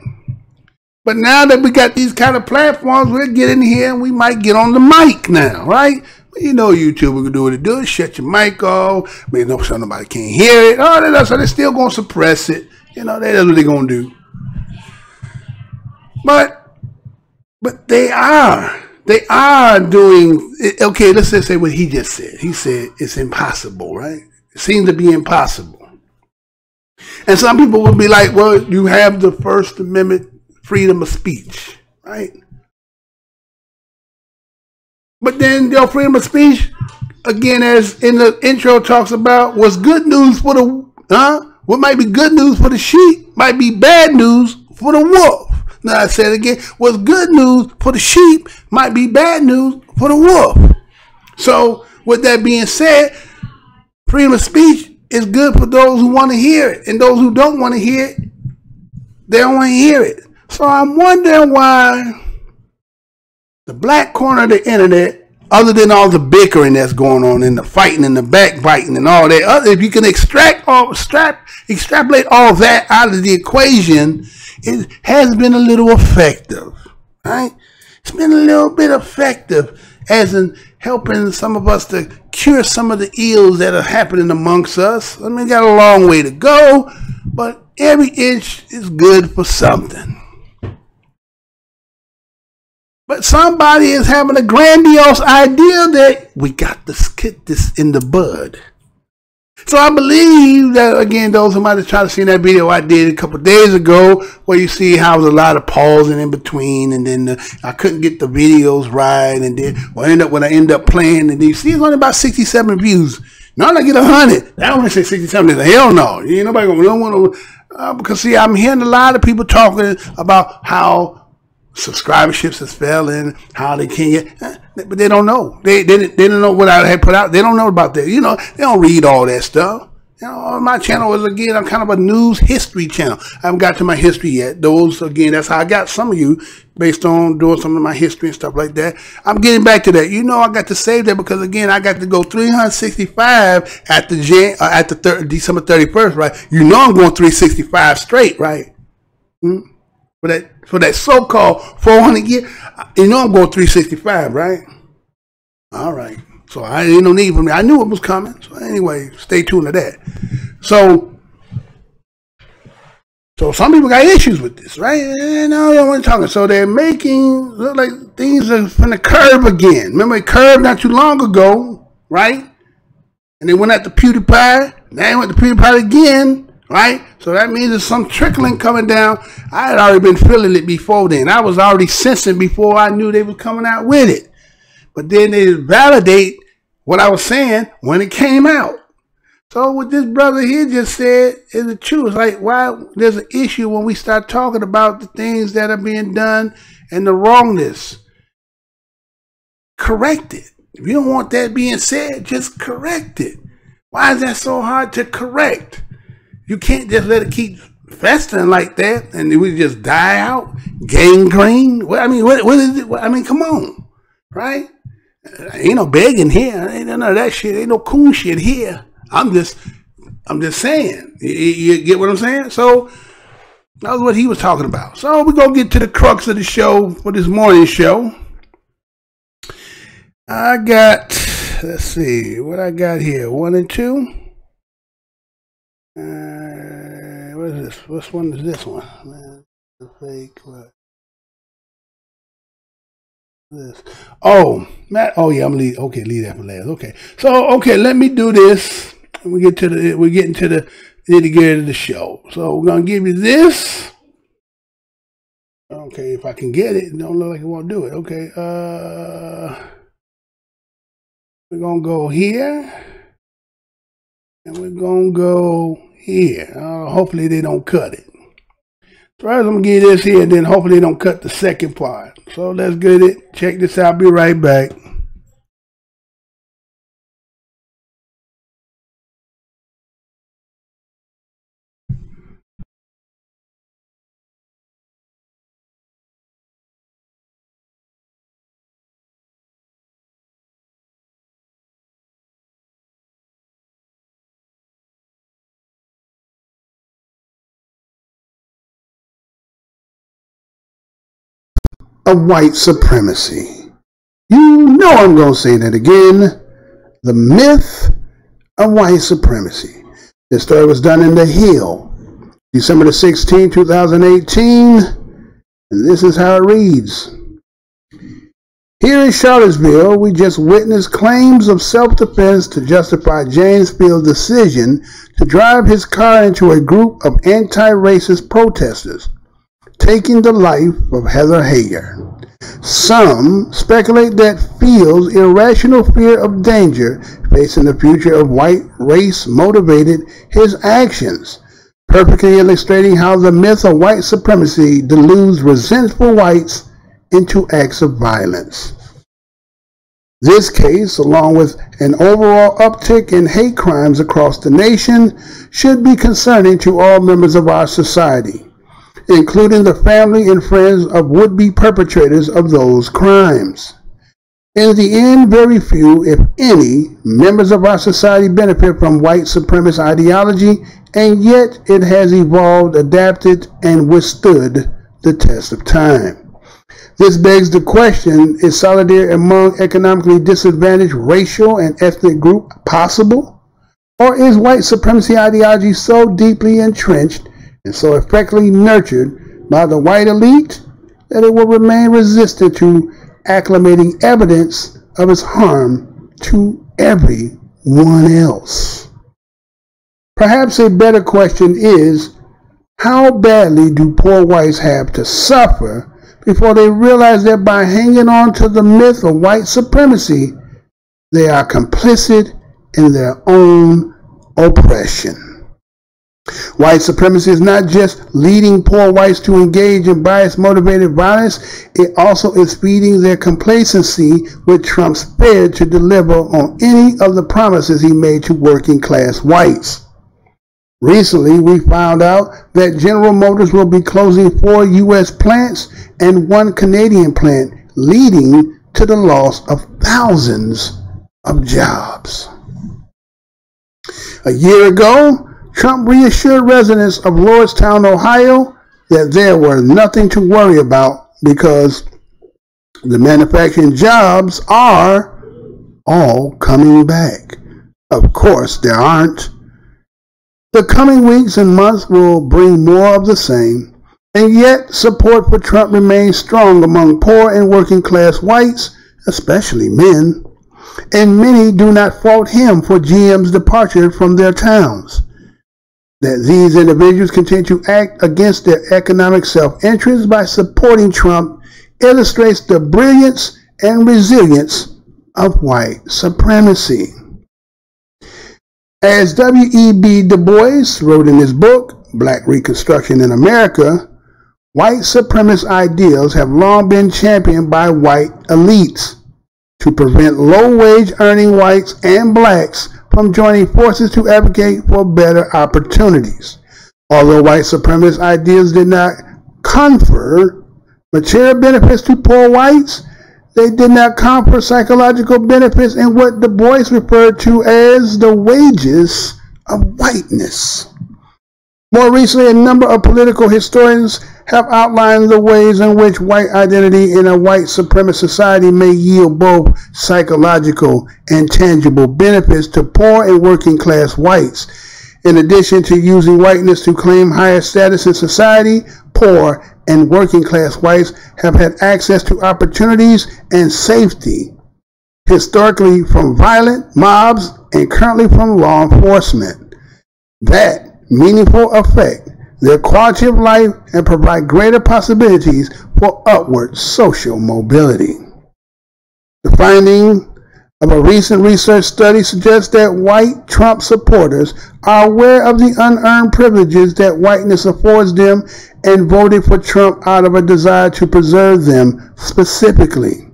Speaker 20: But now that we got these kind of platforms, we'll get in here and we might get on the mic now, right? YouTube, we can do what it do. Shut your mic off. Maybe so nobody can't hear it. All that. So they're still going to suppress it. That's what they're going to do. But they are they are doing, okay, let's just say what he just said. He said it's impossible, right? It seems to be impossible. And some people would be like, well, you have the First Amendment freedom of speech, right? But then your freedom of speech, again, as in the intro talks about, was good news for the, what might be good news for the sheep might be bad news for the wolf. Now I said it again, what's good news for the sheep might be bad news for the wolf. So with that being said, freedom of speech is good for those who want to hear it, and those who don't want to hear it, they don't want to hear it. So I'm wondering why the black corner of the internet, other than all the bickering that's going on and the fighting and the backbiting and all that, if you can extrapolate all that out of the equation, it has been a little effective, right? It's been a little bit effective as in helping some of us to cure some of the ills that are happening amongst us. I mean, got a long way to go, but every inch is good for something. But somebody is having a grandiose idea that we got to get this in the bud. So I believe that, again, those who might have tried to see that video I did a couple of days ago, where you see how there's a lot of pausing in between, and then I couldn't get the videos right, and then when I end up playing, and then you see it's only about 67 views. Now I get 100. I want to say 67. Hell no. Ain't nobody gonna want to, because see, I'm hearing a lot of people talking about how subscriberships has fell and how they can't get, but they don't know. They didn't know what I had put out. They don't know about that. You know, they don't read all that stuff. You know, my channel is, again, I'm kind of a news history channel. I haven't got to my history yet. Those, again, that's how I got some of you, based on doing some of my history and stuff like that. I'm getting back to that. You know, I got to save that because, again, I got to go 365 at the December 31st, right? You know I'm going 365 straight, right? For that so-called 400 year, you know I'm going 365, right? All right. So I ain't no need for me. I knew it was coming. So anyway, stay tuned to that. So some people got issues with this, right? And I don't want to talk. So they're making look like things are from the curve again. Remember it curved not too long ago, right? And they went at the PewDiePie. Now they went to PewDiePie again. Right? So that means there's some trickling coming down. I had already been feeling it before then. I was already sensing before I knew they were coming out with it. But then they validate what I was saying when it came out. So what this brother here just said is the truth. It's like, why there's an issue when we start talking about the things that are being done and the wrongness. Correct it. If you don't want that being said, just correct it. Why is that so hard to correct? You can't just let it keep festering like that and we just die out, gangrene. I mean, what is it? I mean, come on, right? Ain't no begging here. Ain't none of that shit. Ain't no cool shit here. I'm just saying. You get what I'm saying? So that was what he was talking about. So we're gonna get to the crux of the show for this morning show. I got, let's see what I got here. 1 and 2. What is this? Which one is this one? Man, the fake. What? This. Oh, Matt. Oh yeah, I'm leave. Okay, leave that for last. Okay. So okay, let me do this. We're getting to the nitty-gritty of the show. So we're gonna give you this. Okay, if I can get it, don't look like it won't do it. Okay. We're gonna go here. And we're going to go here. Hopefully they don't cut it. So I'm going to give this here, and then hopefully they don't cut the second part. So let's get it. Check this out. I'll be right back. Of white supremacy. You know I'm going to say that again. The myth of white supremacy. This story was done in The Hill, December the 16th, 2018. And this is how it reads. Here in Charlottesville, we just witnessed claims of self-defense to justify James Field's decision to drive his car into a group of anti-racist protesters, taking the life of Heather Heyer. Some speculate that Field's irrational fear of danger facing the future of white race motivated his actions, perfectly illustrating how the myth of white supremacy deludes resentful whites into acts of violence. This case, along with an overall uptick in hate crimes across the nation, should be concerning to all members of our society, including the family and friends of would-be perpetrators of those crimes. In the end, very few, if any, members of our society benefit from white supremacist ideology, and yet it has evolved, adapted, and withstood the test of time. This begs the question, is solidarity among economically disadvantaged racial and ethnic groups possible? Or is white supremacy ideology so deeply entrenched and so effectively nurtured by the white elite that it will remain resistant to acclimating evidence of its harm to everyone else? Perhaps a better question is, how badly do poor whites have to suffer before they realize that by hanging on to the myth of white supremacy, they are complicit in their own oppression? White supremacy is not just leading poor whites to engage in bias-motivated violence, it also is feeding their complacency with Trump's failure to deliver on any of the promises he made to working-class whites. Recently, we found out that General Motors will be closing 4 U.S. plants and 1 Canadian plant, leading to the loss of thousands of jobs. A year ago, Trump reassured residents of Lordstown, Ohio, that there were nothing to worry about because the manufacturing jobs are all coming back. Of course, there aren't. The coming weeks and months will bring more of the same, and yet support for Trump remains strong among poor and working class whites, especially men, and many do not fault him for GM's departure from their towns. That these individuals continue to act against their economic self-interest by supporting Trump illustrates the brilliance and resilience of white supremacy. As W.E.B. Du Bois wrote in his book, Black Reconstruction in America, white supremacist ideals have long been championed by white elites to prevent low-wage earning whites and blacks from joining forces to advocate for better opportunities. Although white supremacist ideals did not confer material benefits to poor whites, they did not confer psychological benefits in what Du Bois referred to as the wages of whiteness. More recently, a number of political historians have outlined the ways in which white identity in a white supremacist society may yield both psychological and tangible benefits to poor and working class whites. In addition to using whiteness to claim higher status in society, poor and working class whites have had access to opportunities and safety, historically from violent mobs and currently from law enforcement, that meaningful affect their quality of life and provide greater possibilities for upward social mobility. The finding of a recent research study suggests that white Trump supporters are aware of the unearned privileges that whiteness affords them and voted for Trump out of a desire to preserve them specifically.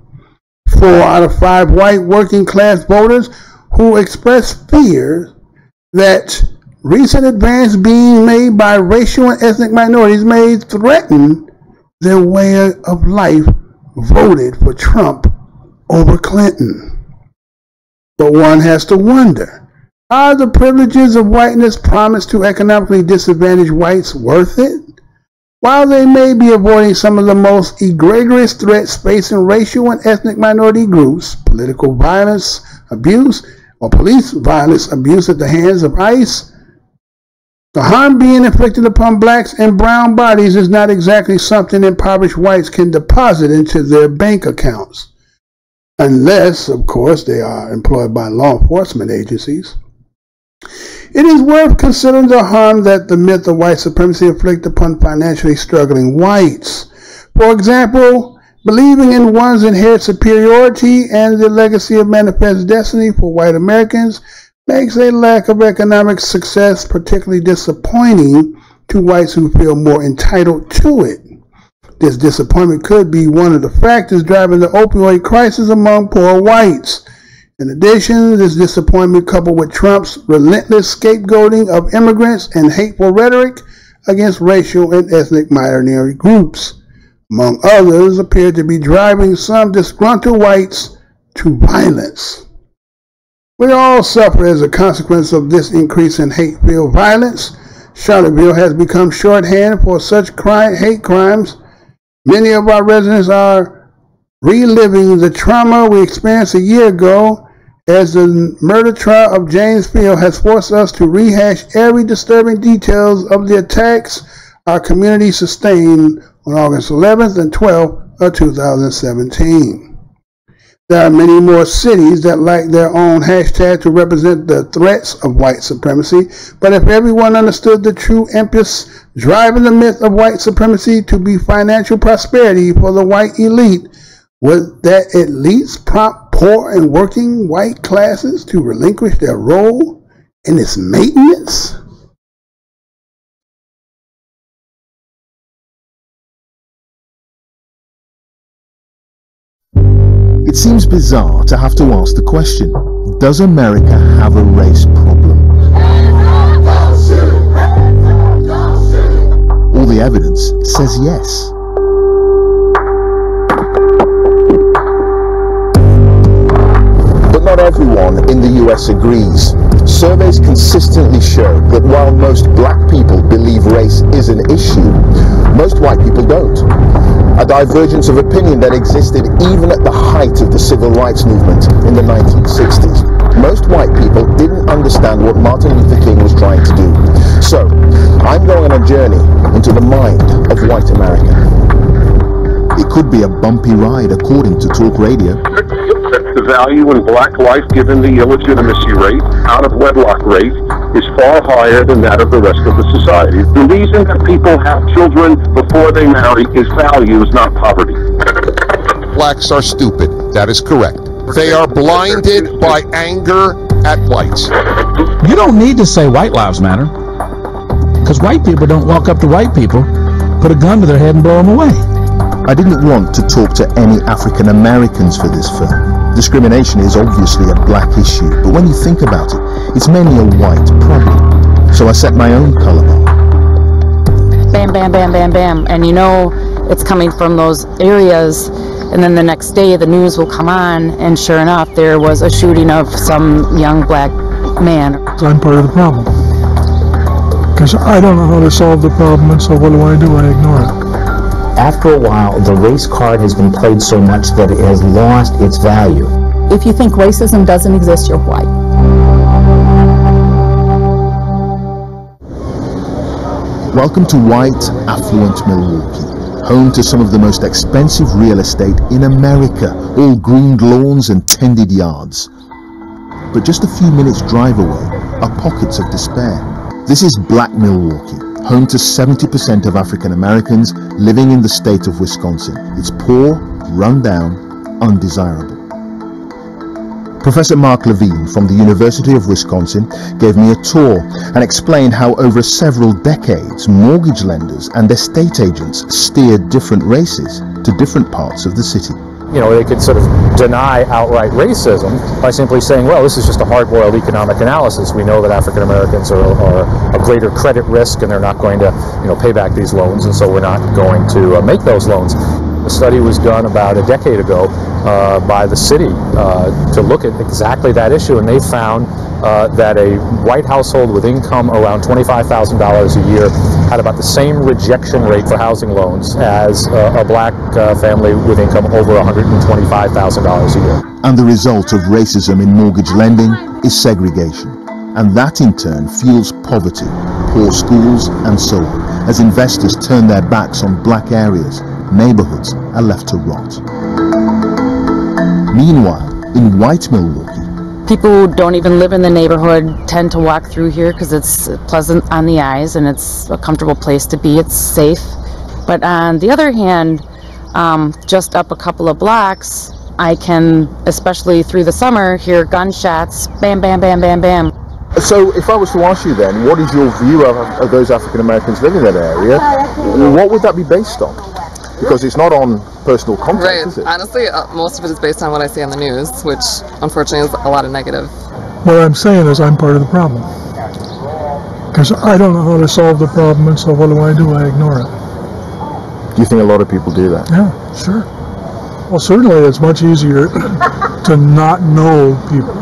Speaker 20: 4 out of 5 white working class voters who expressed fear that recent advances being made by racial and ethnic minorities may threaten their way of life voted for Trump over Clinton. But one has to wonder, are the privileges of whiteness promised to economically disadvantaged whites worth it? While they may be avoiding some of the most egregious threats facing racial and ethnic minority groups, political violence, abuse, or police violence abuse at the hands of ICE, the harm being inflicted upon blacks and brown bodies is not exactly something impoverished whites can deposit into their bank accounts. unless, of course, they are employed by law enforcement agencies. It is worth considering the harm that the myth of white supremacy inflicts upon financially struggling whites. For example, believing in one's inherent superiority and the legacy of manifest destiny for white Americans makes a lack of economic success particularly disappointing to whites who feel more entitled to it. This disappointment could be one of the factors driving the opioid crisis among poor whites. In addition, this disappointment, coupled with Trump's relentless scapegoating of immigrants and hateful rhetoric against racial and ethnic minority groups, among others, appear to be driving some disgruntled whites to violence. We all suffer as a consequence of this increase in hate-filled violence. Charlottesville has become shorthand for such hate crimes. Many of our residents are reliving the trauma we experienced a year ago, as the murder trial of James Field has forced us to rehash every disturbing details of the attacks our community sustained on August 11th and 12th of 2017. There are many more cities that like their own hashtag to represent the threats of white supremacy, but if everyone understood the true impetus driving the myth of white supremacy to be financial prosperity for the white elite, would that at least prompt poor and working white classes to relinquish their role in its maintenance?
Speaker 1: It seems bizarre to have to ask the question, does America have a race problem? All the evidence says yes. But not everyone in the US agrees. Surveys consistently show that while most black people believe race is an issue, most white people don't. A divergence of opinion that existed even at the height of the civil rights movement in the 1960s. Most white people didn't understand what Martin Luther King was trying to do. So, I'm going on a journey into the mind of white America. It could be a bumpy ride according to Talk Radio.
Speaker 9: The value in black life given the illegitimacy rate, out of wedlock rate, is far higher than that of the rest of the society. The reason that people have children before they marry is values, not poverty.
Speaker 11: Blacks are stupid. That is correct. They are blinded by anger at whites.
Speaker 12: You don't need to say white lives matter, because white people don't walk up to white people, put a gun to their head and blow them away.
Speaker 1: I didn't want to talk to any African Americans for this film. Discrimination is obviously a black issue, but when you think about it, it's mainly a white problem. So I set my own color bar.
Speaker 14: Bam, bam, bam, bam, bam. And you know it's coming from those areas, and then the next day the news will come on, and sure enough, there was a shooting of some young black man.
Speaker 26: I'm part of the problem. Because I don't know how to solve the problem, and so what do? I ignore it.
Speaker 25: After a while, the race card has been played so much that it has lost its value.
Speaker 27: If you think racism doesn't exist, you're white.
Speaker 1: Welcome to white, affluent Milwaukee, home to some of the most expensive real estate in America, all greened lawns and tended yards. But just a few minutes drive away are pockets of despair. This is Black Milwaukee, home to 70% of African Americans living in the state of Wisconsin. It's poor, run down, undesirable. Professor Mark Levine from the University of Wisconsin gave me a tour and explained how over several decades mortgage lenders and estate agents steered different races to different parts of the city.
Speaker 28: You know, they could sort of deny outright racism by simply saying, well, this is just a hard-boiled economic analysis. We know that African Americans are a greater credit risk and they're not going to, pay back these loans, and so we're not going to make those loans. A study was done about a decade ago by the city to look at exactly that issue, and they found that a white household with income around $25,000 a year had about the same rejection rate for housing loans as a black family with income over $125,000 a year.
Speaker 1: And the result of racism in mortgage lending is segregation. And that in turn fuels poverty, poor schools, and so on, as investors turn their backs on black areas. Neighborhoods are left to rot. Meanwhile, in white Milwaukee,
Speaker 14: people who don't even live in the neighborhood tend to walk through here because it's pleasant on the eyes and it's a comfortable place to be. It's safe. But on the other hand, just up a couple of blocks, I can, especially through the summer, hear gunshots, bam, bam, bam, bam, bam.
Speaker 11: So if I was to ask you then, what is your view of those African Americans living in that area? What would that be based on? Because it's not on personal context,
Speaker 2: right.
Speaker 11: is it?
Speaker 2: Honestly, most of it is based on what I see on the news, which unfortunately is a lot of negative.
Speaker 26: What I'm saying is I'm part of the problem. Because I don't know how to solve the problem, and so what do? I ignore it.
Speaker 11: Do you think a lot of people do that?
Speaker 26: Yeah, sure. Well, certainly it's much easier to not know people.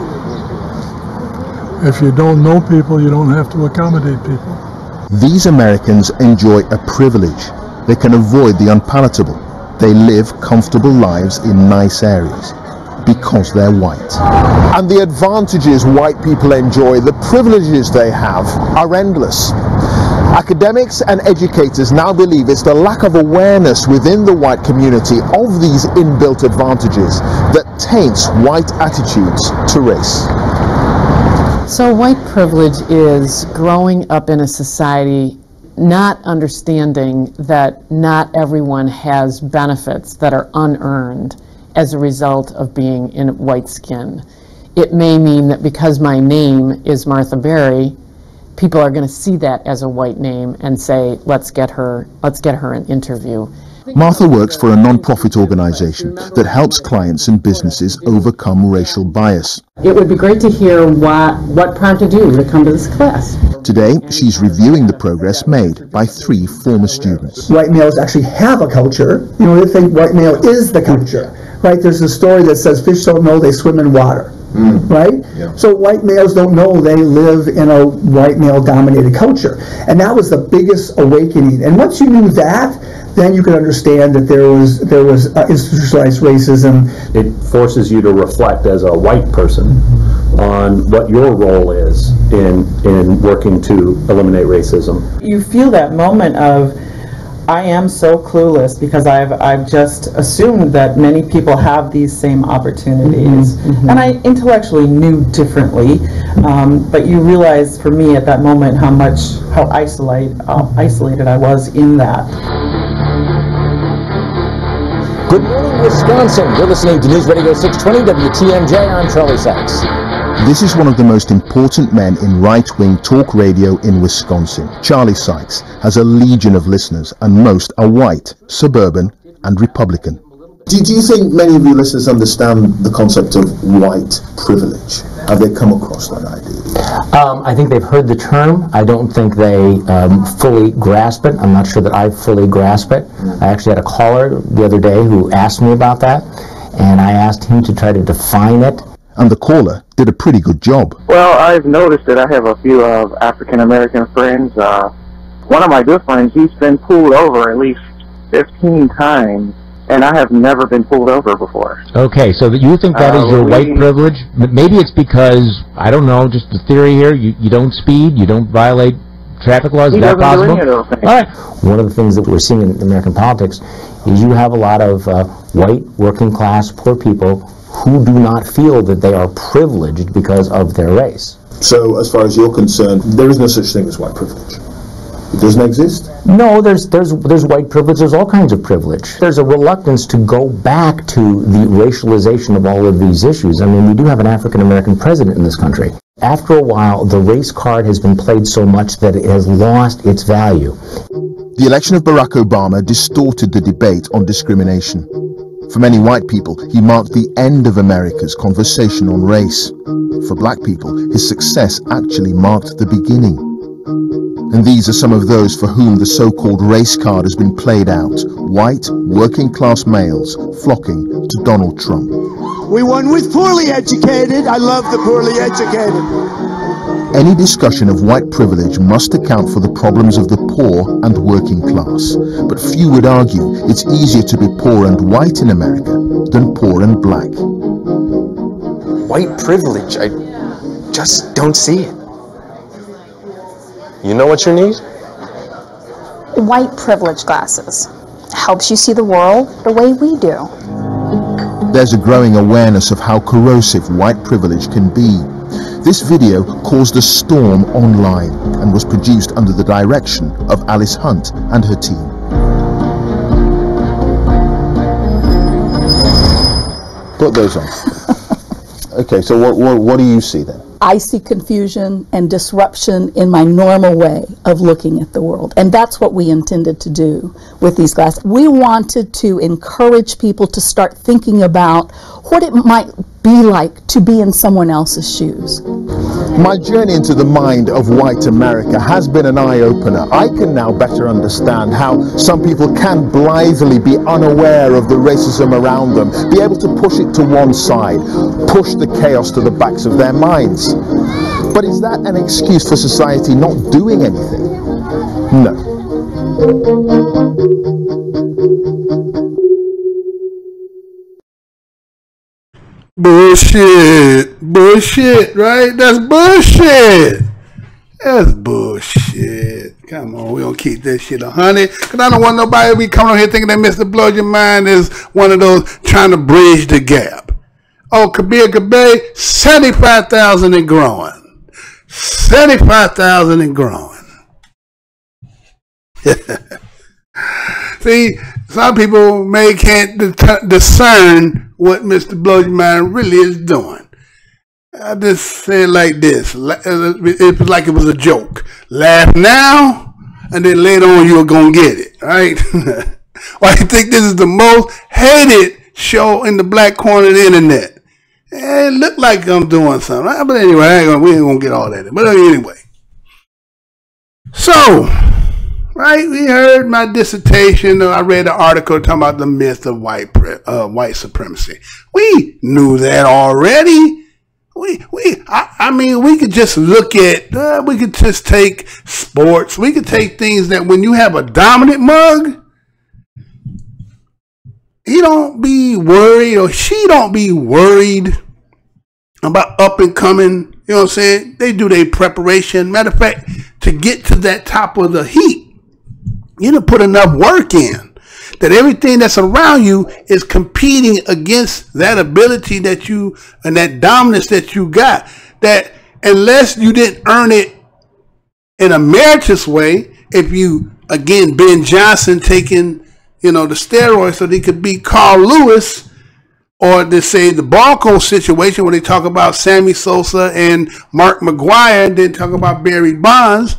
Speaker 26: If you don't know people, you don't have to accommodate people.
Speaker 1: these Americans enjoy a privilege. They can avoid the unpalatable. They live comfortable lives in nice areas because they're white.
Speaker 11: And the advantages white people enjoy, the privileges they have, are endless. Academics and educators now believe it's the lack of awareness within the white community of these inbuilt advantages that taints white attitudes to race.
Speaker 5: So white privilege is growing up in a society not understanding that not everyone has benefits that are unearned as a result of being in white skin. It may mean that because my name is Martha Berry, people are going to see that as a white name and say, let's get her an interview.
Speaker 1: Martha works for a non-profit organization that helps clients and businesses overcome racial bias.
Speaker 5: It would be great to hear what prompted you to come to this class.
Speaker 1: Today, she's reviewing the progress made by 3 former students.
Speaker 6: White males actually have a culture. You know, they think white male is the culture, right? There's a story that says fish don't know they swim in water. Right? Yeah. So white males don't know they live in a white male dominated culture. And that was the biggest awakening. And once you knew that, then you could understand that there was institutionalized racism.
Speaker 28: It forces you to reflect as a white person on what your role is in working to eliminate racism.
Speaker 10: You feel that moment of, I am so clueless because I've just assumed that many people have these same opportunities. And I intellectually knew differently, but you realize for me at that moment how isolated I was in that.
Speaker 25: Good morning, Wisconsin. You're listening to News Radio 620 WTMJ. I'm Charlie Sachs.
Speaker 1: This is one of the most important men in right-wing talk radio in Wisconsin. Charlie Sykes has a legion of listeners, and most are white, suburban, and Republican.
Speaker 13: Do you think many of your listeners understand the concept of white privilege? Have they come across that idea?
Speaker 25: I think they've heard the term. I don't think they fully grasp it. I'm not sure that I fully grasp it. I actually had a caller the other day who asked me about that, and I asked him to try to define it.
Speaker 1: And the caller did a pretty good job.
Speaker 15: Well, I've noticed that I have a few of African-American friends. One of my good friends, he's been pulled over at least 15 times, and I have never been pulled over before.
Speaker 16: Okay, so you think that is your white privilege? Maybe it's because, I don't know, just the theory here, you don't speed, you don't violate traffic laws, is that possible?
Speaker 15: Do any of those things.
Speaker 25: All right. One of the things that we're seeing in American politics is you have a lot of white, working class, poor people who do not feel that they are privileged because of their race.
Speaker 13: So, as far as you're concerned, there is no such thing as white privilege. It doesn't exist?
Speaker 25: No, there's white privilege, there's all kinds of privilege. There's a reluctance to go back to the racialization of all of these issues. I mean, we do have an African-American president in this country. After a while, the race card has been played so much that it has lost its value.
Speaker 1: The election of Barack Obama distorted the debate on discrimination. For many white people, he marked the end of America's conversation on race. For black people, his success actually marked the beginning. And these are some of those for whom the so-called race card has been played out. White, working-class males flocking to Donald Trump.
Speaker 19: We won with poorly educated. I love the poorly educated.
Speaker 1: Any discussion of white privilege must account for the problems of the poor and working class. But few would argue it's easier to be poor and white in America than poor and black.
Speaker 29: White privilege, I just don't see it. You know what you need?
Speaker 30: White privilege glasses. Helps you see the world the way we do.
Speaker 1: there's a growing awareness of how corrosive white privilege can be. This video caused a storm online and was produced under the direction of Alice Hunt and her team.
Speaker 13: Put those on. Okay, so what do you see then?
Speaker 27: I see confusion and disruption in my normal way of looking at the world. And that's what we intended to do with these glasses. We wanted to encourage people to start thinking about what it might be like to be in someone else's shoes.
Speaker 1: My journey into the mind of white America has been an eye-opener. I can now better understand how some people can blithely be unaware of the racism around them, be able to push it to one side, push the chaos to the backs of their minds. But is that an excuse for society not doing anything? No.
Speaker 20: Bullshit. Bullshit, right? That's bullshit. That's bullshit. Come on, we don't keep that shit 100. Because I don't want nobody to be coming on here thinking that Mr. Blow Your Mind is one of those trying to bridge the gap. Oh, Kabir Kabay, 75,000 and growing. 75,000 and growing. See, some people can't discern what Mr. Blow Your Mind really is doing. I just say it like this. It was like it was a joke. Laugh now, and then later on you're going to get it, right? Why you think this is the most hated show in the black corner of the internet? It looked like I'm doing something, right? But anyway, we ain't going to get all that. But anyway. So, right, we heard my dissertation. I read an article talking about the myth of white supremacy. We knew that already. I mean, we could just look at, we could just take sports. We could take things that when you have a dominant mug, he don't be worried or she don't be worried about up and coming. You know what I'm saying? They do their preparation. Matter of fact, to get to that top of the heat, you done put enough work in that everything that's around you is competing against that ability that you and that dominance that you got. That unless you didn't earn it in a meritorious way, if you, again, Ben Johnson taking, the steroids so they could beat Carl Lewis, or they say the Barco situation where they talk about Sammy Sosa and Mark McGuire and then talk about Barry Bonds,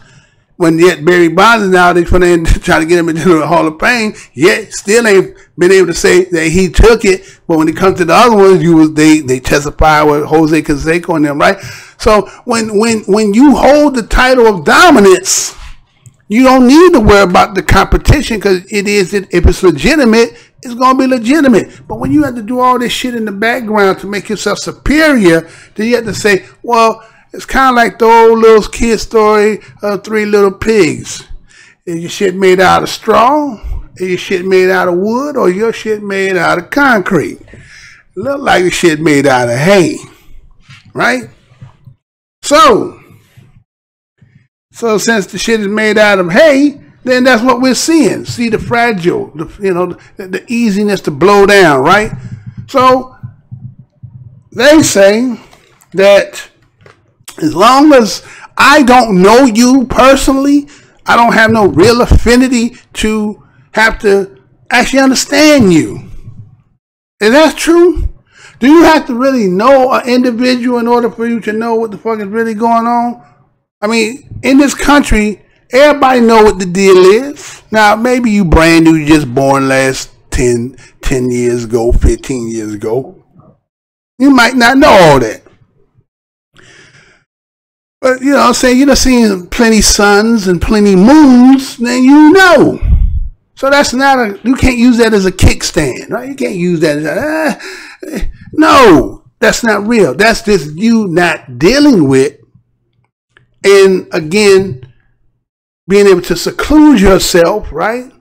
Speaker 20: when yet Barry Bonds is now they trying to get him into the Hall of Fame, yet still ain't been able to say that he took it. But when it comes to the other ones, they testify with Jose Canseco and them, right? So when you hold the title of dominance, you don't need to worry about the competition, because if it's legitimate, it's going to be legitimate. But when you have to do all this shit in the background to make yourself superior, then you have to say, well, it's kind of like the old little kid story of Three Little Pigs. Is your shit made out of straw? Is your shit made out of wood? Or your shit made out of concrete? Look like your shit made out of hay. Right? So since the shit is made out of hay, then that's what we're seeing. See the fragile, the easiness to blow down, right? So they say that as long as I don't know you personally, I don't have no real affinity to have to actually understand you. Is that true? Do you have to really know an individual in order for you to know what the fuck is really going on? I mean, in this country, everybody know what the deal is. Now, maybe you brand new, you just born last 10 years ago, 15 years ago. You might not know all that. But, I'm saying, you done seen plenty suns and plenty moons, then you know. So that's not you can't use that as a kickstand, right? You can't use that as no, that's not real. That's just you not dealing with, and again, being able to seclude yourself, right?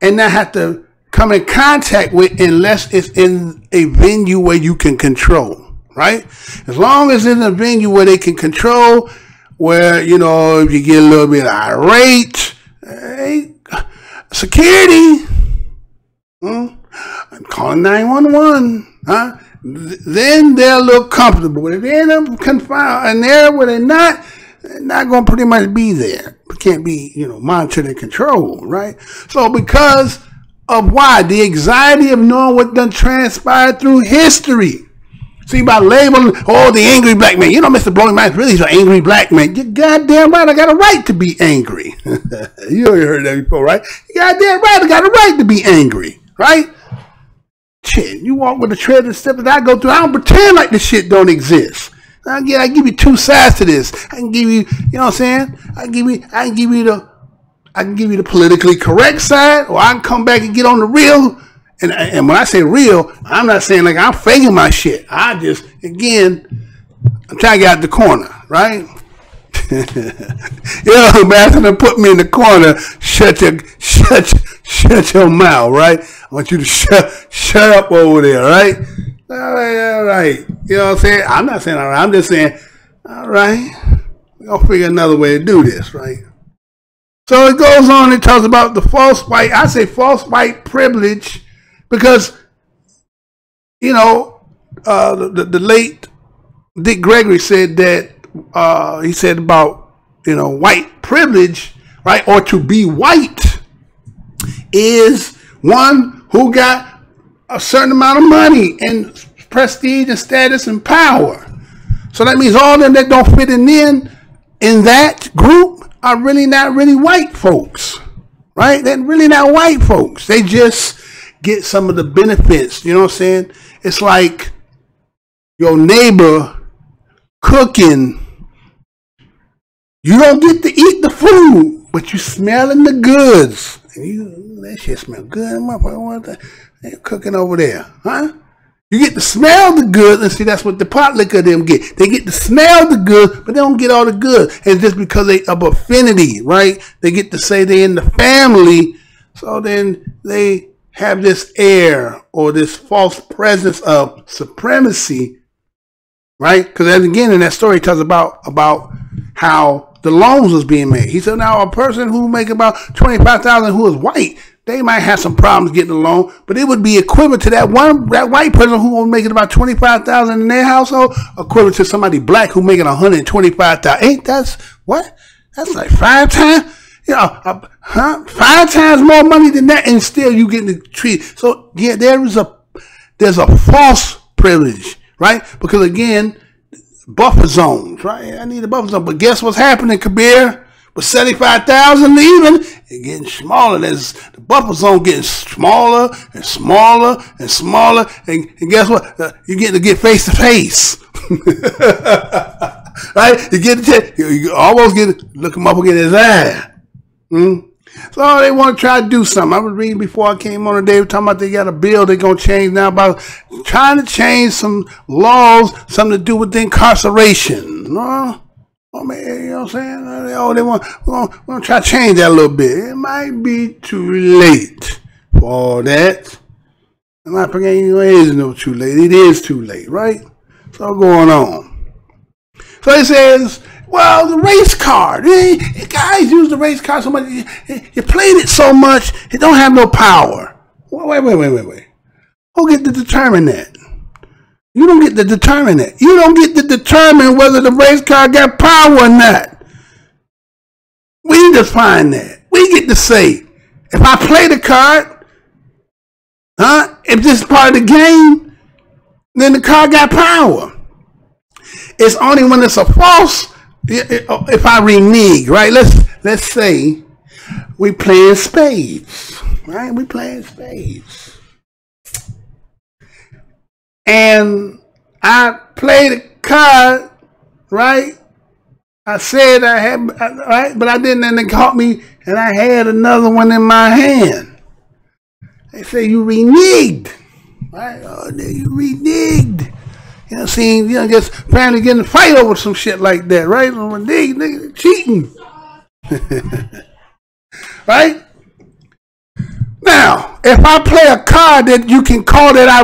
Speaker 20: And not have to come in contact with unless it's in a venue where you can control, right? As long as it's in a venue where they can control, where, if you get a little bit irate, security, I'm calling 911. huh? Then they're a little comfortable. But if they're confined and they're where they're not going to pretty much be there. It can't be, monitored and controlled, right? So because of why? The anxiety of knowing what done transpired through history. See, by labeling, the angry black man. Mr. Blowing Mind's really an angry black man. You're goddamn right, I got a right to be angry. You already heard that before, right? You goddamn right, I got a right to be angry, right? Shit, you walk with the tread and step that I go through. I don't pretend like this shit don't exist. I give you two sides to this. I can give you, you know what I'm saying? I can give you the politically correct side, or I can come back and get on the real. And when I say real, I'm not saying like I'm faking my shit. I just, again, I'm trying to get out the corner, right? Master put me in the corner. Shut your mouth, right? I want you to shut up over there, right? All right. You know what I'm saying? I'm not saying all right. I'm just saying, all right, we're going to figure another way to do this, right? So it goes on and talks about the false white. I say false white privilege because, the late Dick Gregory said that, he said about, white privilege, right? Or to be white is one who got a certain amount of money and prestige and status and power. So that means all of them that don't fit in that group are really not really white folks, right? They're really not white folks. They just get some of the benefits. You know what I'm saying? It's like your neighbor cooking. You don't get to eat the food, but you smelling the goods. And that shit smell good, motherfucker. They're cooking over there, huh? You get to smell the good, and see, that's what the pot liquor them get. They get to smell the good, but they don't get all the good. And just because they of affinity, right? They get to say they're in the family, so then they have this air or this false presence of supremacy, right? Because then again, in that story, it talks about how the loans was being made. He said, now a person who make about $25,000 who is white, they might have some problems getting a loan, but it would be equivalent to that white person who will make about $25,000 in their household, equivalent to somebody black who making $125,000. Ain't that's what? That's like 5 times, 5 times more money than that, and still you getting treated. So yeah, there's a false privilege, right? Because again, buffer zones, right? I need a buffer zone, but guess what's happening, Kabir? With 75,000 leaving, it's getting smaller. There's the buffer zone getting smaller and smaller and smaller. And guess what? You're getting to get face to face. Right? You almost look him up and get his eye. So they want to try to do something. I was reading before I came on today, talking about they got a bill they're going to change now about trying to change some laws, something to do with the incarceration. Oh man, you know what I'm saying? We're going to try to change that a little bit. It might be too late for all that. I'm not forgetting it is no too late. It is too late, right? So going on. So it says, well, the race card. Guys use the race card so much. You played it so much, it don't have no power. Wait. Who get to determine that? You don't get to determine that. You don't get to determine whether the race card got power or not. We define that. We get to say, if I play the card, if this is part of the game, then the card got power. It's only when it's a false, if I renege, right? Let's say we playing spades, right? We playing spades. And I played a card, right? I said I had, right? But I didn't, and they caught me, and I had another one in my hand. They say you reneged, right? Oh, you reneged. You know, seeing, just apparently getting a fight over some shit like that, right? Nigga, cheating. Right? Now, if I play a card that you can call that I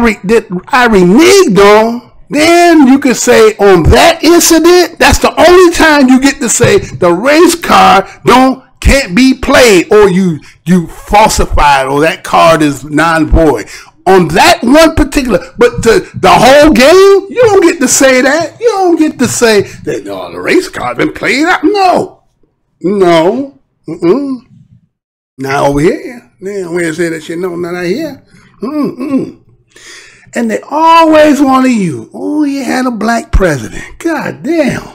Speaker 20: reneged on, then you can say on that incident, that's the only time you get to say the race card can't be played, or you falsified, or that card is non-void. on that one particular, but the whole game, you don't get to say that. You don't get to say that, the race card been played out. No. Not over here. They don't say that shit. No, not out here. And they always wanted you. Oh, you had a black president. God damn.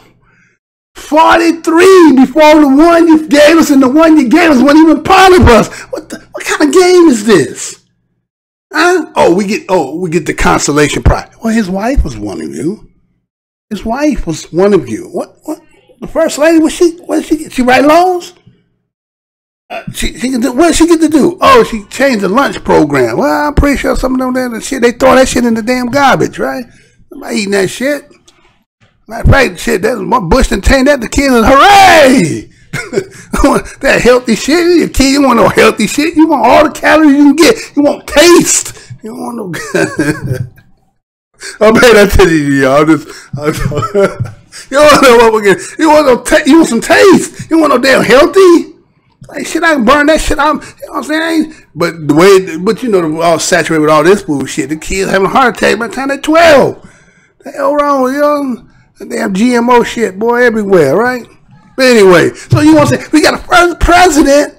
Speaker 20: 43 before the one you gave us, and the one you gave us wasn't even part of us. What kind of game is this? Huh? We get the consolation prize. Well, his wife was one of you. His wife was one of you. What? The first lady, she write laws? She can do, what did she get to do? Oh, she changed the lunch program. Well, I'm pretty sure some of them shit, they throw that shit in the damn garbage, right? Nobody eating that shit. Matter of fact, shit, that's one Bush done changed that to kids. Hooray! That healthy shit. Your kid, you want no healthy shit. You want all the calories you can get. You want taste. You don't want no. I made that to you, y'all. You don't know what we're getting. You want some taste. You want no damn healthy. Like shit, I can burn that shit out. You know what I'm saying? But they're all saturated with all this bullshit. The kids having a heart attack by the time they're 12. The hell wrong with you? The damn GMO shit, boy, everywhere, right? But anyway, so you want to say we got a first president,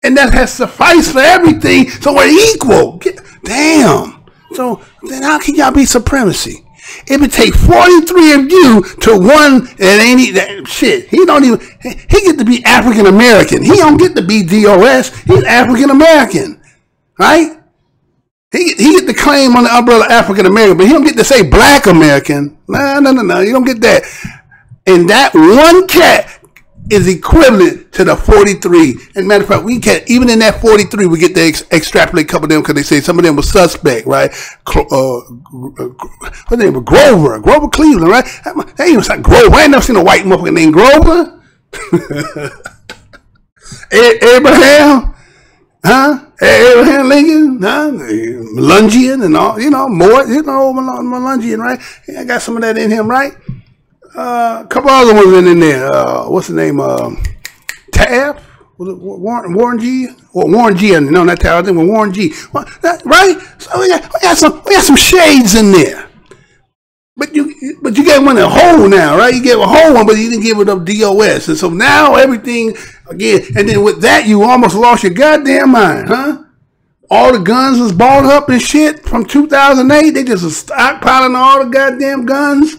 Speaker 20: and that has sufficed for everything, so we're equal. Damn. So then how can y'all be supremacy? It would take 43 of you to one that ain't that shit. He get to be African American. He don't get to be DOS. He's African American, right? He get the claim on the umbrella African American, but he don't get to say Black American. No. You don't get that. And that one cat is equivalent to the 43. And matter of fact, we can even in that 43, we get to extrapolate a couple of them because they say some of them were suspect, right? What name was Grover Cleveland, right? That ain't even like Grover. I ain't never seen a white motherfucker named Grover. Abraham, huh? Abraham Lincoln, huh? Melungian and all, Melungian, right? I got some of that in him, right? A couple other ones in there. What's the name? Taft? Was it Warren G? Or Warren G? No, not Taft. I think it was Warren G. Right? So we got some shades in there. But you gave one a whole now, right? You gave a whole one, but you didn't give it up DOS. And so now everything again. And then with that, you almost lost your goddamn mind, huh? All the guns was bought up and shit from 2008. They just was stockpiling all the goddamn guns.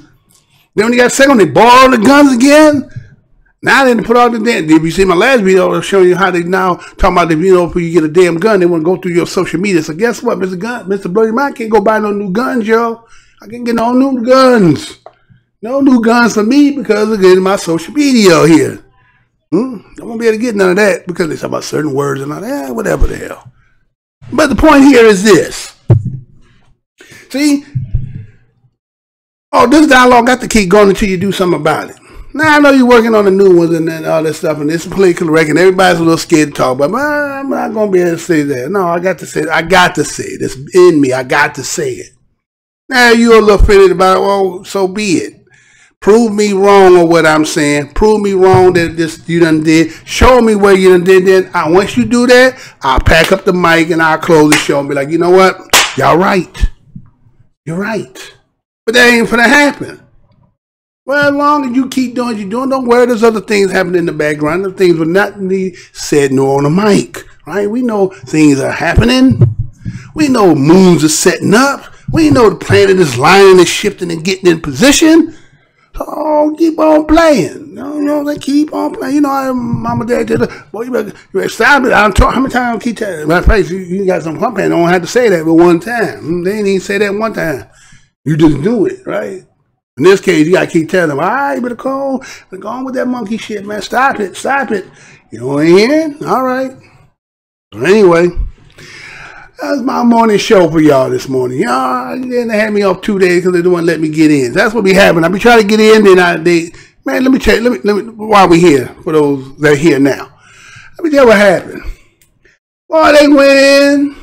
Speaker 20: Then when you got a second, they bought all the guns again. Now they put all the damn. If you see my last video, I'll show you how they now talking about if you get a damn gun, they want to go through your social media. So guess what, Mr. Bloody Mike can't go buy no new guns, yo. I can't get no new guns. No new guns for me because of getting my social media here. I won't be able to get none of that because they talk about certain words and all that. Whatever the hell. But the point here is this. See? Oh, this dialogue got to keep going until you do something about it. Now, I know you're working on the new ones and then all this stuff, and it's politically correct, and everybody's a little scared to talk about it, but I'm not going to be able to say that. No, I got to say it. I got to say it. It's in me. I got to say it. Now, you're a little offended about it. Well, so be it. Prove me wrong on what I'm saying. Prove me wrong that this you done did. Show me where you done did that. Once you do that, I'll pack up the mic and I'll close the show and be like, you know what? Y'all right. You're right. But that ain't gonna happen. Well, as long as you keep doing what you're doing, don't worry, there's other things happening in the background. The things will not be said nor on the mic, right? We know things are happening. We know moons are setting up. We know the planet is lining and shifting and getting in position. So keep on playing. They keep on playing. Mama, Dad, boy, you better stop it. How many times I keep telling you? Matter of fact, you got some pumping. Don't have to say that but one time. They ain't even say that one time. You just do it, right? In this case, you gotta keep telling them, all right, better go on with that monkey shit, man. Stop it. You ain't hearing? All right. So anyway, that's my morning show for y'all this morning. Y'all, they had me off 2 days because they don't want to let me get in. That's what be happening. I be trying to get in, then let me check. Let me while we here, for those that are here now. Let me tell you what happened. Well, they went in.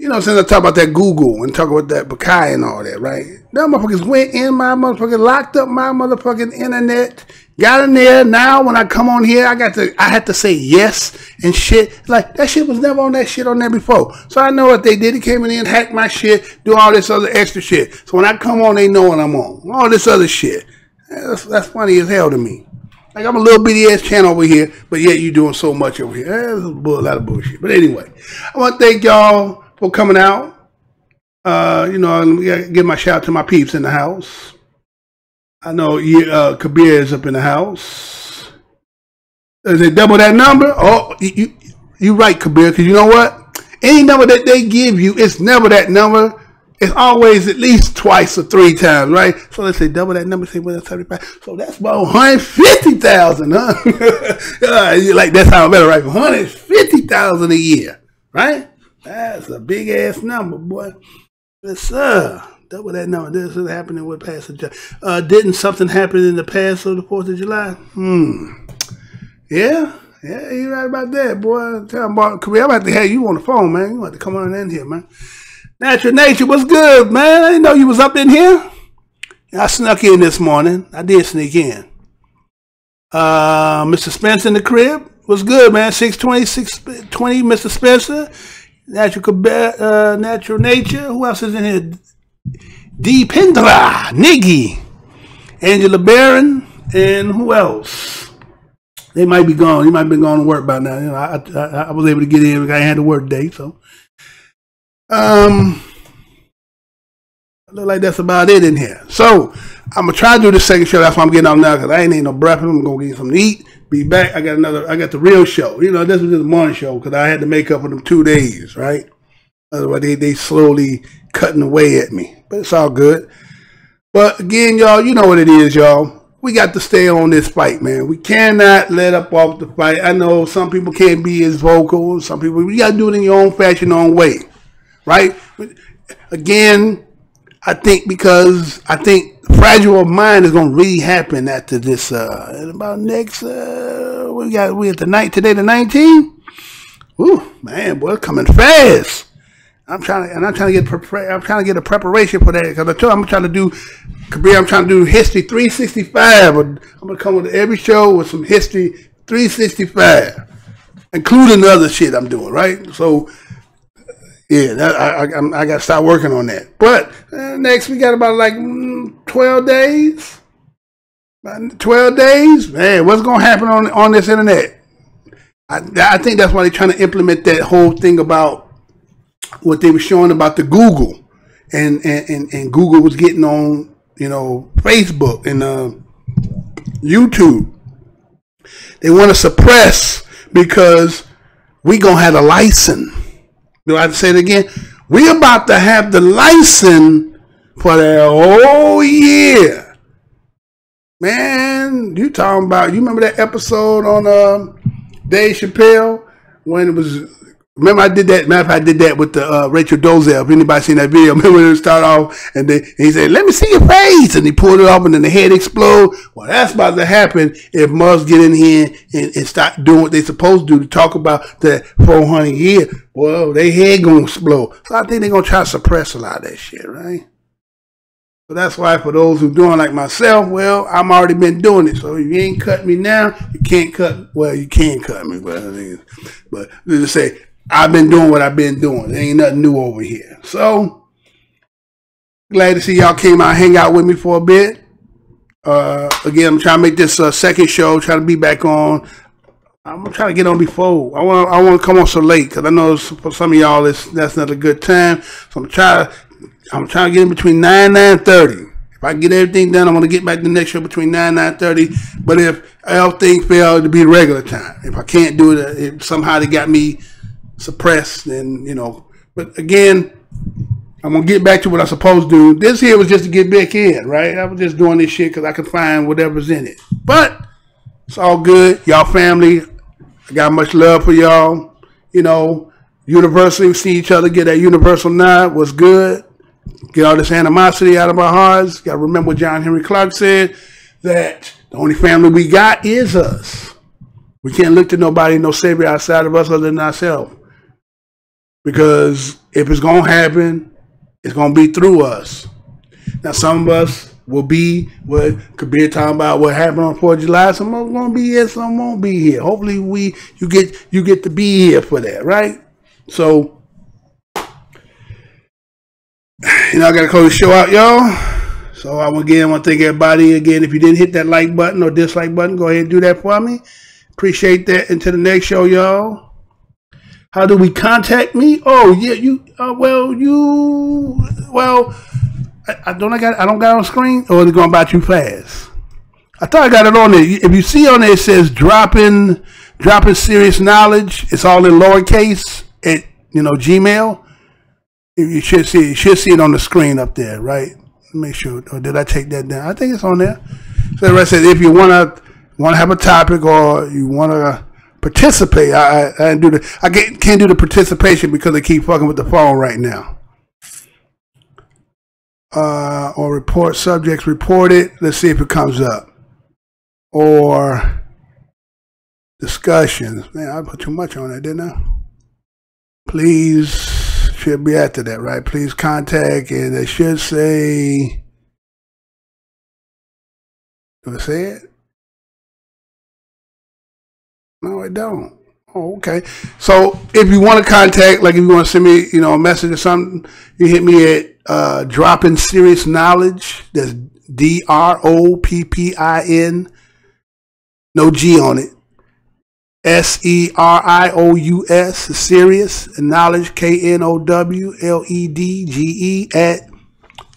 Speaker 20: you know, since I talk about that Google and talk about that Bakai and all that, right? Them motherfuckers went in my motherfucking, locked up my motherfucking internet, got in there. Now when I come on here, I had to say yes and shit. Like, that shit was never on that shit on there before. So I know what they did. They came in and hacked my shit, do all this other extra shit. So when I come on, they know what I'm on. All this other shit. That's funny as hell to me. Like, I'm a little bitty ass channel over here, but yet you doing so much over here. That's a lot of bullshit. But anyway, I want to thank y'all for coming out. You know, I'm gonna give my shout out to my peeps in the house. I know Kabir is up in the house. Is it double that number? Oh, you right, Kabir, because you know what? Any number that they give you, it's never that number. It's always at least twice or three times, right? So let's say double that number, say 175. So that's about 150,000, huh? Like, that's how better, right? 150,000 a year, right? That's a big ass number, boy. Yes, sir. Double that number. This is happening with Pastor July. Didn't something happen in the past of the 4th of July? Yeah, you're right about that, boy. Tell me about Korea. I'm about to have you on the phone, man. You want to come on in here, man. Natural Nature, what's good, man? I didn't know you was up in here. I snuck in this morning. I did sneak in. Mr. Spencer in the crib. What's good, man? 620, 620, Mr. Spencer. Natural Nature. Who else is in here? Deependra, Niggy, Angela Barron, and who else? They might be gone. You might have been going to work by now. You know, I was able to get in. I had a work day, so. Look like that's about it in here. So I'm gonna try to do the second show. That's why I'm getting off now, because I ain't no breakfast. I'm gonna get something to eat. Be back. I got the real show. You know, this was just a morning show because I had to make up for them 2 days, right? Otherwise, they slowly cutting away at me. But it's all good. But again, y'all, you know what it is, y'all. We got to stay on this fight, man. We cannot let up off the fight. I know some people can't be as vocal. Some people, you got to do it in your own fashion, your own way, right? Again, I think fragile of mind is going to really happen after this, about next, we at the night, today the 19th. Ooh, man, boy, it's coming fast. I'm trying to get a preparation for that, because I'm trying to do History 365. I'm gonna come with every show with some History 365, including the other shit I'm doing, right? So yeah, I got to start working on that. But next we got about like 12 days. 12 days, man. What's gonna happen on this internet? I think that's why they're trying to implement that whole thing about what they were showing about the Google, and Google was getting on, you know, Facebook and YouTube. They want to suppress because we gonna have a license. Do I have to say it again? We about to have the license for that whole year. Man, you talking about, you remember that episode on Dave Chappelle when it was, remember I did that, matter of fact, I did that with the Rachel Dolezal. If anybody seen that video, remember when it started off and he said, let me see your face, and he pulled it off and then the head explode. Well, that's about to happen if Musk get in here and start doing what they supposed to do to talk about the 400 year. Well, their head gonna explode. So I think they're gonna try to suppress a lot of that shit, right? So that's why for those who doing like myself, well, I'm already been doing it. So if you ain't cut me now, you can't cut, well, you can cut me, but let's just say, I've been doing what I've been doing. There ain't nothing new over here. So, glad to see y'all came out, hang out with me for a bit. Again, I'm trying to make this second show, trying to be back on. I'm going to try to get on before. I want to come on so late, because I know for some of y'all that's not a good time. So I'm trying to get in between 9 and 9:30. If I get everything done, I'm going to get back to the next show between 9 and 9:30. But if everything fails, to be regular time. If I can't do it, if somehow they got me suppressed, and you know. But again, I'm gonna get back to what I'm supposed to do. This here was just to get back in, right? I was just doing this shit because I could find whatever's in it. But it's all good, y'all family. I got much love for y'all. You know, universally, we see each other, get that universal nod. What's good? Get all this animosity out of our hearts. Got to remember what John Henry Clark said, that the only family we got is us. We can't look to nobody, no savior outside of us other than ourselves. Because if it's going to happen, it's going to be through us. Now, some of us will be what Kabir talking about what happened on 4th of July. Some of us going to be here, some won't be here. Hopefully you get to be here for that, right? So, I got to close the show out, y'all. So I want to thank everybody again. If you didn't hit that like button or dislike button, go ahead and do that for me. Appreciate that. Until the next show, y'all. How do we contact me? Oh yeah, I don't got it on screen, or is it going by too fast? I thought I got it on there. If you see on there, it says dropping serious knowledge. It's all in lowercase at Gmail. You should see it on the screen up there, right? Make sure. Or did I take that down? I think it's on there. So the rest says if you want to have a topic or you want to participate, I can't do the participation because they keep fucking with the phone right now. Or report subjects reported. Let's see if it comes up. Or discussions. Man, I put too much on that, didn't I? Please, should be after that, right? Please contact, and they should say. Do I say it? No, I don't. Oh, okay. So if you want to contact, like if you want to send me, a message or something, you hit me at Dropping Serious Knowledge. That's DROPPIN, no G on it. SERIOUS, serious, and knowledge, KNOWLEDGE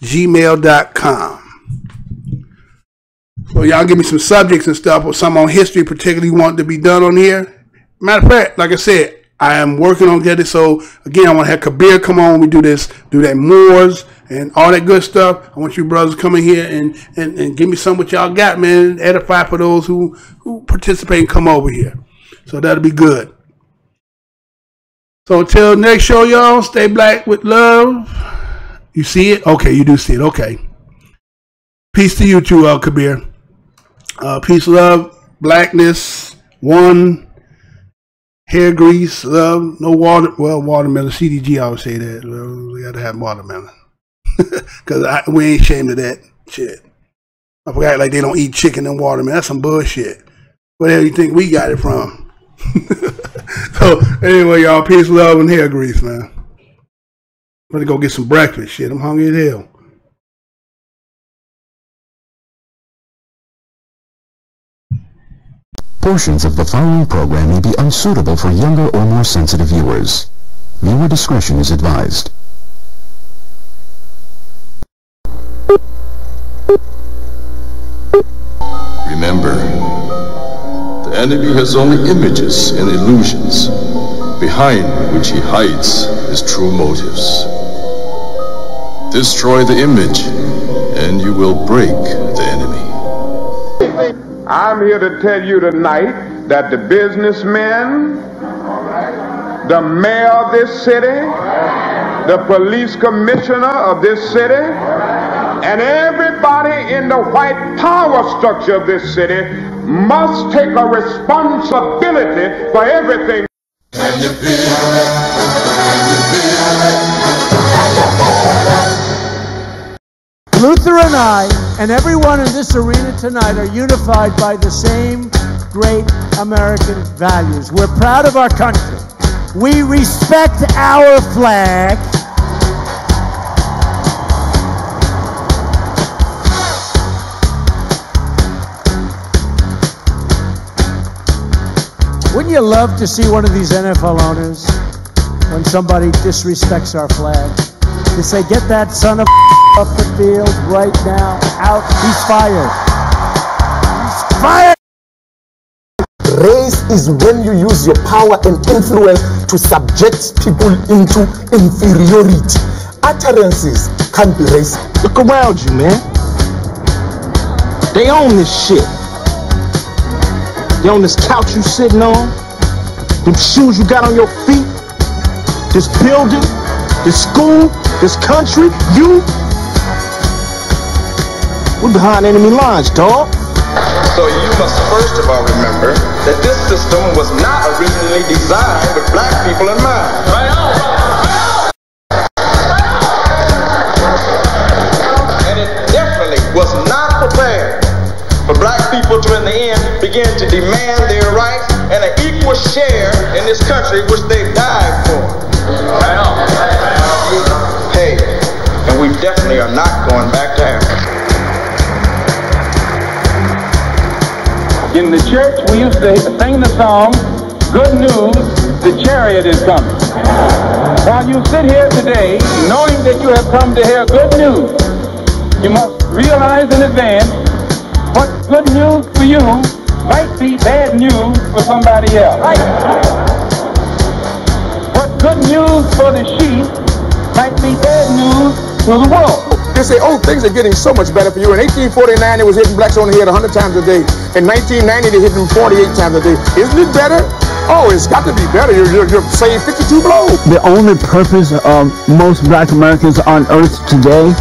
Speaker 20: @gmail.com. So y'all give me some subjects and stuff, or some on history particularly want to be done on here. Matter of fact, like I said, I am working on getting it. So again, I want to have Kabir come on when we do this, do that Moors and all that good stuff. I want you brothers to come in here and give me some what y'all got, man. Edify for those who participate and come over here. So that'll be good. So until next show, y'all, stay black with love. You see it? Okay, you do see it. Okay. Peace to you too, Kabir. Peace, love, blackness, one, hair grease, love, no water. Well, watermelon. CDG always say that. Well, we got to have watermelon. Because we ain't ashamed of that shit. I forgot like they don't eat chicken and watermelon. That's some bullshit. Where the hell you think we got it from? So, anyway, y'all, peace, love, and hair grease, man. I'm gonna go get some breakfast. Shit, I'm hungry as hell.
Speaker 3: Portions of the following program may be unsuitable for younger or more sensitive viewers. Viewer discretion is advised.
Speaker 4: Remember, the enemy has only images and illusions, behind which he hides his true motives. Destroy the image, and you will break the enemy.
Speaker 7: I'm here to tell you tonight that the businessmen, the mayor of this city, the police commissioner of this city, and everybody in the white power structure of this city must take a responsibility for everything.
Speaker 19: Luther and I, and everyone in this arena tonight, are unified by the same great American values. We're proud of our country. We respect our flag. Wouldn't you love to see one of these NFL owners, when somebody disrespects our flag, to say, get that son of off the field right now, out, he's fired. He's fired!
Speaker 8: Race is when you use your power and influence to subject people into inferiority. Utterances can't be racist.
Speaker 17: Look around you, man. They own this shit. They own this couch you sitting on, them shoes you got on your feet, this building, this school, this country, you. We're behind enemy lines, dog.
Speaker 18: So you must first of all remember that this system was not originally designed with black people in mind. Right on. demand their rights and an equal share in this country which they died for. Hey, and we definitely are not going back to Africa.
Speaker 2: In the church, we used to sing the song, "Good news, the chariot is coming." While you sit here today, knowing that you have come to hear good news, you must realize in advance what good news for you might be bad news for somebody else. What good news for the sheep might be bad news to the wolf.
Speaker 9: They say, oh, things are getting so much better for you. In 1849, it was hitting blacks on the head 100 times a day. In 1990, they hit them 48 times a day. Isn't it better? Oh, it's got to be better. You're saying 52 blows.
Speaker 12: The only purpose of most black Americans on earth today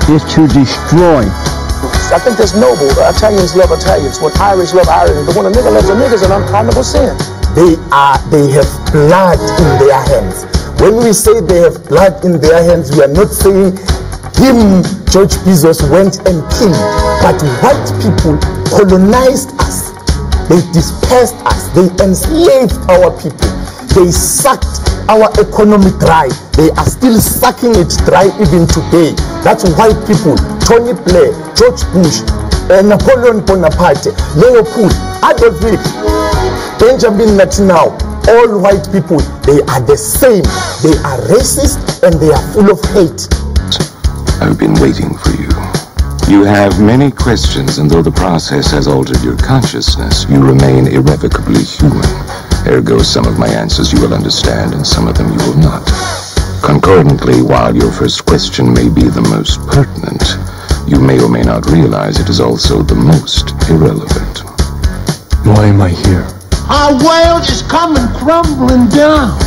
Speaker 12: is to destroy.
Speaker 8: I think that's noble. Italians love Italians. When Irish love Irish. But when a nigga loves a nigga, it's an unpardonable sin. They have blood in their hands. When we say they have blood in their hands, we are not saying him, George Bezos, went and killed. But white people colonized us. They dispersed us. They enslaved our people. They sucked our economy dry. They are still sucking it dry even today. That's white people. Tony Blair, George Bush, Napoleon Bonaparte, Leopold, Adolf Hitler, Benjamin Netanyahu. All white people, they are the same. They are racist and they are full of hate.
Speaker 3: I've been waiting for you. You have many questions, and though the process has altered your consciousness, you remain irrevocably human. Ergo, some of my answers you will understand, and some of them you will not. Concordantly, while your first question may be the most pertinent, you may or may not realize it is also the most irrelevant.
Speaker 17: Why am I here?
Speaker 14: Our world is coming crumbling down.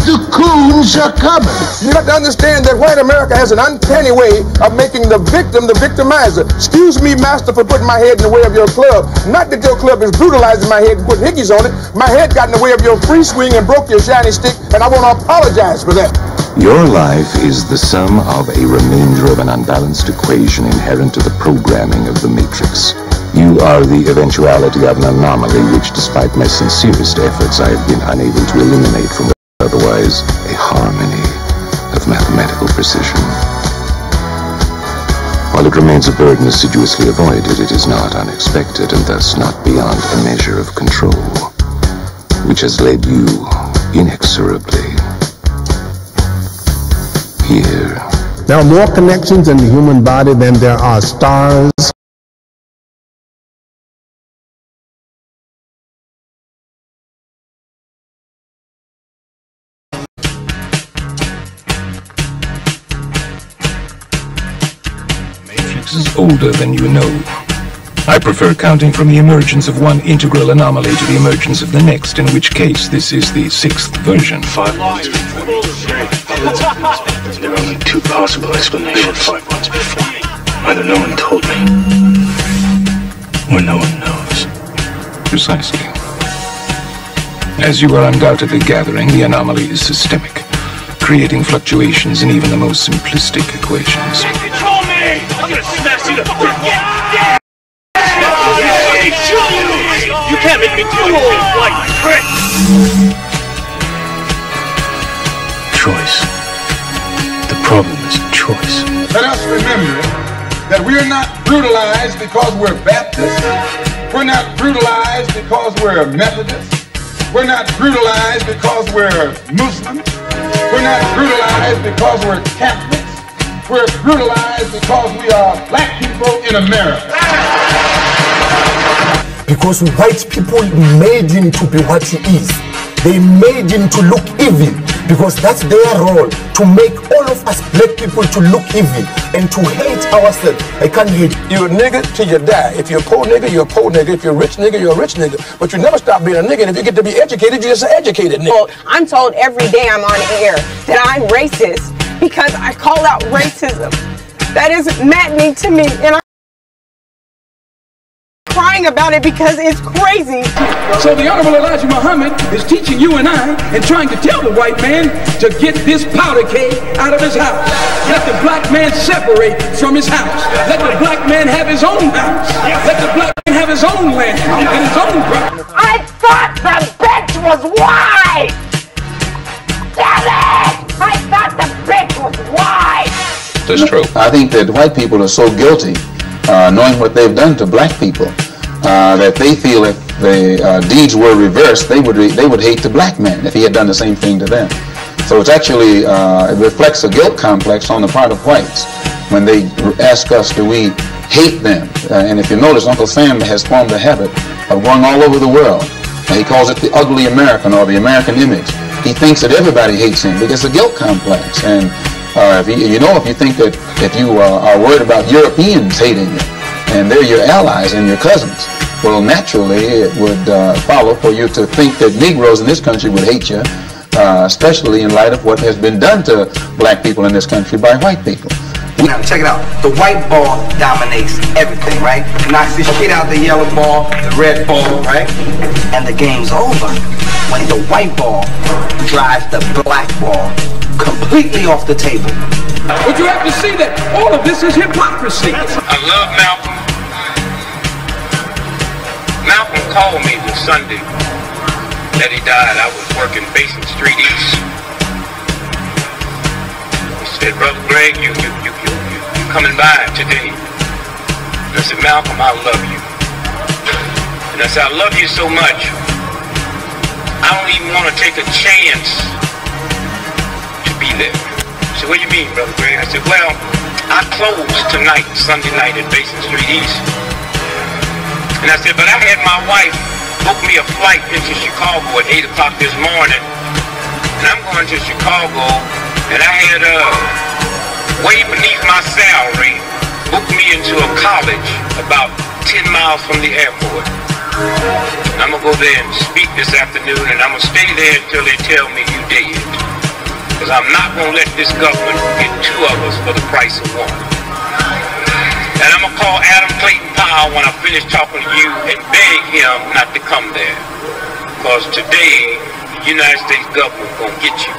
Speaker 14: The coons are coming.
Speaker 9: You have to understand that white America has an uncanny way of making the victim the victimizer. Excuse me, master, for putting my head in the way of your club. Not that your club is brutalizing my head and putting hickeys on it. My head got in the way of your free swing and broke your shiny stick, and I want to apologize for that.
Speaker 3: Your life is the sum of a remainder of an unbalanced equation inherent to the programming of the Matrix. You are the eventuality of an anomaly which, despite my sincerest efforts, I have been unable to eliminate from otherwise a harmony of mathematical precision. While it remains a burden assiduously avoided, it is not unexpected and thus not beyond a measure of control, which has led you inexorably here.
Speaker 17: There are more connections in the human body than there are stars.
Speaker 3: Is older than you know. I prefer counting from the emergence of one integral anomaly to the emergence of the next, in which case this is the 6th version.
Speaker 21: 5 months before. There are only 2 possible explanations. 5 months before me. Either no one told me, or no one knows.
Speaker 3: Precisely. As you are undoubtedly gathering, the anomaly is systemic, creating fluctuations in even the most simplistic equations.
Speaker 21: I'm gonna smash you to You can't make me do anything like prick! Choice. The problem is choice.
Speaker 7: Let us remember that we are not brutalized because we're Baptist. We're not brutalized because we're Methodist. We're not brutalized because we're Muslim. We're not brutalized because we're Catholic. We're brutalized because we are black people in America.
Speaker 8: Because white people made him to be what he is. They made him to look evil. Because that's their role, to make all of us black people to look evil and to hate ourselves. I can't hate.
Speaker 9: You're a nigga till you die. If you're a poor nigga, you're a poor nigga. If you're a rich nigga, you're a rich nigga. But you never stop being a nigga. And if you get to be educated, you're just an educated nigga.
Speaker 22: Well, I'm told every day I'm on air that I'm racist because I call out racism. That is maddening to me, and I'm crying about it because it's crazy.
Speaker 5: So the Honorable Elijah Muhammad is teaching you and I and trying to tell the white man to get this powder keg out of his house. Let the black man separate from his house. Let the black man have his own house. Let the black man have his own land and his own property.
Speaker 14: I thought the bitch was white! Damn it! I thought the bitch was white!
Speaker 6: That's true. I think that white people are so guilty, knowing what they've done to black people, that they feel if the deeds were reversed, they would hate the black man if he had done the same thing to them. So it's actually, it reflects a guilt complex on the part of whites when they ask us, do we hate them? And if you notice, Uncle Sam has formed a habit of going all over the world. He calls it the ugly American or the American image. He thinks that everybody hates him because it's a guilt complex. And if you think that if you are worried about Europeans hating you, and they're your allies and your cousins, well, naturally it would follow for you to think that Negroes in this country would hate you, especially in light of what has been done to black people in this country by white people.
Speaker 10: Now check it out. The white ball dominates everything, right? Knocks the shit out the yellow ball, the red ball, right? And the game's over when the white ball drives the black ball completely off the table.
Speaker 5: But you have to see that all of this is hypocrisy.
Speaker 11: I love Malcolm. Malcolm called me the Sunday that he died. I was working Basin Street East. He said, Brother Greg, you coming by today. And I said, Malcolm, I love you. And I said, I love you so much, I don't even want to take a chance to be there. He said, what do you mean, Brother Greg? I said, well, I close tonight, Sunday night at Basin Street East. And I said, but I had my wife book me a flight into Chicago at 8 o'clock this morning. And I'm going to Chicago, and I had way beneath my salary, booked me into a college about 10 miles from the airport. I'm going to go there and speak this afternoon, and I'm going to stay there until they tell me you dead. Because I'm not going to let this government get two of us for the price of one. And I'm going to call Adam Clayton Powell when I finish talking to you and beg him not to come there. Because today, the United States government is going to get you.